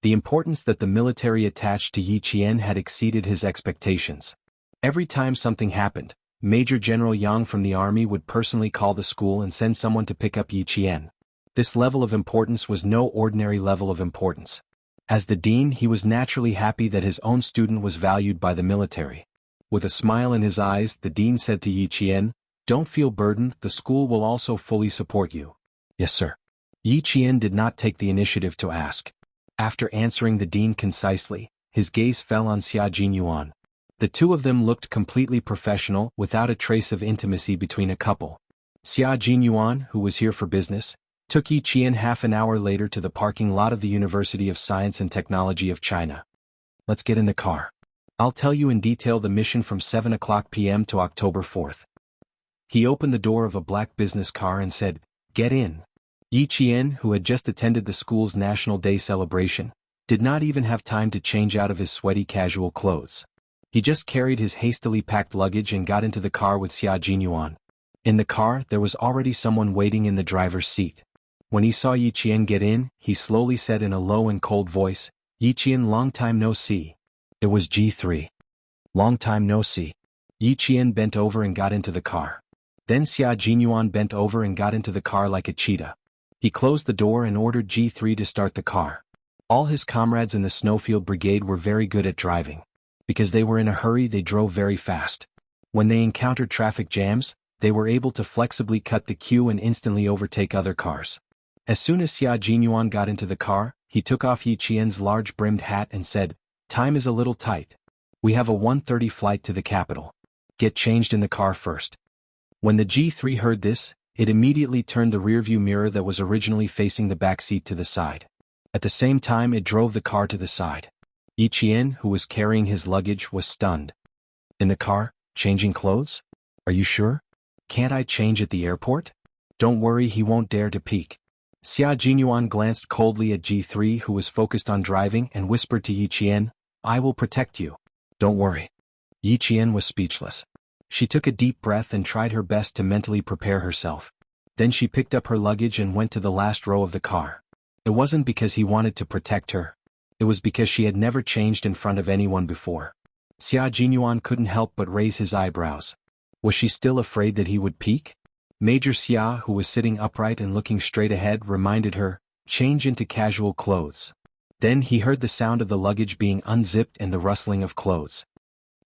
The importance that the military attached to Yi Qian had exceeded his expectations. Every time something happened, Major General Yang from the army would personally call the school and send someone to pick up Yi Qian. This level of importance was no ordinary level of importance. As the dean, he was naturally happy that his own student was valued by the military. With a smile in his eyes, the dean said to Yi Qian, "Don't feel burdened, the school will also fully support you." "Yes, sir." Yi Qian did not take the initiative to ask. After answering the dean concisely, his gaze fell on Xia Jinyuan. The two of them looked completely professional, without a trace of intimacy between a couple. Xia Jinyuan, who was here for business, took Yi Qian half an hour later to the parking lot of the University of Science and Technology of China. Let's get in the car. I'll tell you in detail the mission from 7:00 p.m. to October 4th. He opened the door of a black business car and said, "Get in." Yi Qian, who had just attended the school's National Day celebration, did not even have time to change out of his sweaty casual clothes. He just carried his hastily packed luggage and got into the car with Xia Jinyuan. In the car, there was already someone waiting in the driver's seat. When he saw Yi Qian get in, he slowly said in a low and cold voice, "Yi Qian, long time no see." It was G3. Long time no see. Yi Qian bent over and got into the car. Then Xia Jinyuan bent over and got into the car like a cheetah. He closed the door and ordered G3 to start the car. All his comrades in the Snowfield Brigade were very good at driving. Because they were in a hurry, they drove very fast. When they encountered traffic jams, they were able to flexibly cut the queue and instantly overtake other cars. As soon as Xia Jinyuan got into the car, he took off Yi Qian's large brimmed hat and said, "Time is a little tight. We have a 1:30 flight to the capital. Get changed in the car first." When the G3 heard this, it immediately turned the rearview mirror that was originally facing the back seat to the side. At the same time, it drove the car to the side. Yi Qian, who was carrying his luggage, was stunned. "In the car, changing clothes? Are you sure? Can't I change at the airport?" "Don't worry, he won't dare to peek." Xia Jinyuan glanced coldly at G3, who was focused on driving, and whispered to Yi Qian, "I will protect you. Don't worry." Yi Qian was speechless. She took a deep breath and tried her best to mentally prepare herself. Then she picked up her luggage and went to the last row of the car. It wasn't because he wanted to protect her. It was because she had never changed in front of anyone before. Xia Jinyuan couldn't help but raise his eyebrows. Was she still afraid that he would peek? Major Xia, who was sitting upright and looking straight ahead, reminded her, "Change into casual clothes." Then he heard the sound of the luggage being unzipped and the rustling of clothes.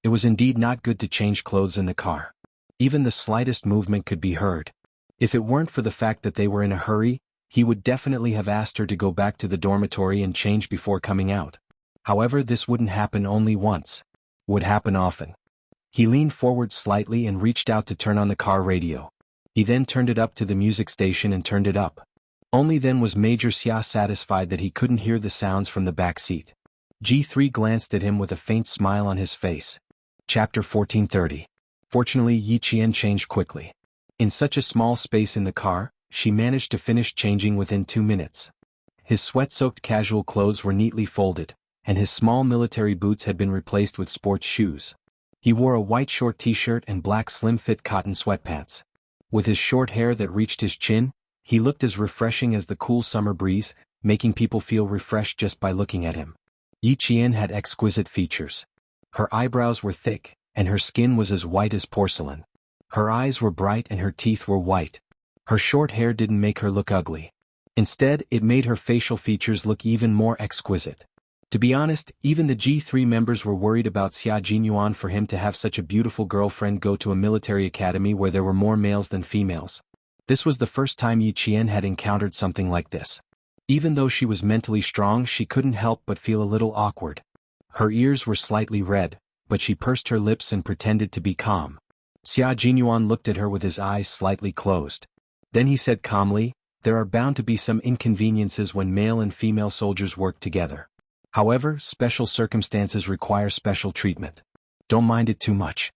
It was indeed not good to change clothes in the car. Even the slightest movement could be heard. If it weren't for the fact that they were in a hurry, he would definitely have asked her to go back to the dormitory and change before coming out. However, this wouldn't happen only once. It would happen often. He leaned forward slightly and reached out to turn on the car radio. He then turned it up to the music station and turned it up. Only then was Major Xia satisfied that he couldn't hear the sounds from the back seat. G3 glanced at him with a faint smile on his face. Chapter 1430. Fortunately, Yi Qian changed quickly. In such a small space in the car, she managed to finish changing within 2 minutes. His sweat-soaked casual clothes were neatly folded, and his small military boots had been replaced with sports shoes. He wore a white short t-shirt and black slim-fit cotton sweatpants. With his short hair that reached his chin, he looked as refreshing as the cool summer breeze, making people feel refreshed just by looking at him. Yi Qian had exquisite features. Her eyebrows were thick, and her skin was as white as porcelain. Her eyes were bright and her teeth were white. Her short hair didn't make her look ugly. Instead, it made her facial features look even more exquisite. To be honest, even the G3 members were worried about Xia Jinyuan for him to have such a beautiful girlfriend go to a military academy where there were more males than females. This was the first time Yi Qian had encountered something like this. Even though she was mentally strong, she couldn't help but feel a little awkward. Her ears were slightly red, but she pursed her lips and pretended to be calm. Xia Jinyuan looked at her with his eyes slightly closed. Then he said calmly, "There are bound to be some inconveniences when male and female soldiers work together. However, special circumstances require special treatment. Don't mind it too much."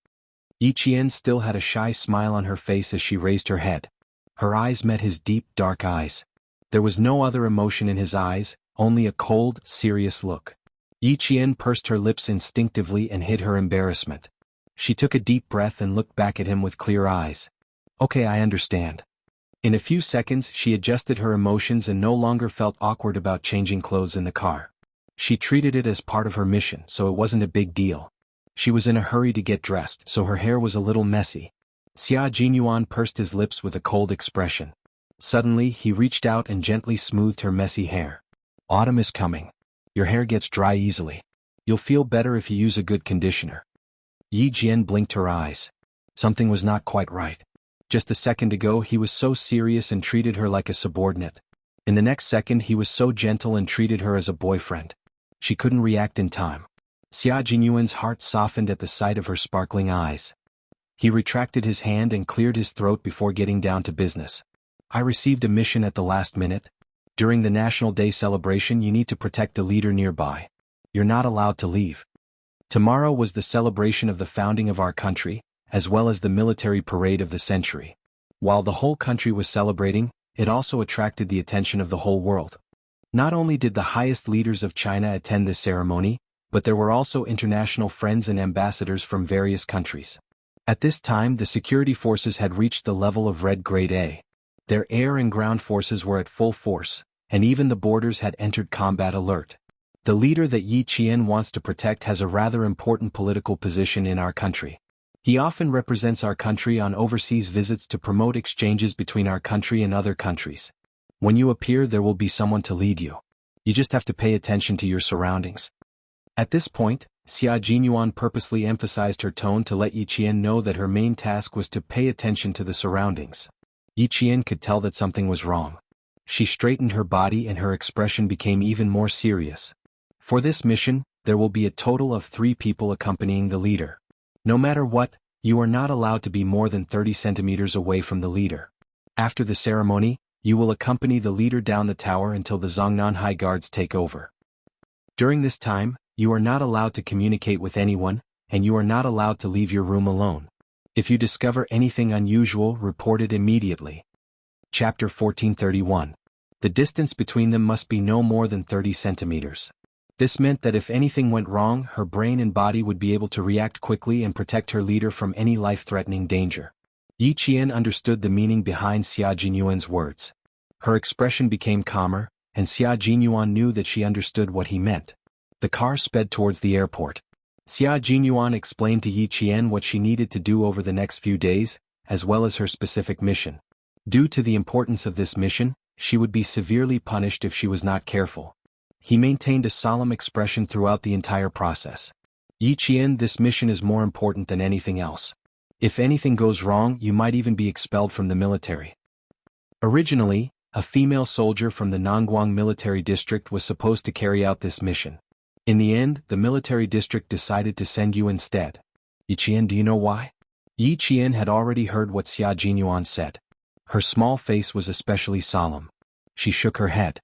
Yi Qian still had a shy smile on her face as she raised her head. Her eyes met his deep, dark eyes. There was no other emotion in his eyes, only a cold, serious look. Yi Qian pursed her lips instinctively and hid her embarrassment. She took a deep breath and looked back at him with clear eyes. "Okay, I understand." In a few seconds, she adjusted her emotions and no longer felt awkward about changing clothes in the car. She treated it as part of her mission, so it wasn't a big deal. She was in a hurry to get dressed, so her hair was a little messy. Xia Jinyuan pursed his lips with a cold expression. Suddenly, he reached out and gently smoothed her messy hair. "Autumn is coming. Your hair gets dry easily. You'll feel better if you use a good conditioner." Yi Jian blinked her eyes. Something was not quite right. Just a second ago he was so serious and treated her like a subordinate. In the next second he was so gentle and treated her as a boyfriend. She couldn't react in time. Xia Jinyuan's heart softened at the sight of her sparkling eyes. He retracted his hand and cleared his throat before getting down to business. I received a mission at the last minute. During the National Day celebration you need to protect a leader nearby. You're not allowed to leave. Tomorrow was the celebration of the founding of our country, as well as the military parade of the century. While the whole country was celebrating, it also attracted the attention of the whole world. Not only did the highest leaders of China attend this ceremony, but there were also international friends and ambassadors from various countries. At this time the security forces had reached the level of Red Grade A. Their air and ground forces were at full force, and even the borders had entered combat alert. The leader that Yi Qian wants to protect has a rather important political position in our country. He often represents our country on overseas visits to promote exchanges between our country and other countries. When you appear there will be someone to lead you. You just have to pay attention to your surroundings. At this point, Xia Jinyuan purposely emphasized her tone to let Yi Qian know that her main task was to pay attention to the surroundings. Yi Qian could tell that something was wrong. She straightened her body and her expression became even more serious. For this mission, there will be a total of 3 people accompanying the leader. No matter what, you are not allowed to be more than 30 centimeters away from the leader. After the ceremony, you will accompany the leader down the tower until the Zhongnan High Guards take over. During this time, you are not allowed to communicate with anyone, and you are not allowed to leave your room alone. If you discover anything unusual, report it immediately. Chapter 1431. The distance between them must be no more than 30 centimeters. This meant that if anything went wrong, her brain and body would be able to react quickly and protect her leader from any life-threatening danger. Yi Qian understood the meaning behind Xia Jinyuan's words. Her expression became calmer, and Xia Jinyuan knew that she understood what he meant. The car sped towards the airport. Xia Jinyuan explained to Yi Qian what she needed to do over the next few days, as well as her specific mission. Due to the importance of this mission, she would be severely punished if she was not careful. He maintained a solemn expression throughout the entire process. Yi Qian, this mission is more important than anything else. If anything goes wrong, you might even be expelled from the military. Originally, a female soldier from the Nangguang military district was supposed to carry out this mission. In the end, the military district decided to send you instead. Yi Qian, do you know why? Yi Qian had already heard what Xia Jinyuan said. Her small face was especially solemn. She shook her head.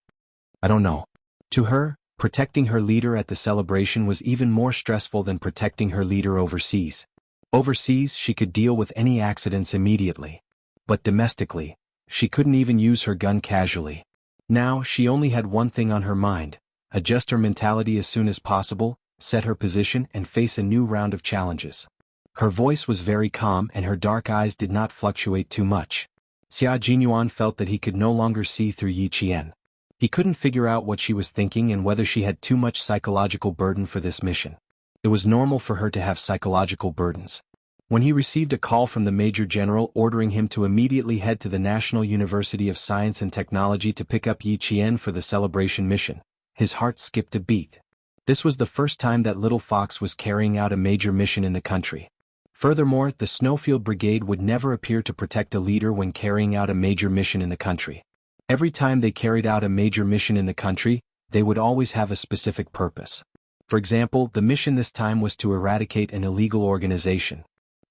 I don't know. To her, protecting her leader at the celebration was even more stressful than protecting her leader overseas. Overseas, she could deal with any accidents immediately. But domestically, she couldn't even use her gun casually. Now, she only had one thing on her mind: adjust her mentality as soon as possible, set her position and face a new round of challenges. Her voice was very calm and her dark eyes did not fluctuate too much. Xia Jinyuan felt that he could no longer see through Yi Qian. He couldn't figure out what she was thinking and whether she had too much psychological burden for this mission. It was normal for her to have psychological burdens. When he received a call from the Major General ordering him to immediately head to the National University of Science and Technology to pick up Yi Qian for the celebration mission, his heart skipped a beat. This was the first time that Little Fox was carrying out a major mission in the country. Furthermore, the Snowfield Brigade would never appear to protect a leader when carrying out a major mission in the country. Every time they carried out a major mission in the country, they would always have a specific purpose. For example, the mission this time was to eradicate an illegal organization.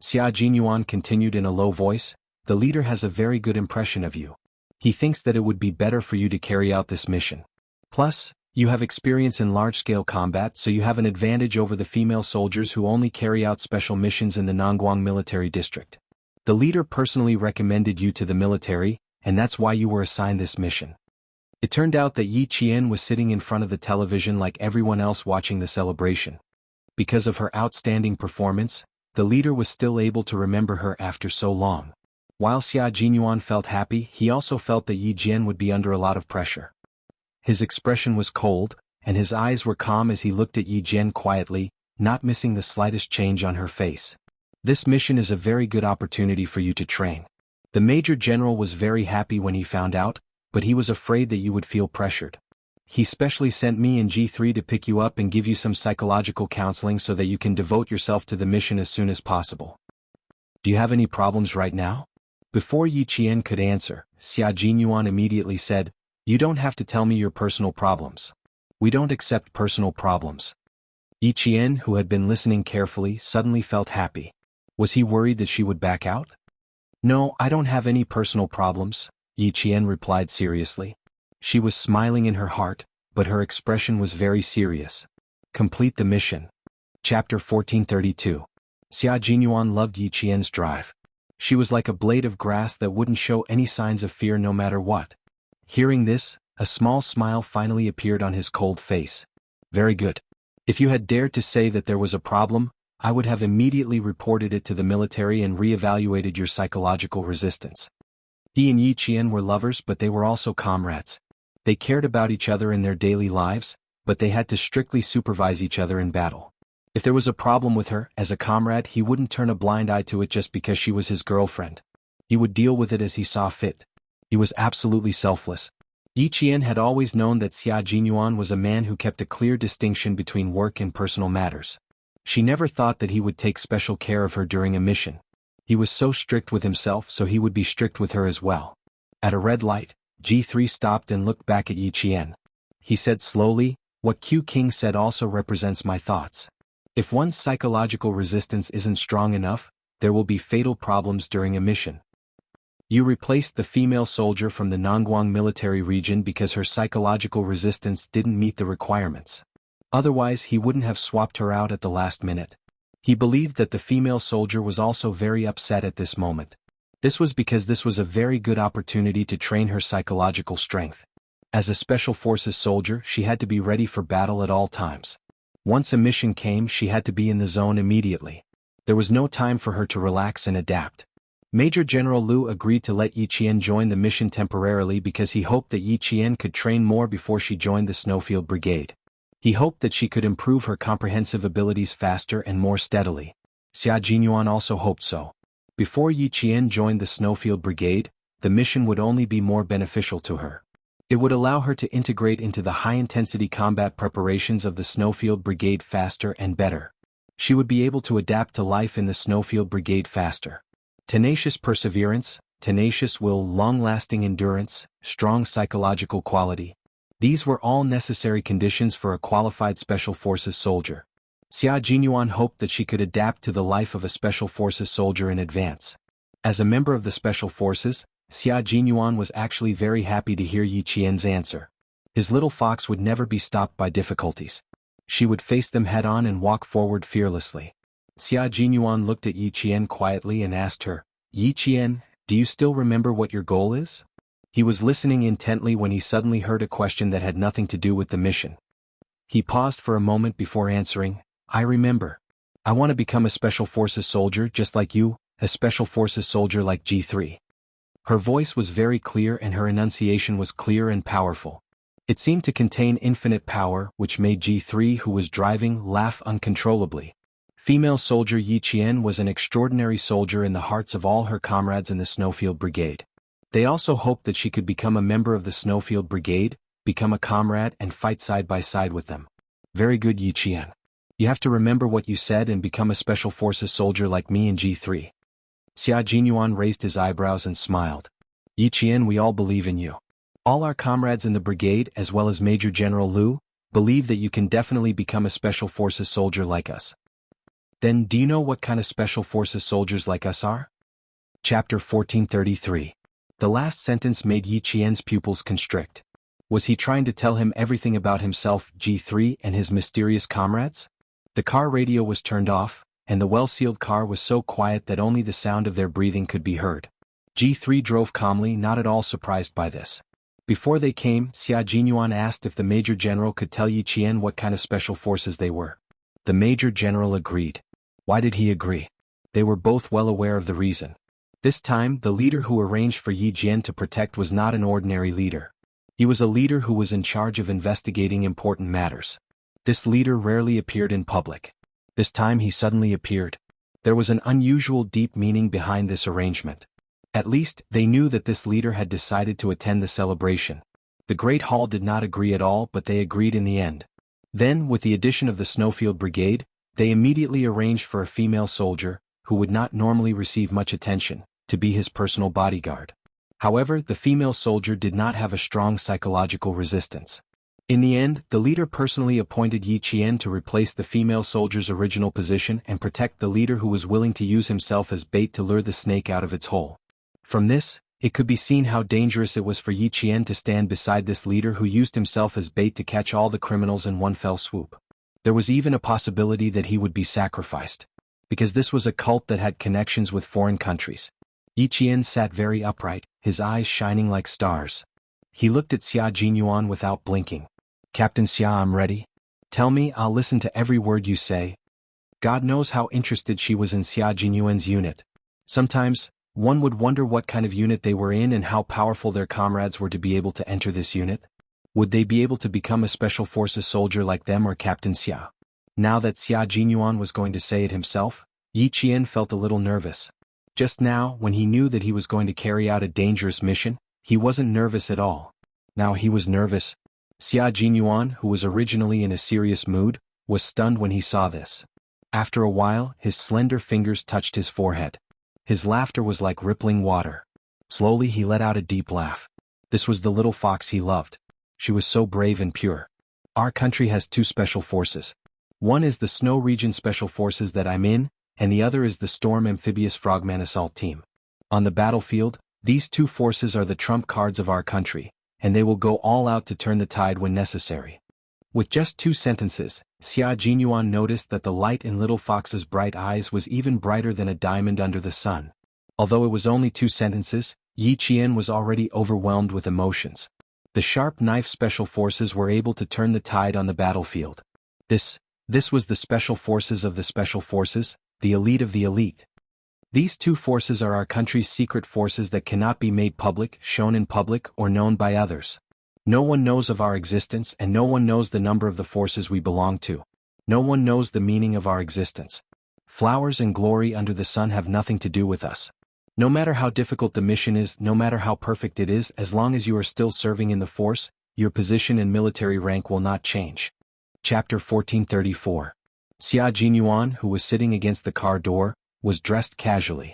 Xia Jinyuan continued in a low voice, "The leader has a very good impression of you. He thinks that it would be better for you to carry out this mission. Plus, you have experience in large-scale combat, so you have an advantage over the female soldiers who only carry out special missions in the Nangguang military district. The leader personally recommended you to the military, and that's why you were assigned this mission." It turned out that Yi Qian was sitting in front of the television like everyone else watching the celebration. Because of her outstanding performance, the leader was still able to remember her after so long. While Xia Jinyuan felt happy, he also felt that Yi Jian would be under a lot of pressure. His expression was cold, and his eyes were calm as he looked at Yi Jian quietly, not missing the slightest change on her face. "This mission is a very good opportunity for you to train. The Major General was very happy when he found out, but he was afraid that you would feel pressured. He specially sent me and G3 to pick you up and give you some psychological counseling so that you can devote yourself to the mission as soon as possible. Do you have any problems right now?" Before Yi Qian could answer, Xia Jinyuan immediately said, "You don't have to tell me your personal problems. We don't accept personal problems." Yi Qian, who had been listening carefully, suddenly felt happy. Was he worried that she would back out? No, I don't have any personal problems, Yi Qian replied seriously. She was smiling in her heart, but her expression was very serious. Complete the mission. Chapter 1432. Xia Jinyuan loved Yi Qian's drive. She was like a blade of grass that wouldn't show any signs of fear no matter what. Hearing this, a small smile finally appeared on his cold face. Very good. If you had dared to say that there was a problem, I would have immediately reported it to the military and re-evaluated your psychological resistance. He and Yi Qian were lovers, but they were also comrades. They cared about each other in their daily lives, but they had to strictly supervise each other in battle. If there was a problem with her, as a comrade, he wouldn't turn a blind eye to it just because she was his girlfriend. He would deal with it as he saw fit. He was absolutely selfless. Yi Qian had always known that Xia Jinyuan was a man who kept a clear distinction between work and personal matters. She never thought that he would take special care of her during a mission. He was so strict with himself, so he would be strict with her as well. At a red light, G3 stopped and looked back at Yi Qian. He said slowly, "What Q King said also represents my thoughts. If one's psychological resistance isn't strong enough, there will be fatal problems during a mission. You replaced the female soldier from the Nangguang military region because her psychological resistance didn't meet the requirements. Otherwise, he wouldn't have swapped her out at the last minute." He believed that the female soldier was also very upset at this moment. This was because this was a very good opportunity to train her psychological strength. As a Special Forces soldier, she had to be ready for battle at all times. Once a mission came, she had to be in the zone immediately. There was no time for her to relax and adapt. Major General Liu agreed to let Yi Qian join the mission temporarily because he hoped that Yi Qian could train more before she joined the Snowfield Brigade. He hoped that she could improve her comprehensive abilities faster and more steadily. Xia Jinyuan also hoped so. Before Yi Qian joined the Snowfield Brigade, the mission would only be more beneficial to her. It would allow her to integrate into the high-intensity combat preparations of the Snowfield Brigade faster and better. She would be able to adapt to life in the Snowfield Brigade faster. Tenacious perseverance, tenacious will, long-lasting endurance, strong psychological quality. These were all necessary conditions for a qualified Special Forces soldier. Xia Jinyuan hoped that she could adapt to the life of a Special Forces soldier in advance. As a member of the Special Forces, Xia Jinyuan was actually very happy to hear Yi Qian's answer. His little fox would never be stopped by difficulties. She would face them head-on and walk forward fearlessly. Xia Jinyuan looked at Yi Qian quietly and asked her, "Yi Qian, do you still remember what your goal is?" He was listening intently when he suddenly heard a question that had nothing to do with the mission. He paused for a moment before answering, "I remember. I want to become a Special Forces soldier just like you, a Special Forces soldier like G3. Her voice was very clear and her enunciation was clear and powerful. It seemed to contain infinite power, which made G3, who was driving, laugh uncontrollably. Female soldier Yi Qian was an extraordinary soldier in the hearts of all her comrades in the Snowfield Brigade. They also hoped that she could become a member of the Snowfield Brigade, become a comrade and fight side by side with them. Very good, Yi Qian. You have to remember what you said and become a Special Forces soldier like me and G3. Xia Jinyuan raised his eyebrows and smiled. Yi Qian, we all believe in you. All our comrades in the brigade, as well as Major General Liu, believe that you can definitely become a Special Forces soldier like us. Then do you know what kind of Special Forces soldiers like us are? Chapter 1433. The last sentence made Yi Qian's pupils constrict. Was he trying to tell him everything about himself, G3, and his mysterious comrades? The car radio was turned off, and the well-sealed car was so quiet that only the sound of their breathing could be heard. G3 drove calmly, not at all surprised by this. Before they came, Xia Jinyuan asked if the Major General could tell Yi Qian what kind of Special Forces they were. The Major General agreed. Why did he agree? They were both well aware of the reason. This time, the leader who arranged for Yi Qian to protect was not an ordinary leader. He was a leader who was in charge of investigating important matters. This leader rarely appeared in public. This time he suddenly appeared. There was an unusual deep meaning behind this arrangement. At least, they knew that this leader had decided to attend the celebration. The Great Hall did not agree at all, but they agreed in the end. Then, with the addition of the Snowfield Brigade, they immediately arranged for a female soldier, who would not normally receive much attention, to be his personal bodyguard. However, the female soldier did not have a strong psychological resistance. In the end, the leader personally appointed Yi Qian to replace the female soldier's original position and protect the leader who was willing to use himself as bait to lure the snake out of its hole. From this, it could be seen how dangerous it was for Yi Qian to stand beside this leader who used himself as bait to catch all the criminals in one fell swoop. There was even a possibility that he would be sacrificed, because this was a cult that had connections with foreign countries. Yi Qian sat very upright, his eyes shining like stars. He looked at Xia Jinyuan without blinking. "Captain Xia, I'm ready. Tell me, I'll listen to every word you say." God knows how interested she was in Xia Jinyuan's unit. Sometimes, one would wonder what kind of unit they were in and how powerful their comrades were to be able to enter this unit. Would they be able to become a special forces soldier like them or Captain Xia? Now that Xia Jinyuan was going to say it himself, Yi Qian felt a little nervous. Just now, when he knew that he was going to carry out a dangerous mission, he wasn't nervous at all. Now he was nervous. Xia Jinyuan, who was originally in a serious mood, was stunned when he saw this. After a while, his slender fingers touched his forehead. His laughter was like rippling water. Slowly he let out a deep laugh. This was the little fox he loved. She was so brave and pure. Our country has two special forces. One is the Snow Region Special Forces that I'm in, and the other is the Storm Amphibious Frogman Assault Team. On the battlefield, these two forces are the trump cards of our country, and they will go all out to turn the tide when necessary. With just 2 sentences, Xia Jinyuan noticed that the light in Little Fox's bright eyes was even brighter than a diamond under the sun. Although it was only 2 sentences, Yi Qian was already overwhelmed with emotions. The Sharp Knife Special Forces were able to turn the tide on the battlefield. This was the Special Forces of the Special Forces, the elite of the elite. These 2 forces are our country's secret forces that cannot be made public, shown in public, or known by others. No one knows of our existence and no one knows the number of the forces we belong to. No one knows the meaning of our existence. Flowers and glory under the sun have nothing to do with us. No matter how difficult the mission is, no matter how perfect it is, as long as you are still serving in the force, your position and military rank will not change. Chapter 1434. Xia Jinyuan, who was sitting against the car door, was dressed casually.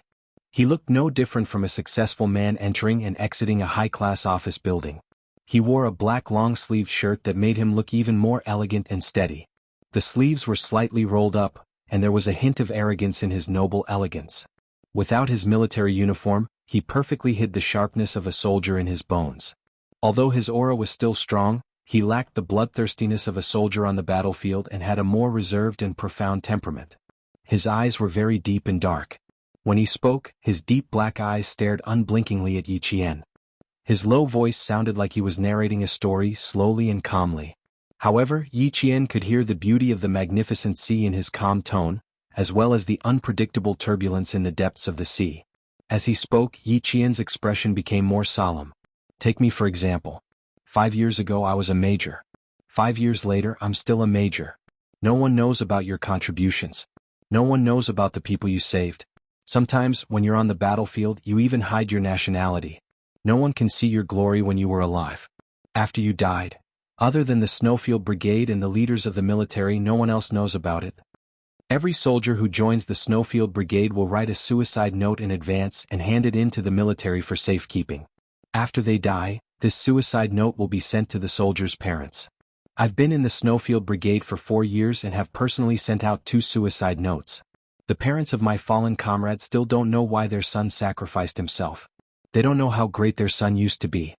He looked no different from a successful man entering and exiting a high-class office building. He wore a black long-sleeved shirt that made him look even more elegant and steady. The sleeves were slightly rolled up, and there was a hint of arrogance in his noble elegance. Without his military uniform, he perfectly hid the sharpness of a soldier in his bones. Although his aura was still strong, he lacked the bloodthirstiness of a soldier on the battlefield and had a more reserved and profound temperament. His eyes were very deep and dark. When he spoke, his deep black eyes stared unblinkingly at Yi Qian. His low voice sounded like he was narrating a story slowly and calmly. However, Yi Qian could hear the beauty of the magnificent sea in his calm tone, as well as the unpredictable turbulence in the depths of the sea. As he spoke, Yi Qian's expression became more solemn. Take me for example. 5 years ago I was a major. 5 years later I'm still a major. No one knows about your contributions. No one knows about the people you saved. Sometimes, when you're on the battlefield, you even hide your nationality. No one can see your glory when you were alive. After you died, other than the Snowfield Brigade and the leaders of the military, no one else knows about it. Every soldier who joins the Snowfield Brigade will write a suicide note in advance and hand it in to the military for safekeeping. After they die, this suicide note will be sent to the soldiers' parents. I've been in the Snowfield Brigade for 4 years and have personally sent out 2 suicide notes. The parents of my fallen comrades still don't know why their son sacrificed himself. They don't know how great their son used to be.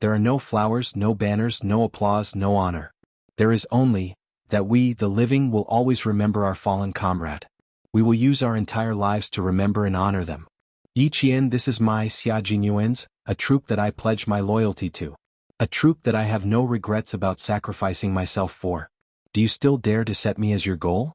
There are no flowers, no banners, no applause, no honor. There is only that we, the living, will always remember our fallen comrade. We will use our entire lives to remember and honor them. Yi Qian, this is my Xia Jinyuan's, a troop that I pledge my loyalty to. A troop that I have no regrets about sacrificing myself for. Do you still dare to set me as your goal?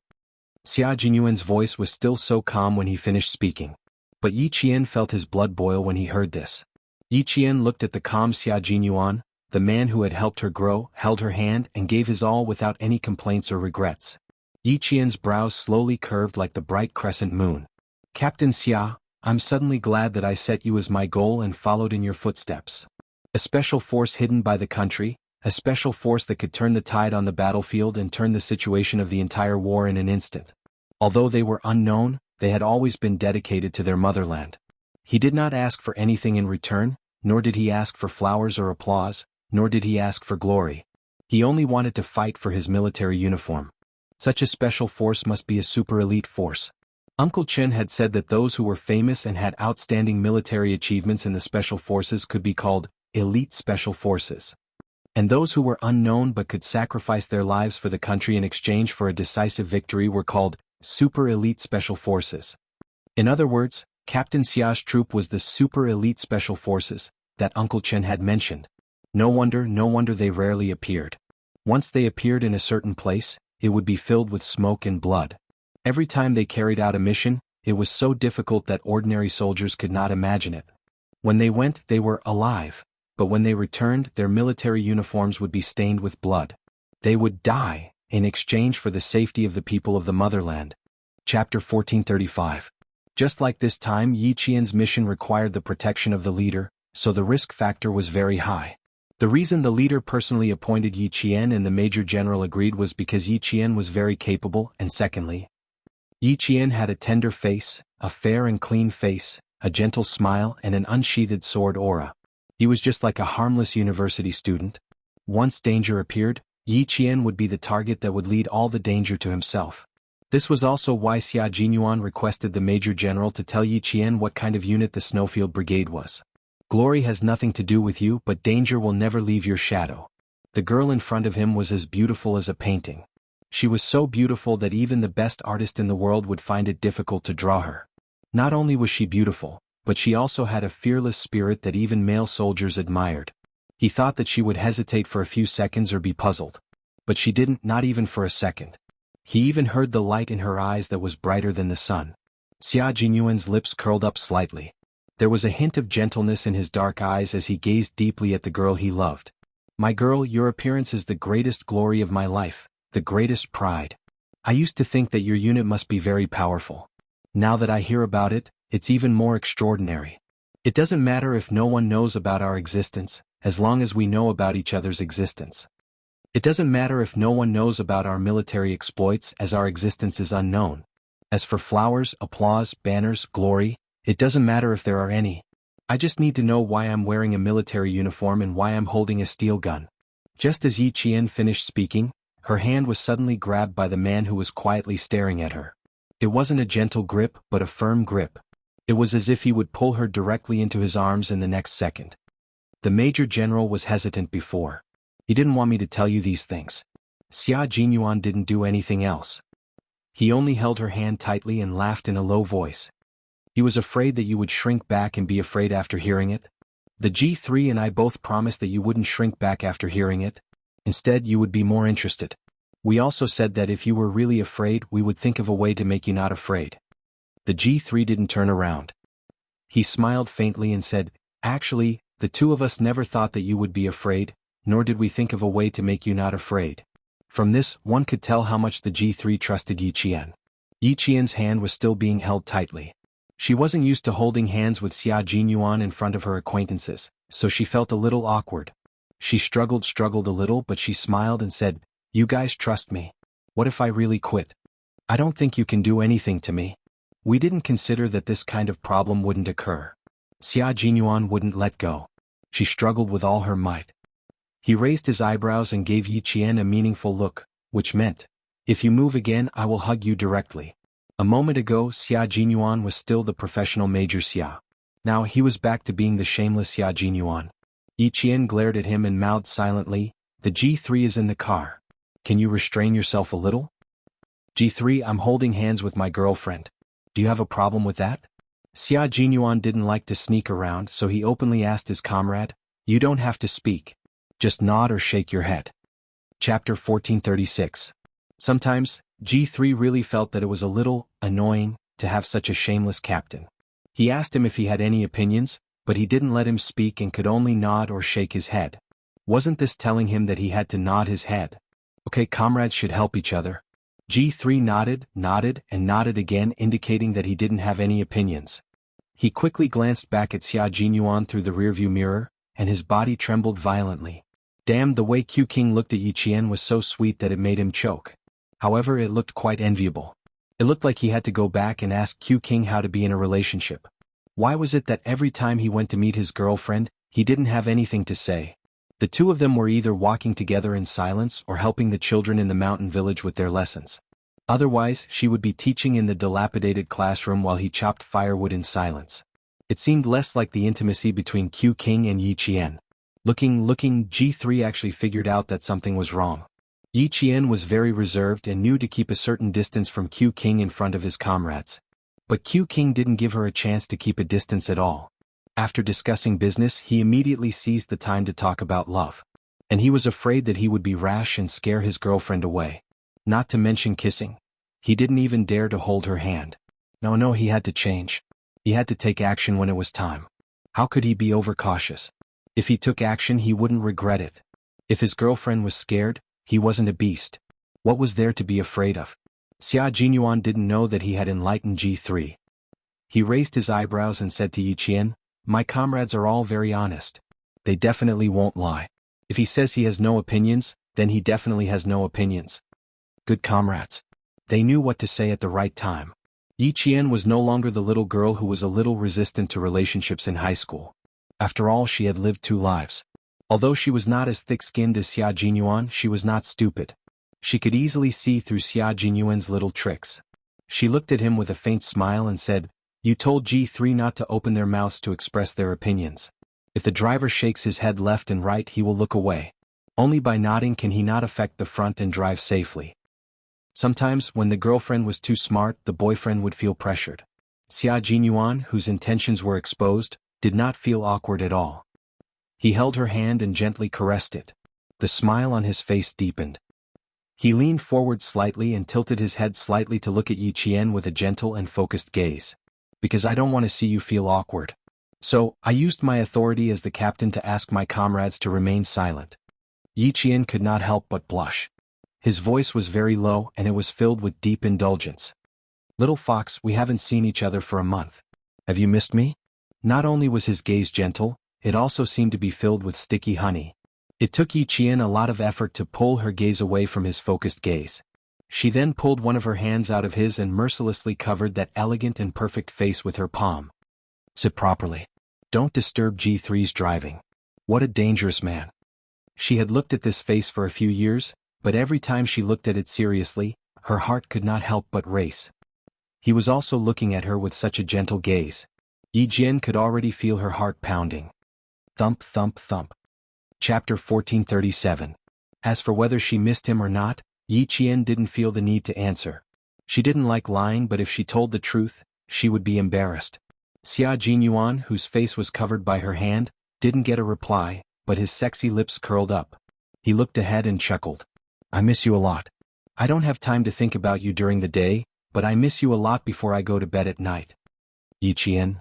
Xia Jinyuan's voice was still so calm when he finished speaking. But Yi Qian felt his blood boil when he heard this. Yi Qian looked at the calm Xia Jinyuan, the man who had helped her grow, held her hand, and gave his all without any complaints or regrets. Yi Qian's brows slowly curved like the bright crescent moon. Captain Xia, I'm suddenly glad that I set you as my goal and followed in your footsteps. A special force hidden by the country, a special force that could turn the tide on the battlefield and turn the situation of the entire war in an instant. Although they were unknown, they had always been dedicated to their motherland. He did not ask for anything in return, nor did he ask for flowers or applause, nor did he ask for glory. He only wanted to fight for his military uniform. Such a special force must be a super elite force. Uncle Chen had said that those who were famous and had outstanding military achievements in the special forces could be called elite special forces. And those who were unknown but could sacrifice their lives for the country in exchange for a decisive victory were called super elite special forces. In other words, Captain Xia's troop was the super elite special forces that Uncle Chen had mentioned. No wonder they rarely appeared. Once they appeared in a certain place, it would be filled with smoke and blood. Every time they carried out a mission, it was so difficult that ordinary soldiers could not imagine it. When they went, they were alive, but when they returned, their military uniforms would be stained with blood. They would die, in exchange for the safety of the people of the motherland. Chapter 1435. Just like this time, Yi Qian's mission required the protection of the leader, so the risk factor was very high. The reason the leader personally appointed Yi Qian and the major general agreed was because Yi Qian was very capable, and secondly, Yi Qian had a tender face, a fair and clean face, a gentle smile and an unsheathed sword aura. He was just like a harmless university student. Once danger appeared, Yi Qian would be the target that would lead all the danger to himself. This was also why Xia Jinyuan requested the major general to tell Yi Qian what kind of unit the Snowfield Brigade was. Glory has nothing to do with you, but danger will never leave your shadow. The girl in front of him was as beautiful as a painting. She was so beautiful that even the best artist in the world would find it difficult to draw her. Not only was she beautiful, but she also had a fearless spirit that even male soldiers admired. He thought that she would hesitate for a few seconds or be puzzled. But she didn't, not even for a second. He even heard the light in her eyes that was brighter than the sun. Xia Jinyuan's lips curled up slightly. There was a hint of gentleness in his dark eyes as he gazed deeply at the girl he loved. My girl, your appearance is the greatest glory of my life. The greatest pride. I used to think that your unit must be very powerful. Now that I hear about it, it's even more extraordinary. It doesn't matter if no one knows about our existence, as long as we know about each other's existence. It doesn't matter if no one knows about our military exploits, as our existence is unknown. As for flowers, applause, banners, glory, it doesn't matter if there are any. I just need to know why I'm wearing a military uniform and why I'm holding a steel gun. Just as Yi Qian finished speaking, her hand was suddenly grabbed by the man who was quietly staring at her. It wasn't a gentle grip, but a firm grip. It was as if he would pull her directly into his arms in the next second. The major general was hesitant before. He didn't want me to tell you these things. Xia Jinyuan didn't do anything else. He only held her hand tightly and laughed in a low voice. He was afraid that you would shrink back and be afraid after hearing it. The G3 and I both promised that you wouldn't shrink back after hearing it. Instead, you would be more interested. We also said that if you were really afraid, we would think of a way to make you not afraid. The G3 didn't turn around. He smiled faintly and said, actually, the two of us never thought that you would be afraid, nor did we think of a way to make you not afraid. From this, one could tell how much the G3 trusted Yi Qian. Yi Qian's hand was still being held tightly. She wasn't used to holding hands with Xia Jinyuan in front of her acquaintances, so she felt a little awkward. She struggled a little, but she smiled and said, you guys trust me. What if I really quit? I don't think you can do anything to me. We didn't consider that this kind of problem wouldn't occur. Xia Jinyuan wouldn't let go. She struggled with all her might. He raised his eyebrows and gave Yi Qian a meaningful look, which meant, if you move again, I will hug you directly. A moment ago, Xia Jinyuan was still the professional Major Xia. Now he was back to being the shameless Xia Jinyuan. Yi Qian glared at him and mouthed silently, the G3 is in the car. Can you restrain yourself a little? G3, I'm holding hands with my girlfriend. Do you have a problem with that? Xia Jinyuan didn't like to sneak around, so he openly asked his comrade, you don't have to speak. Just nod or shake your head. Chapter 1436. Sometimes, G3 really felt that it was a little annoying to have such a shameless captain. He asked him if he had any opinions, but he didn't let him speak and could only nod or shake his head. Wasn't this telling him that he had to nod his head? Okay, comrades should help each other. G3 nodded and nodded again, indicating that he didn't have any opinions. He quickly glanced back at Xia Jinyuan through the rearview mirror, and his body trembled violently. Damn, the way Q King looked at Yi Qian was so sweet that it made him choke. However, it looked quite enviable. It looked like he had to go back and ask Q King how to be in a relationship. Why was it that every time he went to meet his girlfriend, he didn't have anything to say? The two of them were either walking together in silence or helping the children in the mountain village with their lessons. Otherwise, she would be teaching in the dilapidated classroom while he chopped firewood in silence. It seemed less like the intimacy between Q King and Yi Qian. Looking, G3 actually figured out that something was wrong. Yi Qian was very reserved and knew to keep a certain distance from Q King in front of his comrades. But Q King didn't give her a chance to keep a distance at all. After discussing business, he immediately seized the time to talk about love. And he was afraid that he would be rash and scare his girlfriend away. Not to mention kissing. He didn't even dare to hold her hand. No, he had to change. He had to take action when it was time. How could he be overcautious? If he took action, he wouldn't regret it. If his girlfriend was scared, he wasn't a beast. What was there to be afraid of? Xia Jinyuan didn't know that he had enlightened G3. He raised his eyebrows and said to Yi Qian, "My comrades are all very honest. They definitely won't lie. If he says he has no opinions, then he definitely has no opinions." Good comrades. They knew what to say at the right time. Yi Qian was no longer the little girl who was a little resistant to relationships in high school. After all, she had lived 2 lives. Although she was not as thick-skinned as Xia Jinyuan, she was not stupid. She could easily see through Xia Jinyuan's little tricks. She looked at him with a faint smile and said, "You told G3 not to open their mouths to express their opinions. If the driver shakes his head left and right, he will look away. Only by nodding can he not affect the front and drive safely." Sometimes, when the girlfriend was too smart, the boyfriend would feel pressured. Xia Jinyuan, whose intentions were exposed, did not feel awkward at all. He held her hand and gently caressed it. The smile on his face deepened. He leaned forward slightly and tilted his head slightly to look at Yi Qian with a gentle and focused gaze. "Because I don't want to see you feel awkward. So, I used my authority as the captain to ask my comrades to remain silent." Yi Qian could not help but blush. His voice was very low and it was filled with deep indulgence. "Little fox, we haven't seen each other for a month. Have you missed me?" Not only was his gaze gentle, it also seemed to be filled with sticky honey. It took Yi Qian a lot of effort to pull her gaze away from his focused gaze. She then pulled one of her hands out of his and mercilessly covered that elegant and perfect face with her palm. "Sit properly. Don't disturb G3's driving. What a dangerous man." She had looked at this face for a few years, but every time she looked at it seriously, her heart could not help but race. He was also looking at her with such a gentle gaze. Yi Qian could already feel her heart pounding. Thump, thump, thump. Chapter 1437. As for whether she missed him or not, Yi Qian didn't feel the need to answer. She didn't like lying, but if she told the truth, she would be embarrassed. Xia Jinyuan, whose face was covered by her hand, didn't get a reply, but his sexy lips curled up. He looked ahead and chuckled. "I miss you a lot. I don't have time to think about you during the day, but I miss you a lot before I go to bed at night." Yi Qian.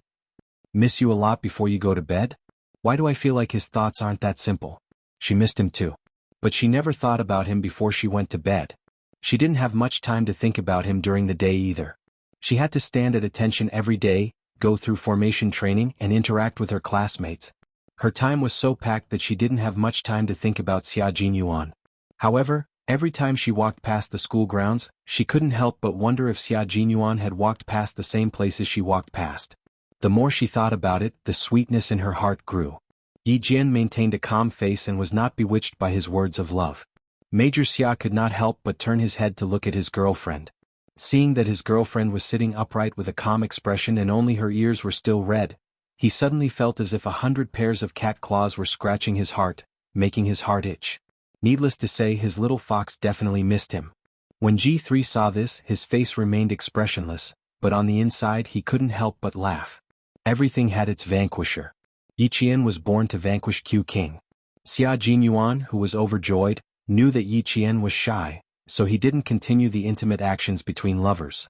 Miss you a lot before you go to bed? Why do I feel like his thoughts aren't that simple? She missed him too. But she never thought about him before she went to bed. She didn't have much time to think about him during the day either. She had to stand at attention every day, go through formation training and interact with her classmates. Her time was so packed that she didn't have much time to think about Xia Jinyuan. However, every time she walked past the school grounds, she couldn't help but wonder if Xia Jinyuan had walked past the same places she walked past. The more she thought about it, the sweetness in her heart grew. Yi Jian maintained a calm face and was not bewitched by his words of love. Major Xia could not help but turn his head to look at his girlfriend. Seeing that his girlfriend was sitting upright with a calm expression and only her ears were still red, he suddenly felt as if 100 pairs of cat claws were scratching his heart, making his heart itch. Needless to say, his little fox definitely missed him. When G3 saw this, his face remained expressionless, but on the inside he couldn't help but laugh. Everything had its vanquisher. Yi Qian was born to vanquish Q King. Xia Jinyuan, who was overjoyed, knew that Yi Qian was shy, so he didn't continue the intimate actions between lovers.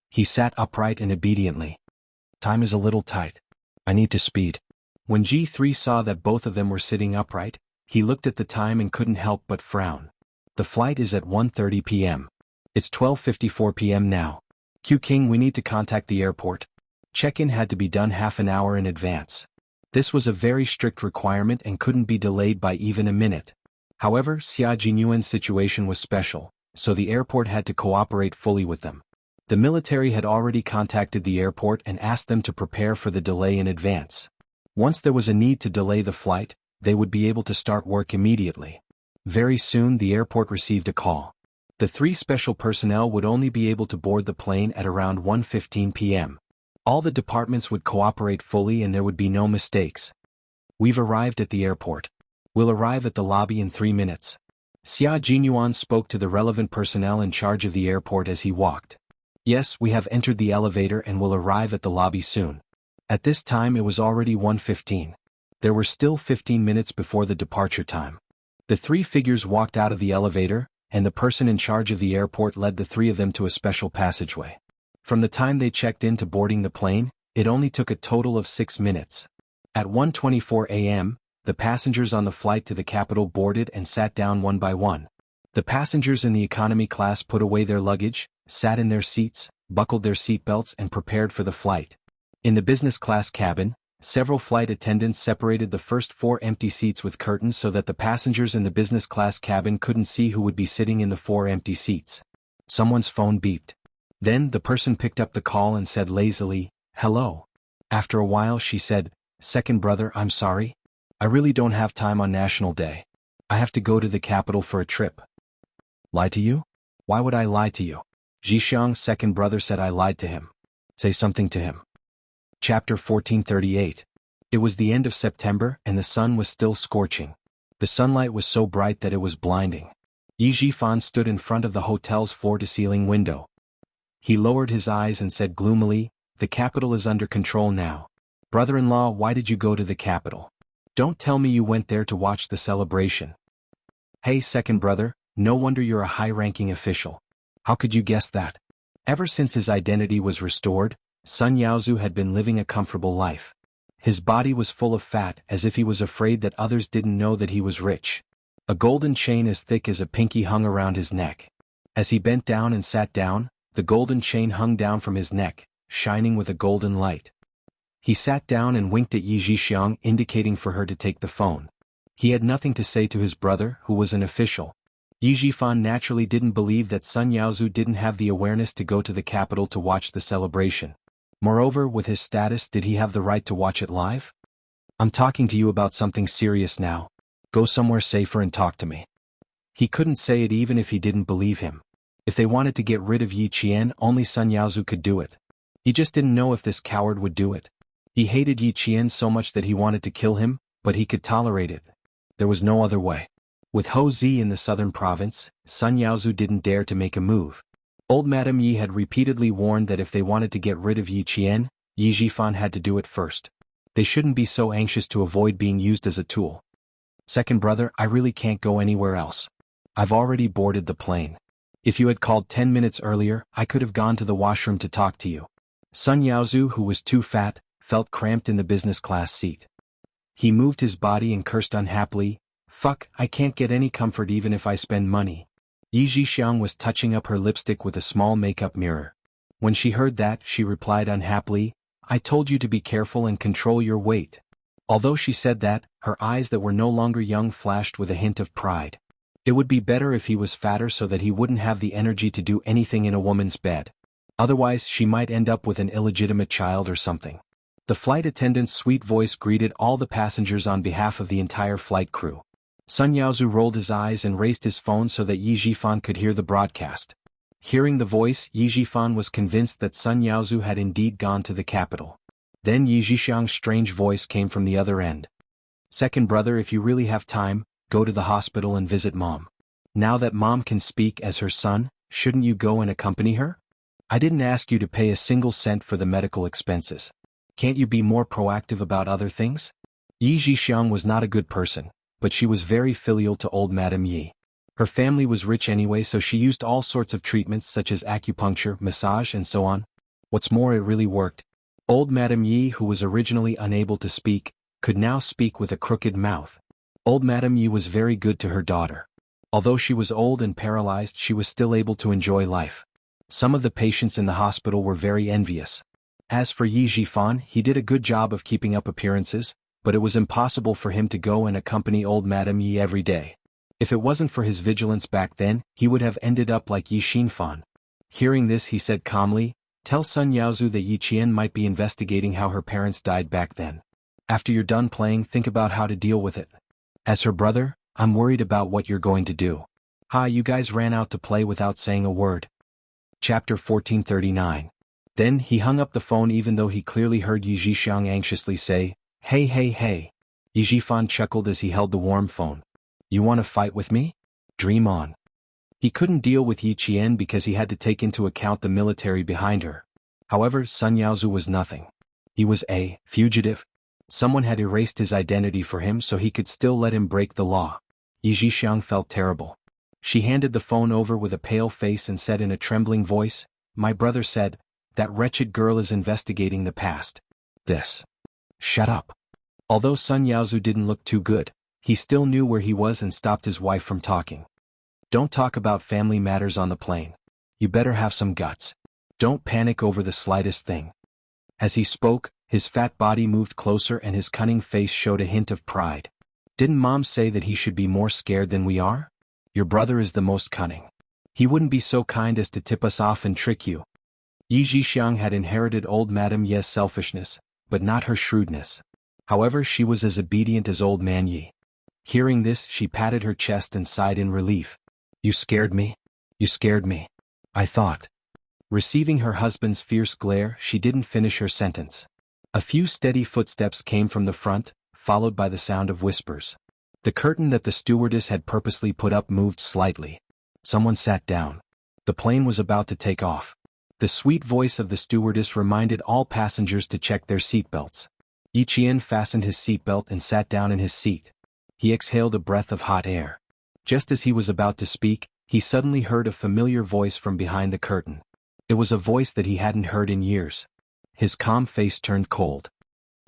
He sat upright and obediently. "Time is a little tight. I need to speed." When G3 saw that both of them were sitting upright, he looked at the time and couldn't help but frown. "The flight is at 1:30 p.m. It's 12:54 p.m. now. Q King, we need to contact the airport. Check-in had to be done half an hour in advance." This was a very strict requirement and couldn't be delayed by even a minute. However, Xia Jinyuan's situation was special, so the airport had to cooperate fully with them. The military had already contacted the airport and asked them to prepare for the delay in advance. Once there was a need to delay the flight, they would be able to start work immediately. Very soon the airport received a call. The 3 special personnel would only be able to board the plane at around 1:15 p.m. All the departments would cooperate fully and there would be no mistakes. We've arrived at the airport. We'll arrive at the lobby in 3 minutes. Xia Jinyuan spoke to the relevant personnel in charge of the airport as he walked. Yes, we have entered the elevator and will arrive at the lobby soon. At this time it was already 1:15. There were still 15 minutes before the departure time. The 3 figures walked out of the elevator, and the person in charge of the airport led the 3 of them to a special passageway. From the time they checked in to boarding the plane, it only took a total of 6 minutes. At 1:24 a.m., the passengers on the flight to the capital boarded and sat down one by one. The passengers in the economy class put away their luggage, sat in their seats, buckled their seatbelts and prepared for the flight. In the business class cabin, several flight attendants separated the first 4 empty seats with curtains so that the passengers in the business class cabin couldn't see who would be sitting in the 4 empty seats. Someone's phone beeped. Then the person picked up the call and said lazily, "Hello." After a while she said, "Second brother, I'm sorry. I really don't have time on National Day. I have to go to the capital for a trip." "Lie to you? Why would I lie to you?" Zhixiang's second brother said. "I lied to him." "Say something to him." Chapter 1438. It was the end of September and the sun was still scorching. The sunlight was so bright that it was blinding. Yi Zhifan stood in front of the hotel's floor-to-ceiling window. He lowered his eyes and said gloomily, "The capital is under control now. Brother-in-law, why did you go to the capital? Don't tell me you went there to watch the celebration." "Hey, second brother, no wonder you're a high-ranking official. How could you guess that?" Ever since his identity was restored, Sun Yaozu had been living a comfortable life. His body was full of fat as if he was afraid that others didn't know that he was rich. A golden chain as thick as a pinky hung around his neck. As he bent down and sat down, the golden chain hung down from his neck, shining with a golden light. He sat down and winked at Yi Zhixiang, indicating for her to take the phone. He had nothing to say to his brother, who was an official. Yi Zhifan naturally didn't believe that Sun Yaozu didn't have the awareness to go to the capital to watch the celebration. Moreover, with his status, did he have the right to watch it live? "I'm talking to you about something serious now. Go somewhere safer and talk to me." He couldn't say it even if he didn't believe him. If they wanted to get rid of Yi Qian, only Sun Yaozu could do it. He just didn't know if this coward would do it. He hated Yi Qian so much that he wanted to kill him, but he could tolerate it. There was no other way. With Ho Zi in the southern province, Sun Yaozu didn't dare to make a move. Old Madame Yi had repeatedly warned that if they wanted to get rid of Yi Qian, Yi Zhifan had to do it first. They shouldn't be so anxious to avoid being used as a tool. "Second brother, I really can't go anywhere else. I've already boarded the plane. If you had called 10 minutes earlier, I could have gone to the washroom to talk to you." Sun Yaozu, who was too fat, felt cramped in the business class seat. He moved his body and cursed unhappily, "Fuck, I can't get any comfort even if I spend money." Yi Zhixiang was touching up her lipstick with a small makeup mirror. When she heard that, she replied unhappily, "I told you to be careful and control your weight." Although she said that, her eyes that were no longer young flashed with a hint of pride. It would be better if he was fatter so that he wouldn't have the energy to do anything in a woman's bed. Otherwise, she might end up with an illegitimate child or something. The flight attendant's sweet voice greeted all the passengers on behalf of the entire flight crew. Sun Yaozu rolled his eyes and raised his phone so that Yi Zhifan could hear the broadcast. Hearing the voice, Yi Zhifan was convinced that Sun Yaozu had indeed gone to the capital. Then Yi Zhixiang's strange voice came from the other end. "Second brother, if you really have time, go to the hospital and visit Mom. Now that Mom can speak as her son, shouldn't you go and accompany her? I didn't ask you to pay a single cent for the medical expenses. Can't you be more proactive about other things?" Yi Zhixiang was not a good person, but she was very filial to old Madame Yi. Her family was rich anyway, so she used all sorts of treatments such as acupuncture, massage and so on. What's more, it really worked. Old Madame Yi, who was originally unable to speak, could now speak with a crooked mouth. Old Madame Yi was very good to her daughter. Although she was old and paralyzed, she was still able to enjoy life. Some of the patients in the hospital were very envious. As for Yi Zhifan, he did a good job of keeping up appearances, but it was impossible for him to go and accompany old Madame Yi every day. If it wasn't for his vigilance back then, he would have ended up like Yi Xinfan. Hearing this, he said calmly, "Tell Sun Yaozu that Yi Qian might be investigating how her parents died back then. After you're done playing, think about how to deal with it." As her brother, I'm worried about what you're going to do. You guys ran out to play without saying a word. Chapter 1439. Then he hung up the phone even though he clearly heard Yi Zhixiang anxiously say, "Hey hey hey." Yi Zhifan chuckled as he held the warm phone. "You want to fight with me? Dream on." He couldn't deal with Yi Qian because he had to take into account the military behind her. However, Sun Yaozu was nothing. He was a fugitive. Someone had erased his identity for him so he could still let him break the law. Yi Zhixiang felt terrible. She handed the phone over with a pale face and said in a trembling voice, "My brother said, that wretched girl is investigating the past. This." Shut up. Although Sun Yaozu didn't look too good, he still knew where he was and stopped his wife from talking. "Don't talk about family matters on the plane. You better have some guts. Don't panic over the slightest thing." As he spoke, his fat body moved closer and his cunning face showed a hint of pride. "Didn't Mom say that he should be more scared than we are? Your brother is the most cunning. He wouldn't be so kind as to tip us off and trick you." Yi Zhixiang had inherited old Madame Ye's selfishness, but not her shrewdness. However, she was as obedient as old man Yi. Hearing this, she patted her chest and sighed in relief. "You scared me? You scared me. I thought." Receiving her husband's fierce glare, she didn't finish her sentence. A few steady footsteps came from the front, followed by the sound of whispers. The curtain that the stewardess had purposely put up moved slightly. Someone sat down. The plane was about to take off. The sweet voice of the stewardess reminded all passengers to check their seatbelts. Yi Qian fastened his seatbelt and sat down in his seat. He exhaled a breath of hot air. Just as he was about to speak, he suddenly heard a familiar voice from behind the curtain. It was a voice that he hadn't heard in years. His calm face turned cold.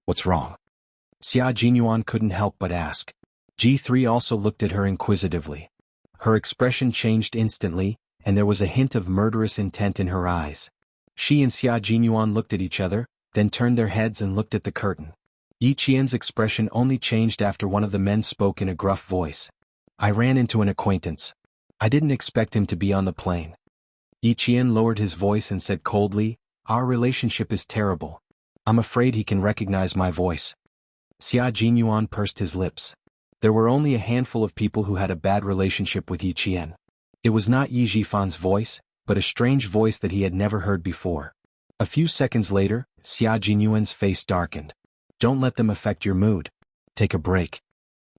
"What's wrong?" Xia Jinyuan couldn't help but ask. G3 also looked at her inquisitively. Her expression changed instantly, and there was a hint of murderous intent in her eyes. She and Xia Jinyuan looked at each other, then turned their heads and looked at the curtain. Yi Qian's expression only changed after one of the men spoke in a gruff voice. "I ran into an acquaintance. I didn't expect him to be on the plane." Yi Qian lowered his voice and said coldly, "Our relationship is terrible. I'm afraid he can recognize my voice." Xia Jinyuan pursed his lips. There were only a handful of people who had a bad relationship with Yi Qian. It was not Yi Zhifan's voice, but a strange voice that he had never heard before. A few seconds later, Xia Jinyuan's face darkened. "Don't let them affect your mood. Take a break."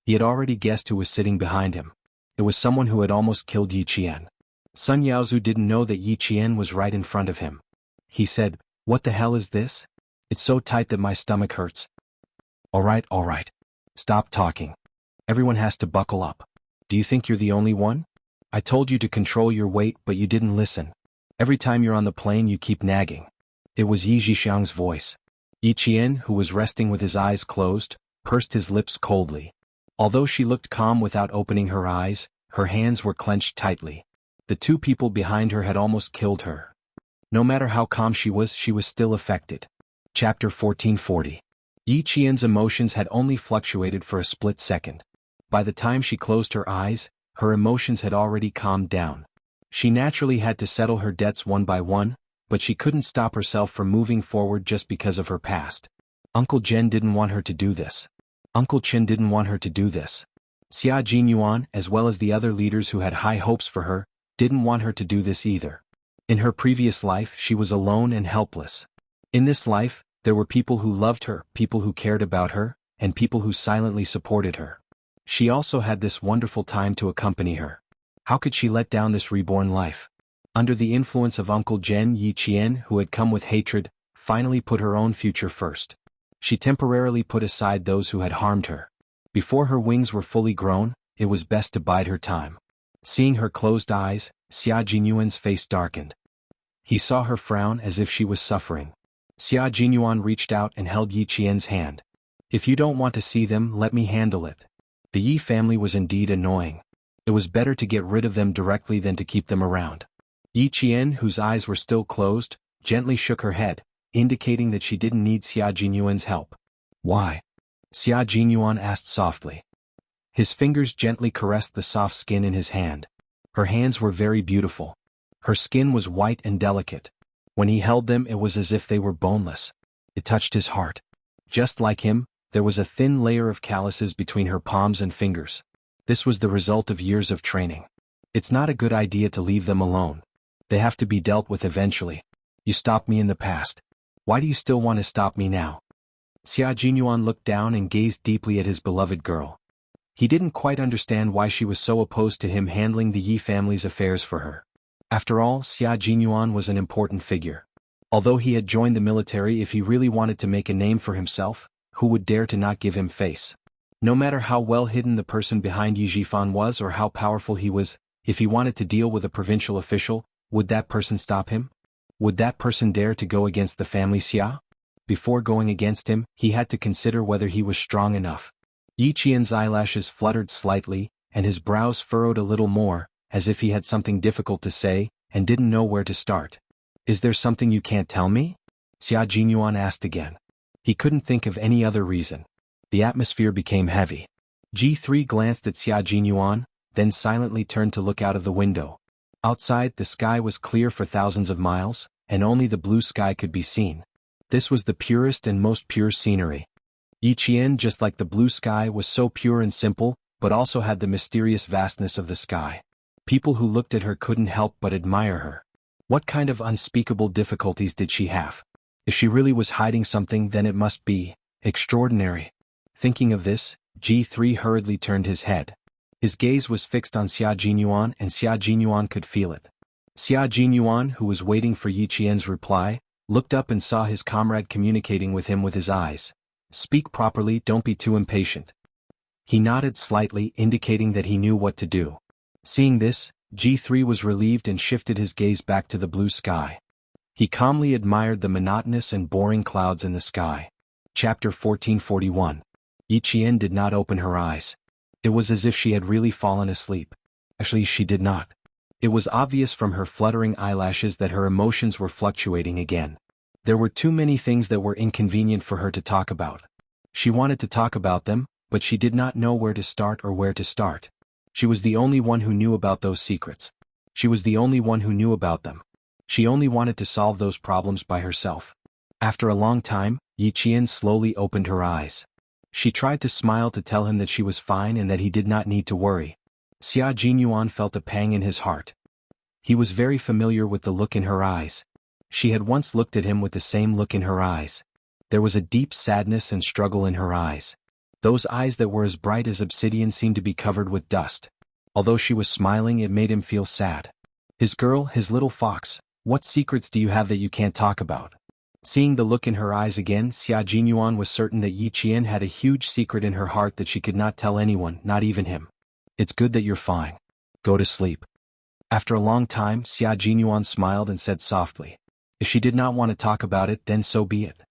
He had already guessed who was sitting behind him. It was someone who had almost killed Yi Qian. Sun Yaozu didn't know that Yi Qian was right in front of him. He said, "What the hell is this? It's so tight that my stomach hurts." All right. Stop talking. Everyone has to buckle up. Do you think you're the only one? I told you to control your weight, but you didn't listen. Every time you're on the plane you keep nagging." It was Yi Zhixiang's voice. Yi Qian, who was resting with his eyes closed, pursed his lips coldly. Although she looked calm without opening her eyes, her hands were clenched tightly. The two people behind her had almost killed her. No matter how calm she was still affected. Chapter 1440. Yi Qian's emotions had only fluctuated for a split second. By the time she closed her eyes, her emotions had already calmed down. She naturally had to settle her debts one by one, but she couldn't stop herself from moving forward just because of her past. Uncle Jen didn't want her to do this. Uncle Qin didn't want her to do this. Xia Jinyuan, as well as the other leaders who had high hopes for her, didn't want her to do this either. In her previous life she was alone and helpless. In this life, there were people who loved her, people who cared about her, and people who silently supported her. She also had this wonderful time to accompany her. How could she let down this reborn life? Under the influence of Uncle Jen, Yi Qian, who had come with hatred, finally put her own future first. She temporarily put aside those who had harmed her. Before her wings were fully grown, it was best to bide her time. Seeing her closed eyes, Xia Jinyuan's face darkened. He saw her frown as if she was suffering. Xia Jinyuan reached out and held Yi Qian's hand. "If you don't want to see them, let me handle it." The Yi family was indeed annoying. It was better to get rid of them directly than to keep them around. Yi Qian, whose eyes were still closed, gently shook her head, indicating that she didn't need Xia Jinyuan's help. "Why?" Xia Jinyuan asked softly. His fingers gently caressed the soft skin in his hand. Her hands were very beautiful. Her skin was white and delicate. When he held them it was as if they were boneless. It touched his heart. Just like him, There was a thin layer of calluses between her palms and fingers. This was the result of years of training. It's not a good idea to leave them alone. They have to be dealt with eventually. You stopped me in the past. Why do you still want to stop me now? Xia Jinyuan looked down and gazed deeply at his beloved girl. He didn't quite understand why she was so opposed to him handling the Yi family's affairs for her. After all, Xia Jinyuan was an important figure. Although he had joined the military, if he really wanted to make a name for himself, who would dare to not give him face? No matter how well hidden the person behind Yi Jifan was or how powerful he was, if he wanted to deal with a provincial official, would that person stop him? Would that person dare to go against the family Xia? Before going against him, he had to consider whether he was strong enough. Yi Qian's eyelashes fluttered slightly, and his brows furrowed a little more, as if he had something difficult to say, and didn't know where to start. Is there something you can't tell me? Xia Jinyuan asked again. He couldn't think of any other reason. The atmosphere became heavy. G3 glanced at Xia Jinyuan, then silently turned to look out of the window. Outside, the sky was clear for thousands of miles, and only the blue sky could be seen. This was the purest and most pure scenery. Yi Qian, just like the blue sky, was so pure and simple, but also had the mysterious vastness of the sky. People who looked at her couldn't help but admire her. What kind of unspeakable difficulties did she have? If she really was hiding something, then it must be extraordinary. Thinking of this, G3 hurriedly turned his head. His gaze was fixed on Xia Jinyuan, and Xia Jinyuan could feel it. Xia Jinyuan, who was waiting for Yi Qian's reply, looked up and saw his comrade communicating with him with his eyes. Speak properly, don't be too impatient. He nodded slightly, indicating that he knew what to do. Seeing this, G3 was relieved and shifted his gaze back to the blue sky. He calmly admired the monotonous and boring clouds in the sky. Chapter 1441. Yi Qian did not open her eyes. It was as if she had really fallen asleep. Actually, she did not. It was obvious from her fluttering eyelashes that her emotions were fluctuating again. There were too many things that were inconvenient for her to talk about. She wanted to talk about them, but she did not know where to start or where to start. She was the only one who knew about those secrets. She was the only one who knew about them. She only wanted to solve those problems by herself. After a long time, Yi Qian slowly opened her eyes. She tried to smile to tell him that she was fine and that he did not need to worry. Xia Jinyuan felt a pang in his heart. He was very familiar with the look in her eyes. She had once looked at him with the same look in her eyes. There was a deep sadness and struggle in her eyes. Those eyes that were as bright as obsidian seemed to be covered with dust. Although she was smiling, it made him feel sad. His girl, his little fox, what secrets do you have that you can't talk about? Seeing the look in her eyes again, Xia Jinyuan was certain that Yi Qian had a huge secret in her heart that she could not tell anyone, not even him. It's good that you're fine. Go to sleep. After a long time, Xia Jinyuan smiled and said softly. If she did not want to talk about it, then so be it.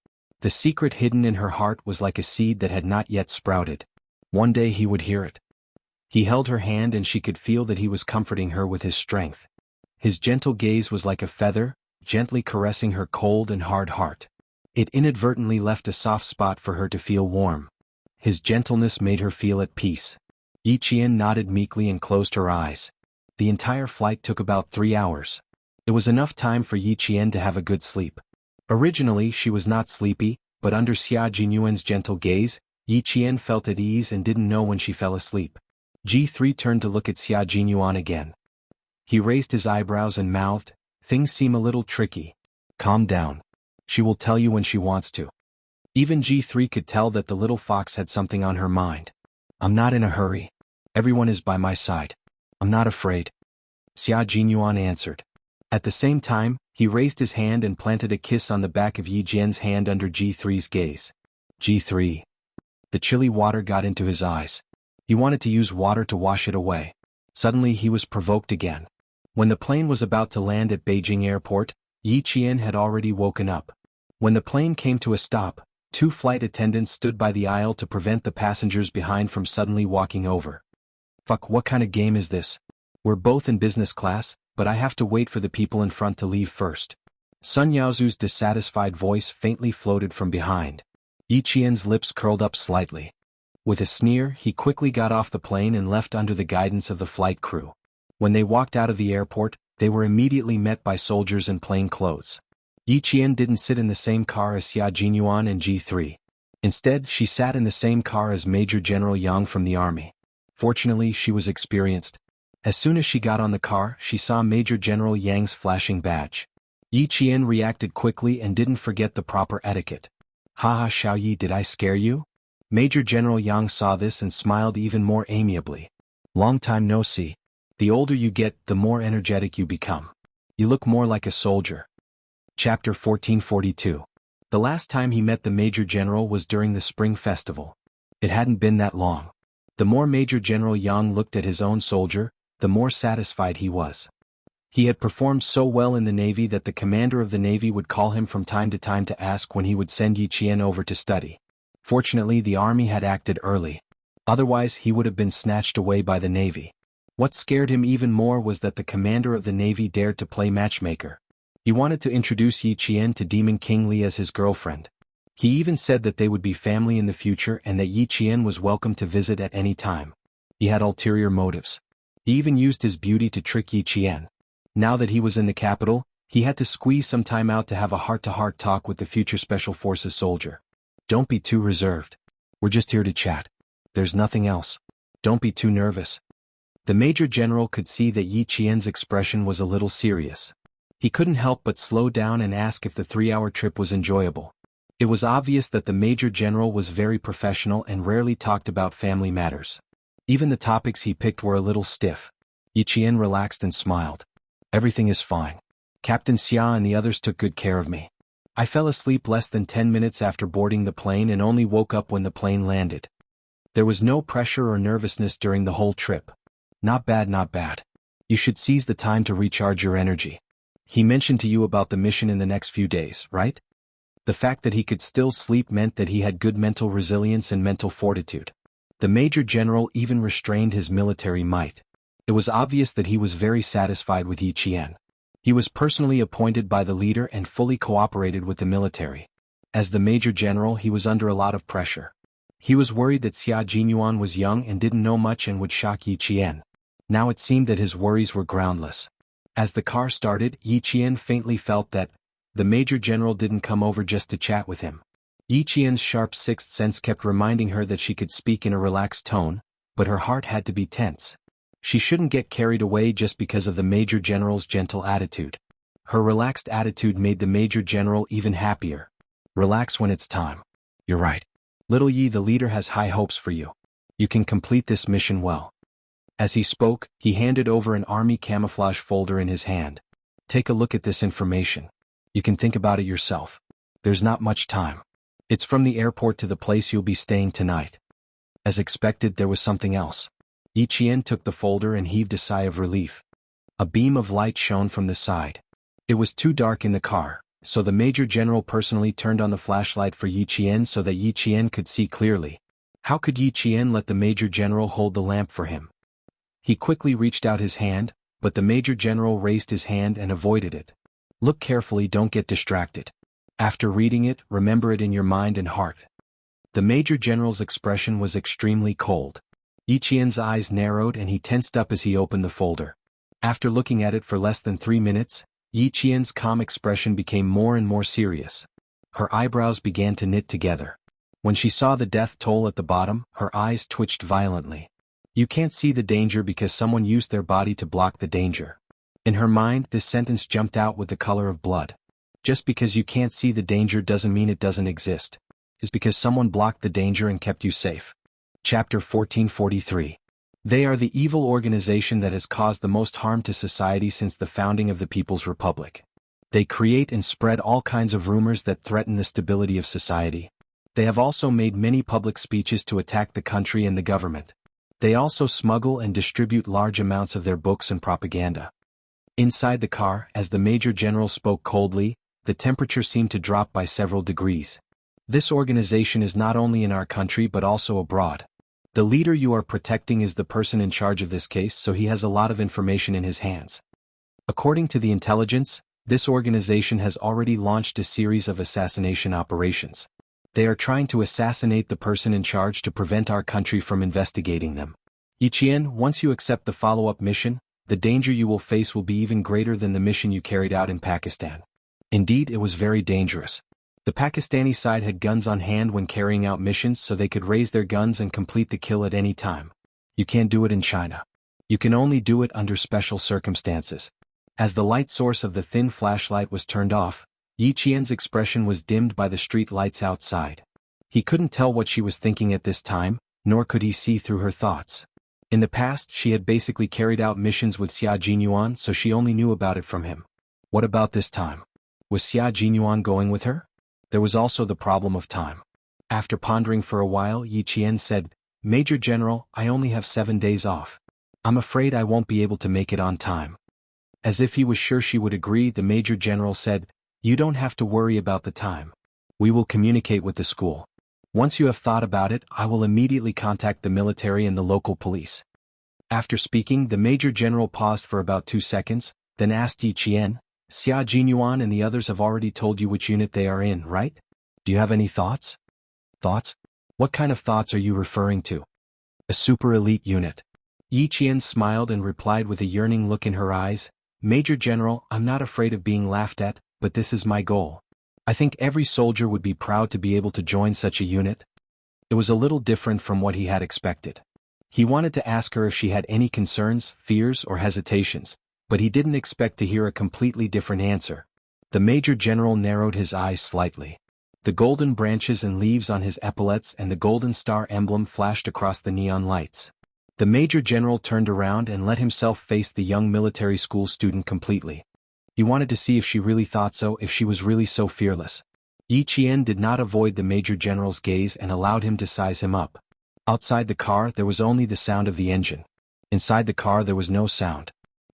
The secret hidden in her heart was like a seed that had not yet sprouted. One day he would hear it. He held her hand and she could feel that he was comforting her with his strength. His gentle gaze was like a feather, gently caressing her cold and hard heart. It inadvertently left a soft spot for her to feel warm. His gentleness made her feel at peace. Yi Qian nodded meekly and closed her eyes. The entire flight took about 3 hours. It was enough time for Yi Qian to have a good sleep. Originally she was not sleepy, but under Xia Jinyuan's gentle gaze, Yi Qian felt at ease and didn't know when she fell asleep. G3 turned to look at Xia Jinyuan again. He raised his eyebrows and mouthed, "Things seem a little tricky. Calm down. She will tell you when she wants to." Even G3 could tell that the little fox had something on her mind. "I'm not in a hurry. Everyone is by my side. I'm not afraid," Xia Jinyuan answered. At the same time, he raised his hand and planted a kiss on the back of Yi Jian's hand under G3's gaze. G3. The chilly water got into his eyes. He wanted to use water to wash it away. Suddenly he was provoked again. When the plane was about to land at Beijing Airport, Yi Qian had already woken up. When the plane came to a stop, 2 flight attendants stood by the aisle to prevent the passengers behind from suddenly walking over. "Fuck, what kind of game is this? We're both in business class, but I have to wait for the people in front to leave first." Sun Yaozu's dissatisfied voice faintly floated from behind. Yi Qian's lips curled up slightly. With a sneer, he quickly got off the plane and left under the guidance of the flight crew. When they walked out of the airport, they were immediately met by soldiers in plain clothes. Yi Qian didn't sit in the same car as Xia Jinyuan and G3. Instead, she sat in the same car as Major General Yang from the army. Fortunately, she was experienced. As soon as she got on the car, she saw Major General Yang's flashing badge. Yi Qian reacted quickly and didn't forget the proper etiquette. Haha, Xiao Yi, did I scare you? Major General Yang saw this and smiled even more amiably. Long time no see. The older you get, the more energetic you become. You look more like a soldier. Chapter 1442. The last time he met the Major General was during the Spring Festival. It hadn't been that long. The more Major General Yang looked at his own soldier, the more satisfied he was. He had performed so well in the Navy that the commander of the Navy would call him from time to ask when he would send Yi Qian over to study. Fortunately, the army had acted early. Otherwise, he would have been snatched away by the Navy. What scared him even more was that the commander of the Navy dared to play matchmaker. He wanted to introduce Yi Qian to Demon King Li as his girlfriend. He even said that they would be family in the future and that Yi Qian was welcome to visit at any time. He had ulterior motives. He even used his beauty to trick Yi Qian. Now that he was in the capital, he had to squeeze some time out to have a heart-to-heart talk with the future Special Forces soldier. Don't be too reserved. We're just here to chat. There's nothing else. Don't be too nervous. The Major General could see that Yi Qian's expression was a little serious. He couldn't help but slow down and ask if the 3-hour trip was enjoyable. It was obvious that the Major General was very professional and rarely talked about family matters. Even the topics he picked were a little stiff. Yi Qian relaxed and smiled. Everything is fine. Captain Xia and the others took good care of me. I fell asleep less than 10 minutes after boarding the plane and only woke up when the plane landed. There was no pressure or nervousness during the whole trip. Not bad, not bad. You should seize the time to recharge your energy. He mentioned to you about the mission in the next few days, right? The fact that he could still sleep meant that he had good mental resilience and mental fortitude. The Major General even restrained his military might. It was obvious that he was very satisfied with Yi Qian. He was personally appointed by the leader and fully cooperated with the military. As the Major General, he was under a lot of pressure. He was worried that Xia Jinyuan was young and didn't know much and would shock Yi Qian. Now it seemed that his worries were groundless. As the car started, Yi Qian faintly felt that the Major General didn't come over just to chat with him. Yi Qian's sharp sixth sense kept reminding her that she could speak in a relaxed tone, but her heart had to be tense. She shouldn't get carried away just because of the Major General's gentle attitude. Her relaxed attitude made the Major General even happier. Relax when it's time. You're right. Little Yi, the leader has high hopes for you. You can complete this mission well. As he spoke, he handed over an army camouflage folder in his hand. Take a look at this information. You can think about it yourself. There's not much time. It's from the airport to the place you'll be staying tonight. As expected, there was something else. Yi Qian took the folder and heaved a sigh of relief. A beam of light shone from the side. It was too dark in the car, so the Major General personally turned on the flashlight for Yi Qian so that Yi Qian could see clearly. How could Yi Qian let the Major General hold the lamp for him? He quickly reached out his hand, but the Major General raised his hand and avoided it. Look carefully, don't get distracted. After reading it, remember it in your mind and heart. The Major General's expression was extremely cold. Yi Qian's eyes narrowed and he tensed up as he opened the folder. After looking at it for less than 3 minutes, Yi Qian's calm expression became more and more serious. Her eyebrows began to knit together. When she saw the death toll at the bottom, her eyes twitched violently. You can't see the danger because someone used their body to block the danger. In her mind, this sentence jumped out with the color of blood. Just because you can't see the danger doesn't mean it doesn't exist. It's because someone blocked the danger and kept you safe. Chapter 1443. They are the evil organization that has caused the most harm to society since the founding of the People's Republic. They create and spread all kinds of rumors that threaten the stability of society. They have also made many public speeches to attack the country and the government. They also smuggle and distribute large amounts of their books and propaganda. Inside the car, as the Major General spoke coldly, the temperature seemed to drop by several degrees. This organization is not only in our country but also abroad. The leader you are protecting is the person in charge of this case, so he has a lot of information in his hands. According to the intelligence, this organization has already launched a series of assassination operations. They are trying to assassinate the person in charge to prevent our country from investigating them. Yi Qian, once you accept the follow-up mission, the danger you will face will be even greater than the mission you carried out in Pakistan. Indeed, it was very dangerous. The Pakistani side had guns on hand when carrying out missions, so they could raise their guns and complete the kill at any time. You can't do it in China. You can only do it under special circumstances. As the light source of the thin flashlight was turned off, Yi Qian's expression was dimmed by the street lights outside. He couldn't tell what she was thinking at this time, nor could he see through her thoughts. In the past, she had basically carried out missions with Xia Jinyuan, so she only knew about it from him. What about this time? Was Xia Jinyuan going with her? There was also the problem of time. After pondering for a while, Yi Qian said, "Major General, I only have 7 days off. I'm afraid I won't be able to make it on time." As if he was sure she would agree, the Major General said, "You don't have to worry about the time. We will communicate with the school. Once you have thought about it, I will immediately contact the military and the local police." After speaking, the Major General paused for about 2 seconds, then asked Yi Qian, "Xia Jinyuan and the others have already told you which unit they are in, right? Do you have any thoughts?" "Thoughts? What kind of thoughts are you referring to?" "A super elite unit." Yi Qian smiled and replied with a yearning look in her eyes, "Major General, I'm not afraid of being laughed at, but this is my goal. I think every soldier would be proud to be able to join such a unit." It was a little different from what he had expected. He wanted to ask her if she had any concerns, fears, or hesitations, but he didn't expect to hear a completely different answer. The Major General narrowed his eyes slightly. The golden branches and leaves on his epaulets and the golden star emblem flashed across the neon lights. The Major General turned around and let himself face the young military school student completely. He wanted to see if she really thought so, if she was really so fearless. Yi Qian did not avoid the Major General's gaze and allowed him to size him up. Outside the car there was only the sound of the engine. Inside the car there was no sound.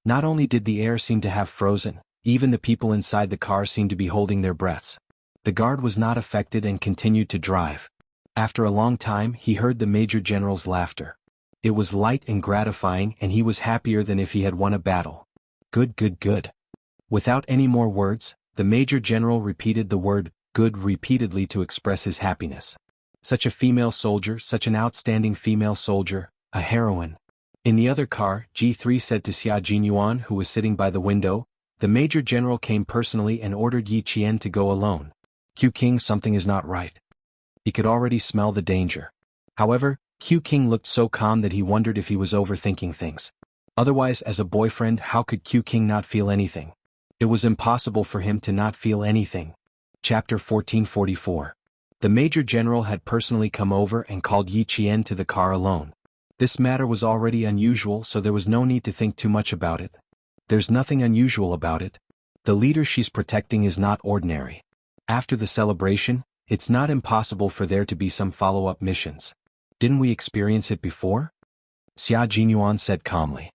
Not only did the air seem to have frozen, even the people inside the car seemed to be holding their breaths. The guard was not affected and continued to drive. After a long time he heard the Major General's laughter. It was light and gratifying, and he was happier than if he had won a battle. "Good, good, good." Without any more words, the Major General repeated the word "good" repeatedly to express his happiness. Such a female soldier, such an outstanding female soldier, a heroine. In the other car, G3 said to Xia Jinyuan, who was sitting by the window, "The Major General came personally and ordered Yi Qian to go alone. Q King, something is not right." He could already smell the danger. However, Q King looked so calm that he wondered if he was overthinking things. Otherwise, as a boyfriend, how could Q King not feel anything? It was impossible for him to not feel anything. Chapter 1444. The Major General had personally come over and called Yi Qian to the car alone. This matter was already unusual, so there was no need to think too much about it. There's nothing unusual about it. The leader she's protecting is not ordinary. After the celebration, it's not impossible for there to be some follow-up missions. Didn't we experience it before? Xia Jinyuan said calmly.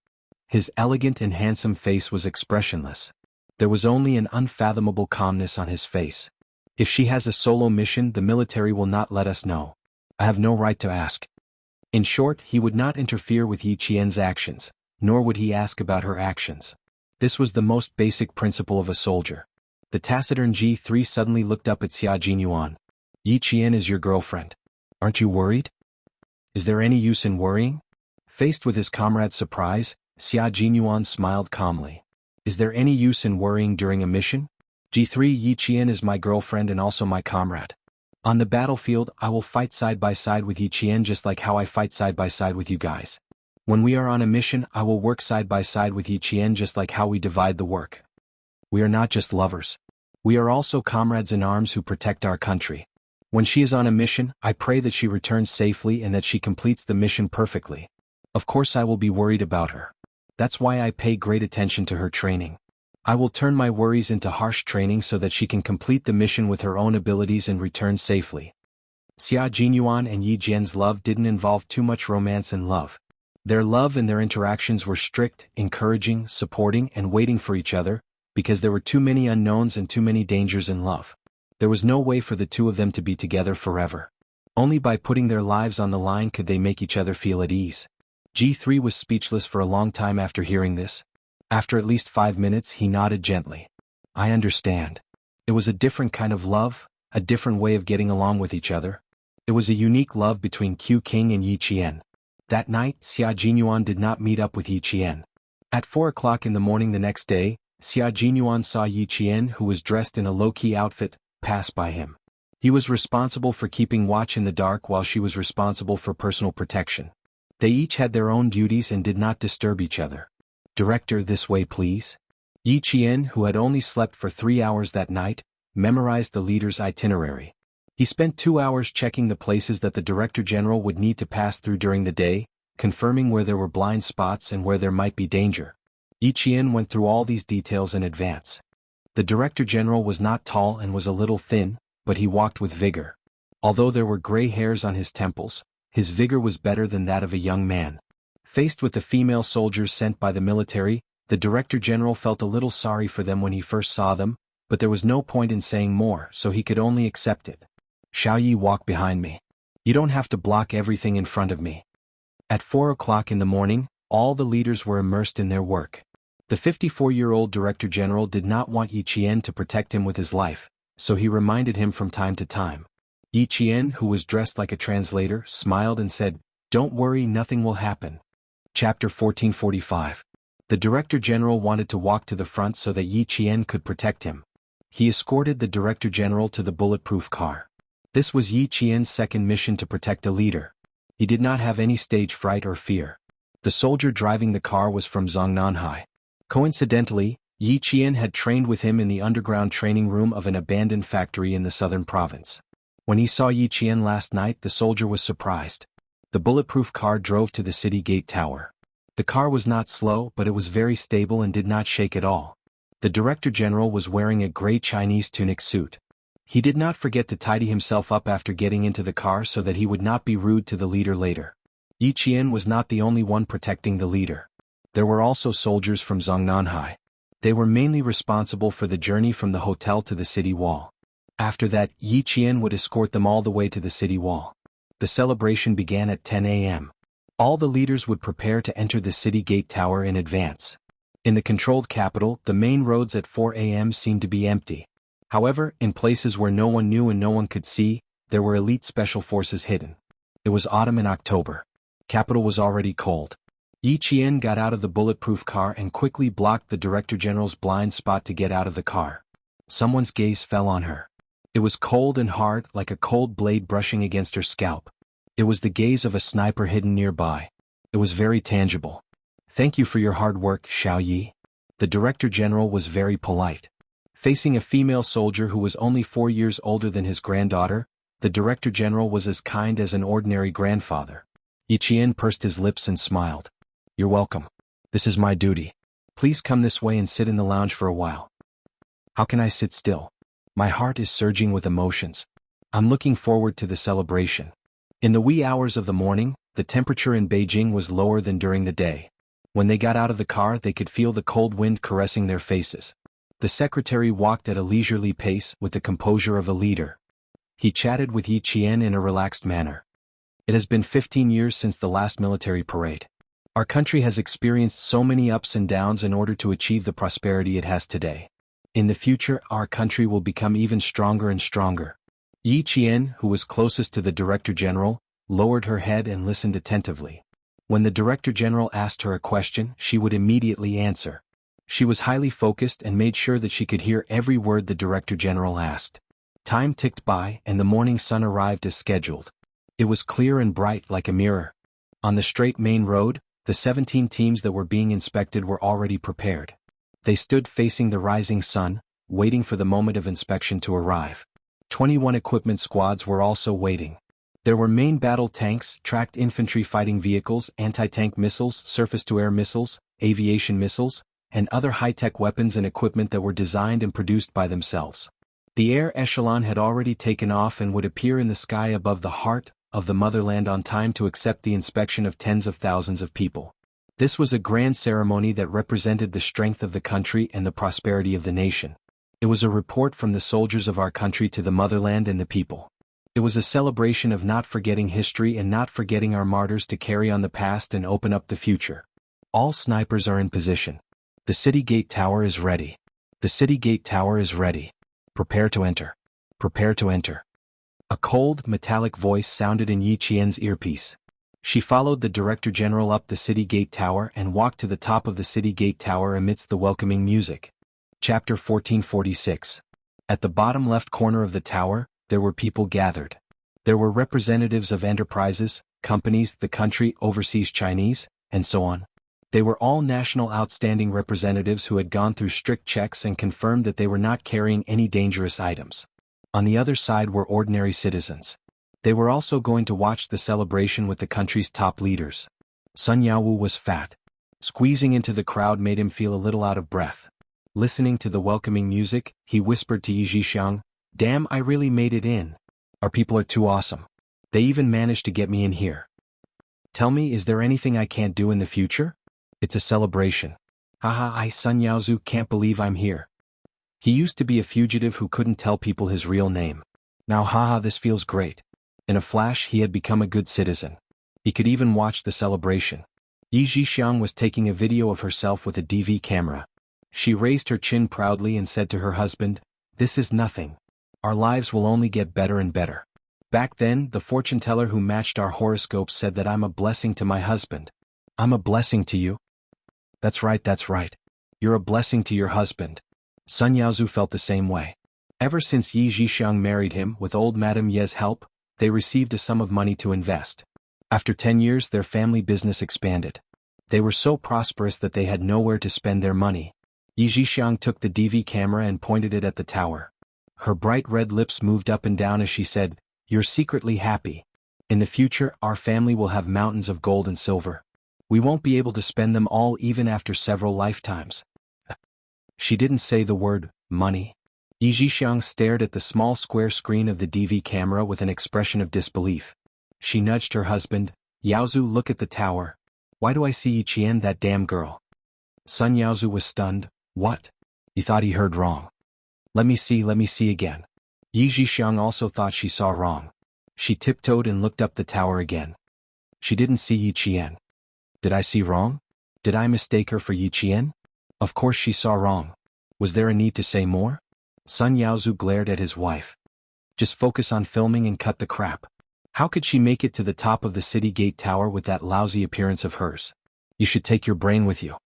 His elegant and handsome face was expressionless. There was only an unfathomable calmness on his face. "If she has a solo mission, the military will not let us know. I have no right to ask." In short, he would not interfere with Yi Qian's actions, nor would he ask about her actions. This was the most basic principle of a soldier. The taciturn G3 suddenly looked up at Xia Jinyuan. "Yi Qian is your girlfriend. Aren't you worried?" "Is there any use in worrying?" Faced with his comrade's surprise, Xia Jinyuan smiled calmly. "Is there any use in worrying during a mission? G3, Yi Qian is my girlfriend and also my comrade. On the battlefield, I will fight side by side with Yi Qian just like how I fight side by side with you guys. When we are on a mission, I will work side by side with Yi Qian just like how we divide the work. We are not just lovers. We are also comrades in arms who protect our country. When she is on a mission, I pray that she returns safely and that she completes the mission perfectly. Of course I will be worried about her. That's why I pay great attention to her training. I will turn my worries into harsh training so that she can complete the mission with her own abilities and return safely." Xia Jinyuan and Yi Jian's love didn't involve too much romance and love. Their love and their interactions were strict, encouraging, supporting, and waiting for each other, because there were too many unknowns and too many dangers in love. There was no way for the two of them to be together forever. Only by putting their lives on the line could they make each other feel at ease. G3 was speechless for a long time after hearing this. After at least 5 minutes, he nodded gently. "I understand. It was a different kind of love, a different way of getting along with each other. It was a unique love between Q King and Yi Qian." That night, Xia Jinyuan did not meet up with Yi Qian. At 4 o'clock in the morning the next day, Xia Jinyuan saw Yi Qian, who was dressed in a low-key outfit, pass by him. He was responsible for keeping watch in the dark while she was responsible for personal protection. They each had their own duties and did not disturb each other. "Director, this way please." Yi Qian, who had only slept for 3 hours that night, memorized the leader's itinerary. He spent 2 hours checking the places that the Director General would need to pass through during the day, confirming where there were blind spots and where there might be danger. Yi Qian went through all these details in advance. The Director General was not tall and was a little thin, but he walked with vigor. Although there were gray hairs on his temples, his vigor was better than that of a young man. Faced with the female soldiers sent by the military, the Director General felt a little sorry for them when he first saw them, but there was no point in saying more, so he could only accept it. "Xiaoyi, walk behind me. You don't have to block everything in front of me." At 4 o'clock in the morning, all the leaders were immersed in their work. The 54-year-old Director General did not want Yi Qian to protect him with his life, so he reminded him from time to time. Yi Qian, who was dressed like a translator, smiled and said, "Don't worry, nothing will happen." Chapter 1445. The Director General wanted to walk to the front so that Yi Qian could protect him. He escorted the Director General to the bulletproof car. This was Yi Qian's second mission to protect a leader. He did not have any stage fright or fear. The soldier driving the car was from Zhongnanhai. Coincidentally, Yi Qian had trained with him in the underground training room of an abandoned factory in the southern province. When he saw Yi Qian last night, the soldier was surprised. The bulletproof car drove to the city gate tower. The car was not slow, but it was very stable and did not shake at all. The Director General was wearing a gray Chinese tunic suit. He did not forget to tidy himself up after getting into the car so that he would not be rude to the leader later. Yi Qian was not the only one protecting the leader. There were also soldiers from Zhongnanhai. They were mainly responsible for the journey from the hotel to the city wall. After that, Yi Qian would escort them all the way to the city wall. The celebration began at 10 a.m. All the leaders would prepare to enter the city gate tower in advance. In the controlled capital, the main roads at 4 a.m. seemed to be empty. However, in places where no one knew and no one could see, there were elite special forces hidden. It was autumn in October. Capital was already cold. Yi Qian got out of the bulletproof car and quickly blocked the Director General's blind spot to get out of the car. Someone's gaze fell on her. It was cold and hard, like a cold blade brushing against her scalp. It was the gaze of a sniper hidden nearby. It was very tangible. "Thank you for your hard work, Xiaoyi." The Director General was very polite. Facing a female soldier who was only 4 years older than his granddaughter, the Director General was as kind as an ordinary grandfather. Yi Qian pursed his lips and smiled. "You're welcome. This is my duty. Please come this way and sit in the lounge for a while." "How can I sit still? My heart is surging with emotions. I'm looking forward to the celebration." In the wee hours of the morning, the temperature in Beijing was lower than during the day. When they got out of the car, they could feel the cold wind caressing their faces. The secretary walked at a leisurely pace with the composure of a leader. He chatted with Yi Qian in a relaxed manner. "It has been 15 years since the last military parade. Our country has experienced so many ups and downs in order to achieve the prosperity it has today. In the future, our country will become even stronger and stronger." Yi Qian, who was closest to the Director General, lowered her head and listened attentively. When the Director General asked her a question, she would immediately answer. She was highly focused and made sure that she could hear every word the Director General asked. Time ticked by and the morning sun arrived as scheduled. It was clear and bright like a mirror. On the straight main road, the 17 teams that were being inspected were already prepared. They stood facing the rising sun, waiting for the moment of inspection to arrive. 21 equipment squads were also waiting. There were main battle tanks, tracked infantry fighting vehicles, anti-tank missiles, surface-to-air missiles, aviation missiles, and other high-tech weapons and equipment that were designed and produced by themselves. The air echelon had already taken off and would appear in the sky above the heart of the motherland on time to accept the inspection of tens of thousands of people. This was a grand ceremony that represented the strength of the country and the prosperity of the nation. It was a report from the soldiers of our country to the motherland and the people. It was a celebration of not forgetting history and not forgetting our martyrs to carry on the past and open up the future. All snipers are in position. The city gate tower is ready. The city gate tower is ready. Prepare to enter. Prepare to enter. A cold, metallic voice sounded in Yi Qian's earpiece. She followed the Director General up the city gate tower and walked to the top of the city gate tower amidst the welcoming music. Chapter 1446. At the bottom left corner of the tower, there were people gathered. There were representatives of enterprises, companies, the country, overseas Chinese, and so on. They were all national outstanding representatives who had gone through strict checks and confirmed that they were not carrying any dangerous items. On the other side were ordinary citizens. They were also going to watch the celebration with the country's top leaders. Sun Yaowu was fat. Squeezing into the crowd made him feel a little out of breath. Listening to the welcoming music, he whispered to Yi Zhixiang, "Damn, I really made it in. Our people are too awesome. They even managed to get me in here. Tell me, is there anything I can't do in the future? It's a celebration. Haha, I Sun Yaozu can't believe I'm here." He used to be a fugitive who couldn't tell people his real name. Now haha, this feels great. In a flash he had become a good citizen. He could even watch the celebration. Yi Zhixiang was taking a video of herself with a DV camera. She raised her chin proudly and said to her husband, "This is nothing. Our lives will only get better and better." Back then, the fortune teller who matched our horoscopes said that I'm a blessing to my husband. I'm a blessing to you? That's right, that's right. You're a blessing to your husband. Sun Yaozu felt the same way. Ever since Yi Zhixiang married him with old Madame Ye's help, they received a sum of money to invest. After 10 years their family business expanded. They were so prosperous that they had nowhere to spend their money. Yi Zhixiang took the DV camera and pointed it at the tower. Her bright red lips moved up and down as she said, "You're secretly happy. In the future our family will have mountains of gold and silver. We won't be able to spend them all even after several lifetimes." She didn't say the word, money. Yi Zhixiang stared at the small square screen of the DV camera with an expression of disbelief. She nudged her husband, "Yaozu, look at the tower. Why do I see Yi Qian, that damn girl?" Sun Yaozu was stunned. "What?" He thought he heard wrong. Let me see again." Yi Zhixiang also thought she saw wrong. She tiptoed and looked up the tower again. She didn't see Yi Qian. Did I see wrong? Did I mistake her for Yi Qian? Of course she saw wrong. Was there a need to say more? Sun Yaozu glared at his wife. Just focus on filming and cut the crap. How could she make it to the top of the city gate tower with that lousy appearance of hers? You should take your brain with you.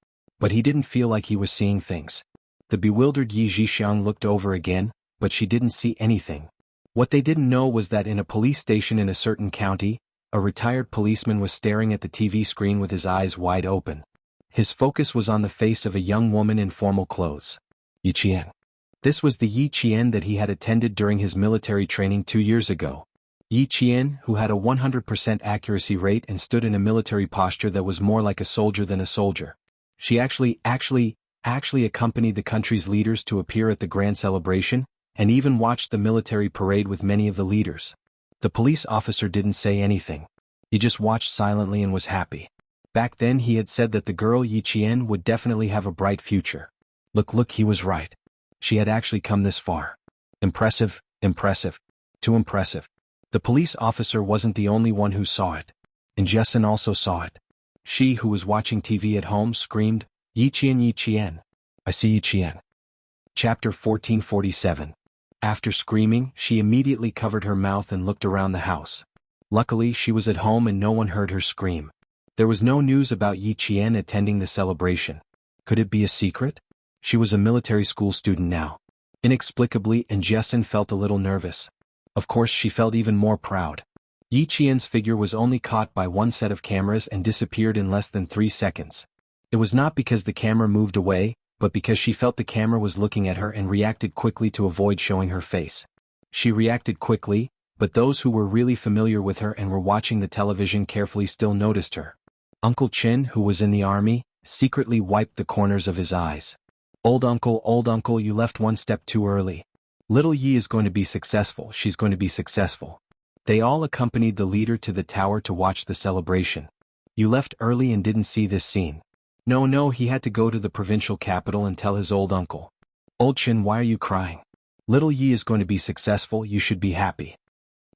But he didn't feel like he was seeing things. The bewildered Yi Zhixiang looked over again, but she didn't see anything. What they didn't know was that in a police station in a certain county, a retired policeman was staring at the TV screen with his eyes wide open. His focus was on the face of a young woman in formal clothes. Yi Qian. This was the Yi Qian that he had attended during his military training 2 years ago. Yi Qian, who had a 100% accuracy rate and stood in a military posture that was more like a soldier than a soldier. She actually accompanied the country's leaders to appear at the grand celebration, and even watched the military parade with many of the leaders. The police officer didn't say anything. He just watched silently and was happy. Back then he had said that the girl Yi Qian would definitely have a bright future. Look, he was right. She had actually come this far. Impressive, too impressive. The police officer wasn't the only one who saw it. And Jessen also saw it. She, who was watching TV at home, screamed, "Yi Qian, Yi Qian. I see Yi Qian." Chapter 1447. After screaming, she immediately covered her mouth and looked around the house. Luckily, she was at home and no one heard her scream. There was no news about Yi Qian attending the celebration. Could it be a secret? She was a military school student now. Inexplicably, and Jessen felt a little nervous. Of course, she felt even more proud. Yi Qian's figure was only caught by one set of cameras and disappeared in less than 3 seconds. It was not because the camera moved away, but because she felt the camera was looking at her and reacted quickly to avoid showing her face. She reacted quickly, but those who were really familiar with her and were watching the television carefully still noticed her. Uncle Chin, who was in the army, secretly wiped the corners of his eyes. Old uncle, you left one step too early. Little Yi is going to be successful, she's going to be successful. They all accompanied the leader to the tower to watch the celebration. You left early and didn't see this scene. No, he had to go to the provincial capital and tell his old uncle. Old Chin, why are you crying? Little Yi is going to be successful, you should be happy.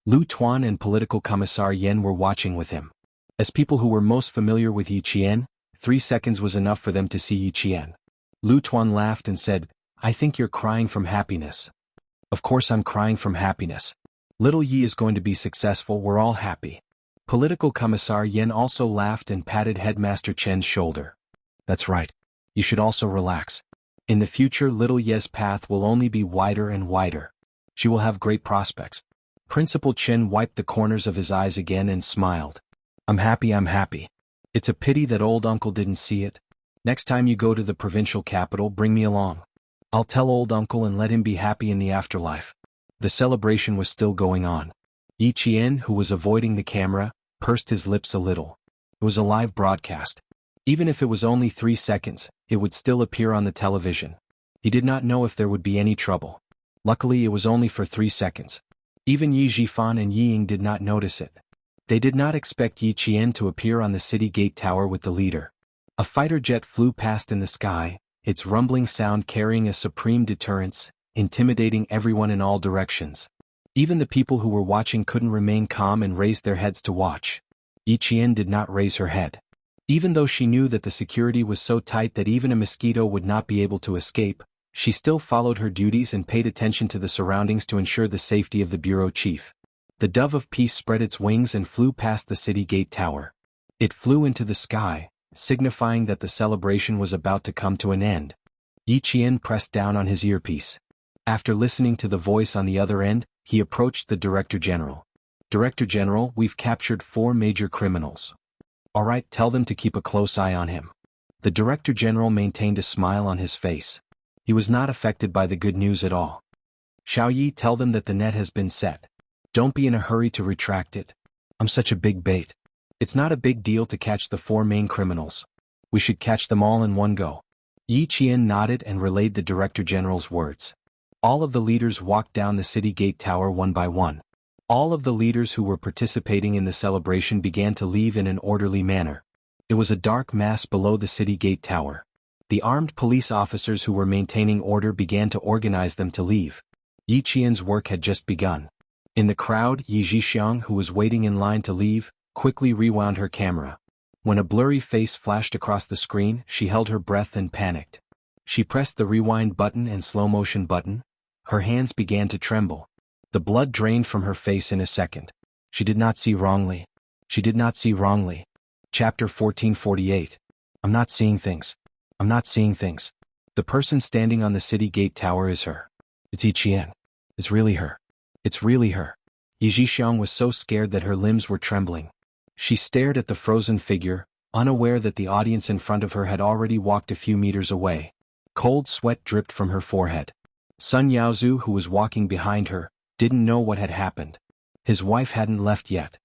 Lu Tuan and political commissar Yen were watching with him. As people who were most familiar with Yi Qian, 3 seconds was enough for them to see Yi Qian. Lu Tuan laughed and said, "I think you're crying from happiness." Of course I'm crying from happiness. Little Yi is going to be successful, we're all happy. Political commissar Yen also laughed and patted Headmaster Chen's shoulder. That's right. You should also relax. In the future little Ye's path will only be wider and wider. She will have great prospects. Principal Chen wiped the corners of his eyes again and smiled. I'm happy. It's a pity that old uncle didn't see it. Next time you go to the provincial capital, bring me along. I'll tell old uncle and let him be happy in the afterlife. The celebration was still going on. Yi Qian, who was avoiding the camera, pursed his lips a little. It was a live broadcast. Even if it was only 3 seconds, it would still appear on the television. He did not know if there would be any trouble. Luckily it was only for 3 seconds. Even Yi Zhifan and Yi Ying did not notice it. They did not expect Yi Qian to appear on the city gate tower with the leader. A fighter jet flew past in the sky, its rumbling sound carrying a supreme deterrence, intimidating everyone in all directions. Even the people who were watching couldn't remain calm and raised their heads to watch. Yi Qian did not raise her head. Even though she knew that the security was so tight that even a mosquito would not be able to escape, she still followed her duties and paid attention to the surroundings to ensure the safety of the bureau chief. The dove of peace spread its wings and flew past the city gate tower. It flew into the sky, signifying that the celebration was about to come to an end. Yi Qian pressed down on his earpiece. After listening to the voice on the other end, he approached the Director General. Director General, we've captured 4 major criminals. All right, tell them to keep a close eye on him. The Director General maintained a smile on his face. He was not affected by the good news at all. Xiao Yi, tell them that the net has been set. Don't be in a hurry to retract it. I'm such a big bait. It's not a big deal to catch the 4 main criminals. We should catch them all in one go. Yi Qian nodded and relayed the Director General's words. All of the leaders walked down the city gate tower one by one. All of the leaders who were participating in the celebration began to leave in an orderly manner. It was a dark mass below the city gate tower. The armed police officers who were maintaining order began to organize them to leave. Yi Qian's work had just begun. In the crowd, Yi Zhixiang, who was waiting in line to leave, quickly rewound her camera. When a blurry face flashed across the screen, she held her breath and panicked. She pressed the rewind button and slow motion button. Her hands began to tremble. The blood drained from her face in a second. She did not see wrongly. She did not see wrongly. Chapter 1448. I'm not seeing things. I'm not seeing things. The person standing on the city gate tower is her. It's Yi Qian. It's really her. It's really her. Yi Zhixiang was so scared that her limbs were trembling. She stared at the frozen figure, unaware that the audience in front of her had already walked a few meters away. Cold sweat dripped from her forehead. Sun Yaozu, who was walking behind her, didn't know what had happened. His wife hadn't left yet.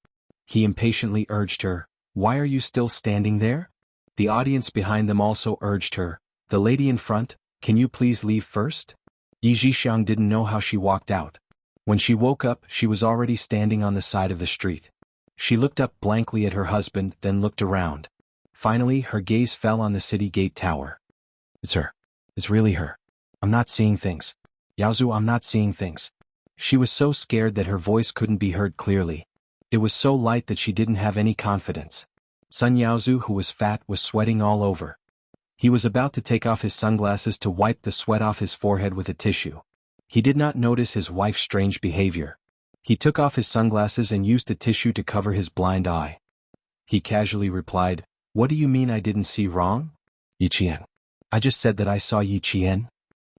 He impatiently urged her, "Why are you still standing there?" The audience behind them also urged her, "The lady in front, can you please leave first?" Yi Zhixiang didn't know how she walked out. When she woke up, she was already standing on the side of the street. She looked up blankly at her husband, then looked around. Finally, her gaze fell on the city gate tower. It's her. It's really her. I'm not seeing things. Yaozu, I'm not seeing things. She was so scared that her voice couldn't be heard clearly. It was so light that she didn't have any confidence. Sun Yaozu, who was fat, was sweating all over. He was about to take off his sunglasses to wipe the sweat off his forehead with a tissue. He did not notice his wife's strange behavior. He took off his sunglasses and used a tissue to cover his blind eye. He casually replied, "What do you mean I didn't see wrong?" Yi Qian. I just said that I saw Yi Qian.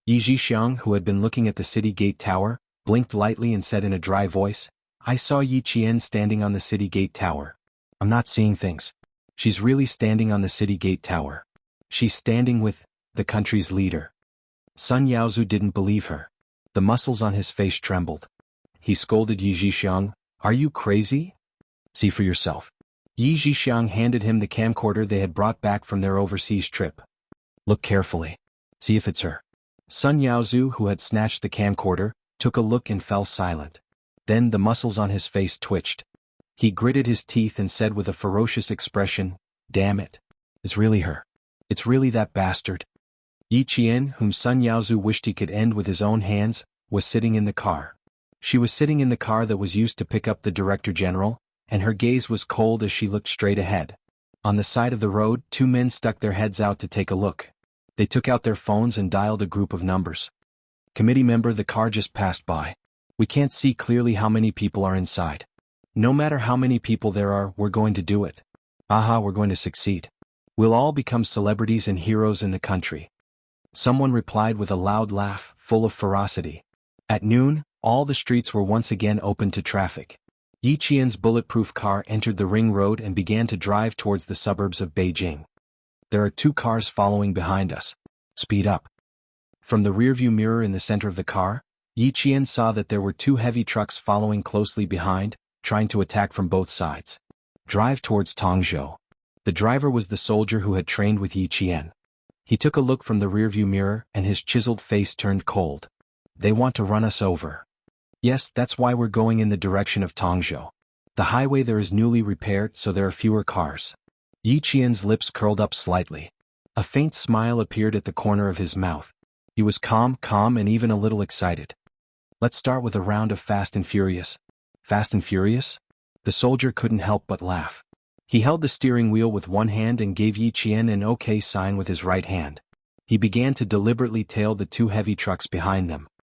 Yi Zhixiang, who had been looking at the city gate tower, blinked lightly and said in a dry voice, "I saw Yi Qian standing on the city gate tower. I'm not seeing things. She's really standing on the city gate tower. She's standing with the country's leader." Sun Yaozu didn't believe her. The muscles on his face trembled. He scolded Yi Zhixiang, "Are you crazy? See for yourself." Yi Zhixiang handed him the camcorder they had brought back from their overseas trip. "Look carefully. See if it's her." Sun Yaozu, who had snatched the camcorder, took a look and fell silent. Then the muscles on his face twitched. He gritted his teeth and said with a ferocious expression, "Damn it. It's really her. It's really that bastard." Yi Qian, whom Sun Yaozu wished he could end with his own hands, was sitting in the car. She was sitting in the car that was used to pick up the Director General, and her gaze was cold as she looked straight ahead. On the side of the road, 2 men stuck their heads out to take a look. They took out their phones and dialed a group of numbers. "Committee member, the car just passed by. We can't see clearly how many people are inside. No matter how many people there are, we're going to do it. Aha, we're going to succeed. We'll all become celebrities and heroes in the country." Someone replied with a loud laugh, full of ferocity. At noon, All the streets were once again open to traffic. Yi Qian's bulletproof car entered the ring road and began to drive towards the suburbs of Beijing. There are 2 cars following behind us. Speed up. From the rearview mirror in the center of the car, Yi Qian saw that there were 2 heavy trucks following closely behind, trying to attack from both sides. Drive towards Tongzhou. The driver was the soldier who had trained with Yi Qian. He took a look from the rearview mirror and his chiseled face turned cold. They want to run us over. Yes, that's why we're going in the direction of Tongzhou. The highway there is newly repaired, so there are fewer cars. Yi Qian's lips curled up slightly. A faint smile appeared at the corner of his mouth. He was calm and even a little excited. Let's start with a round of Fast and Furious. Fast and Furious? The soldier couldn't help but laugh. He held the steering wheel with one hand and gave Yi Qian an OK sign with his right hand. He began to deliberately tail the 2 heavy trucks behind them.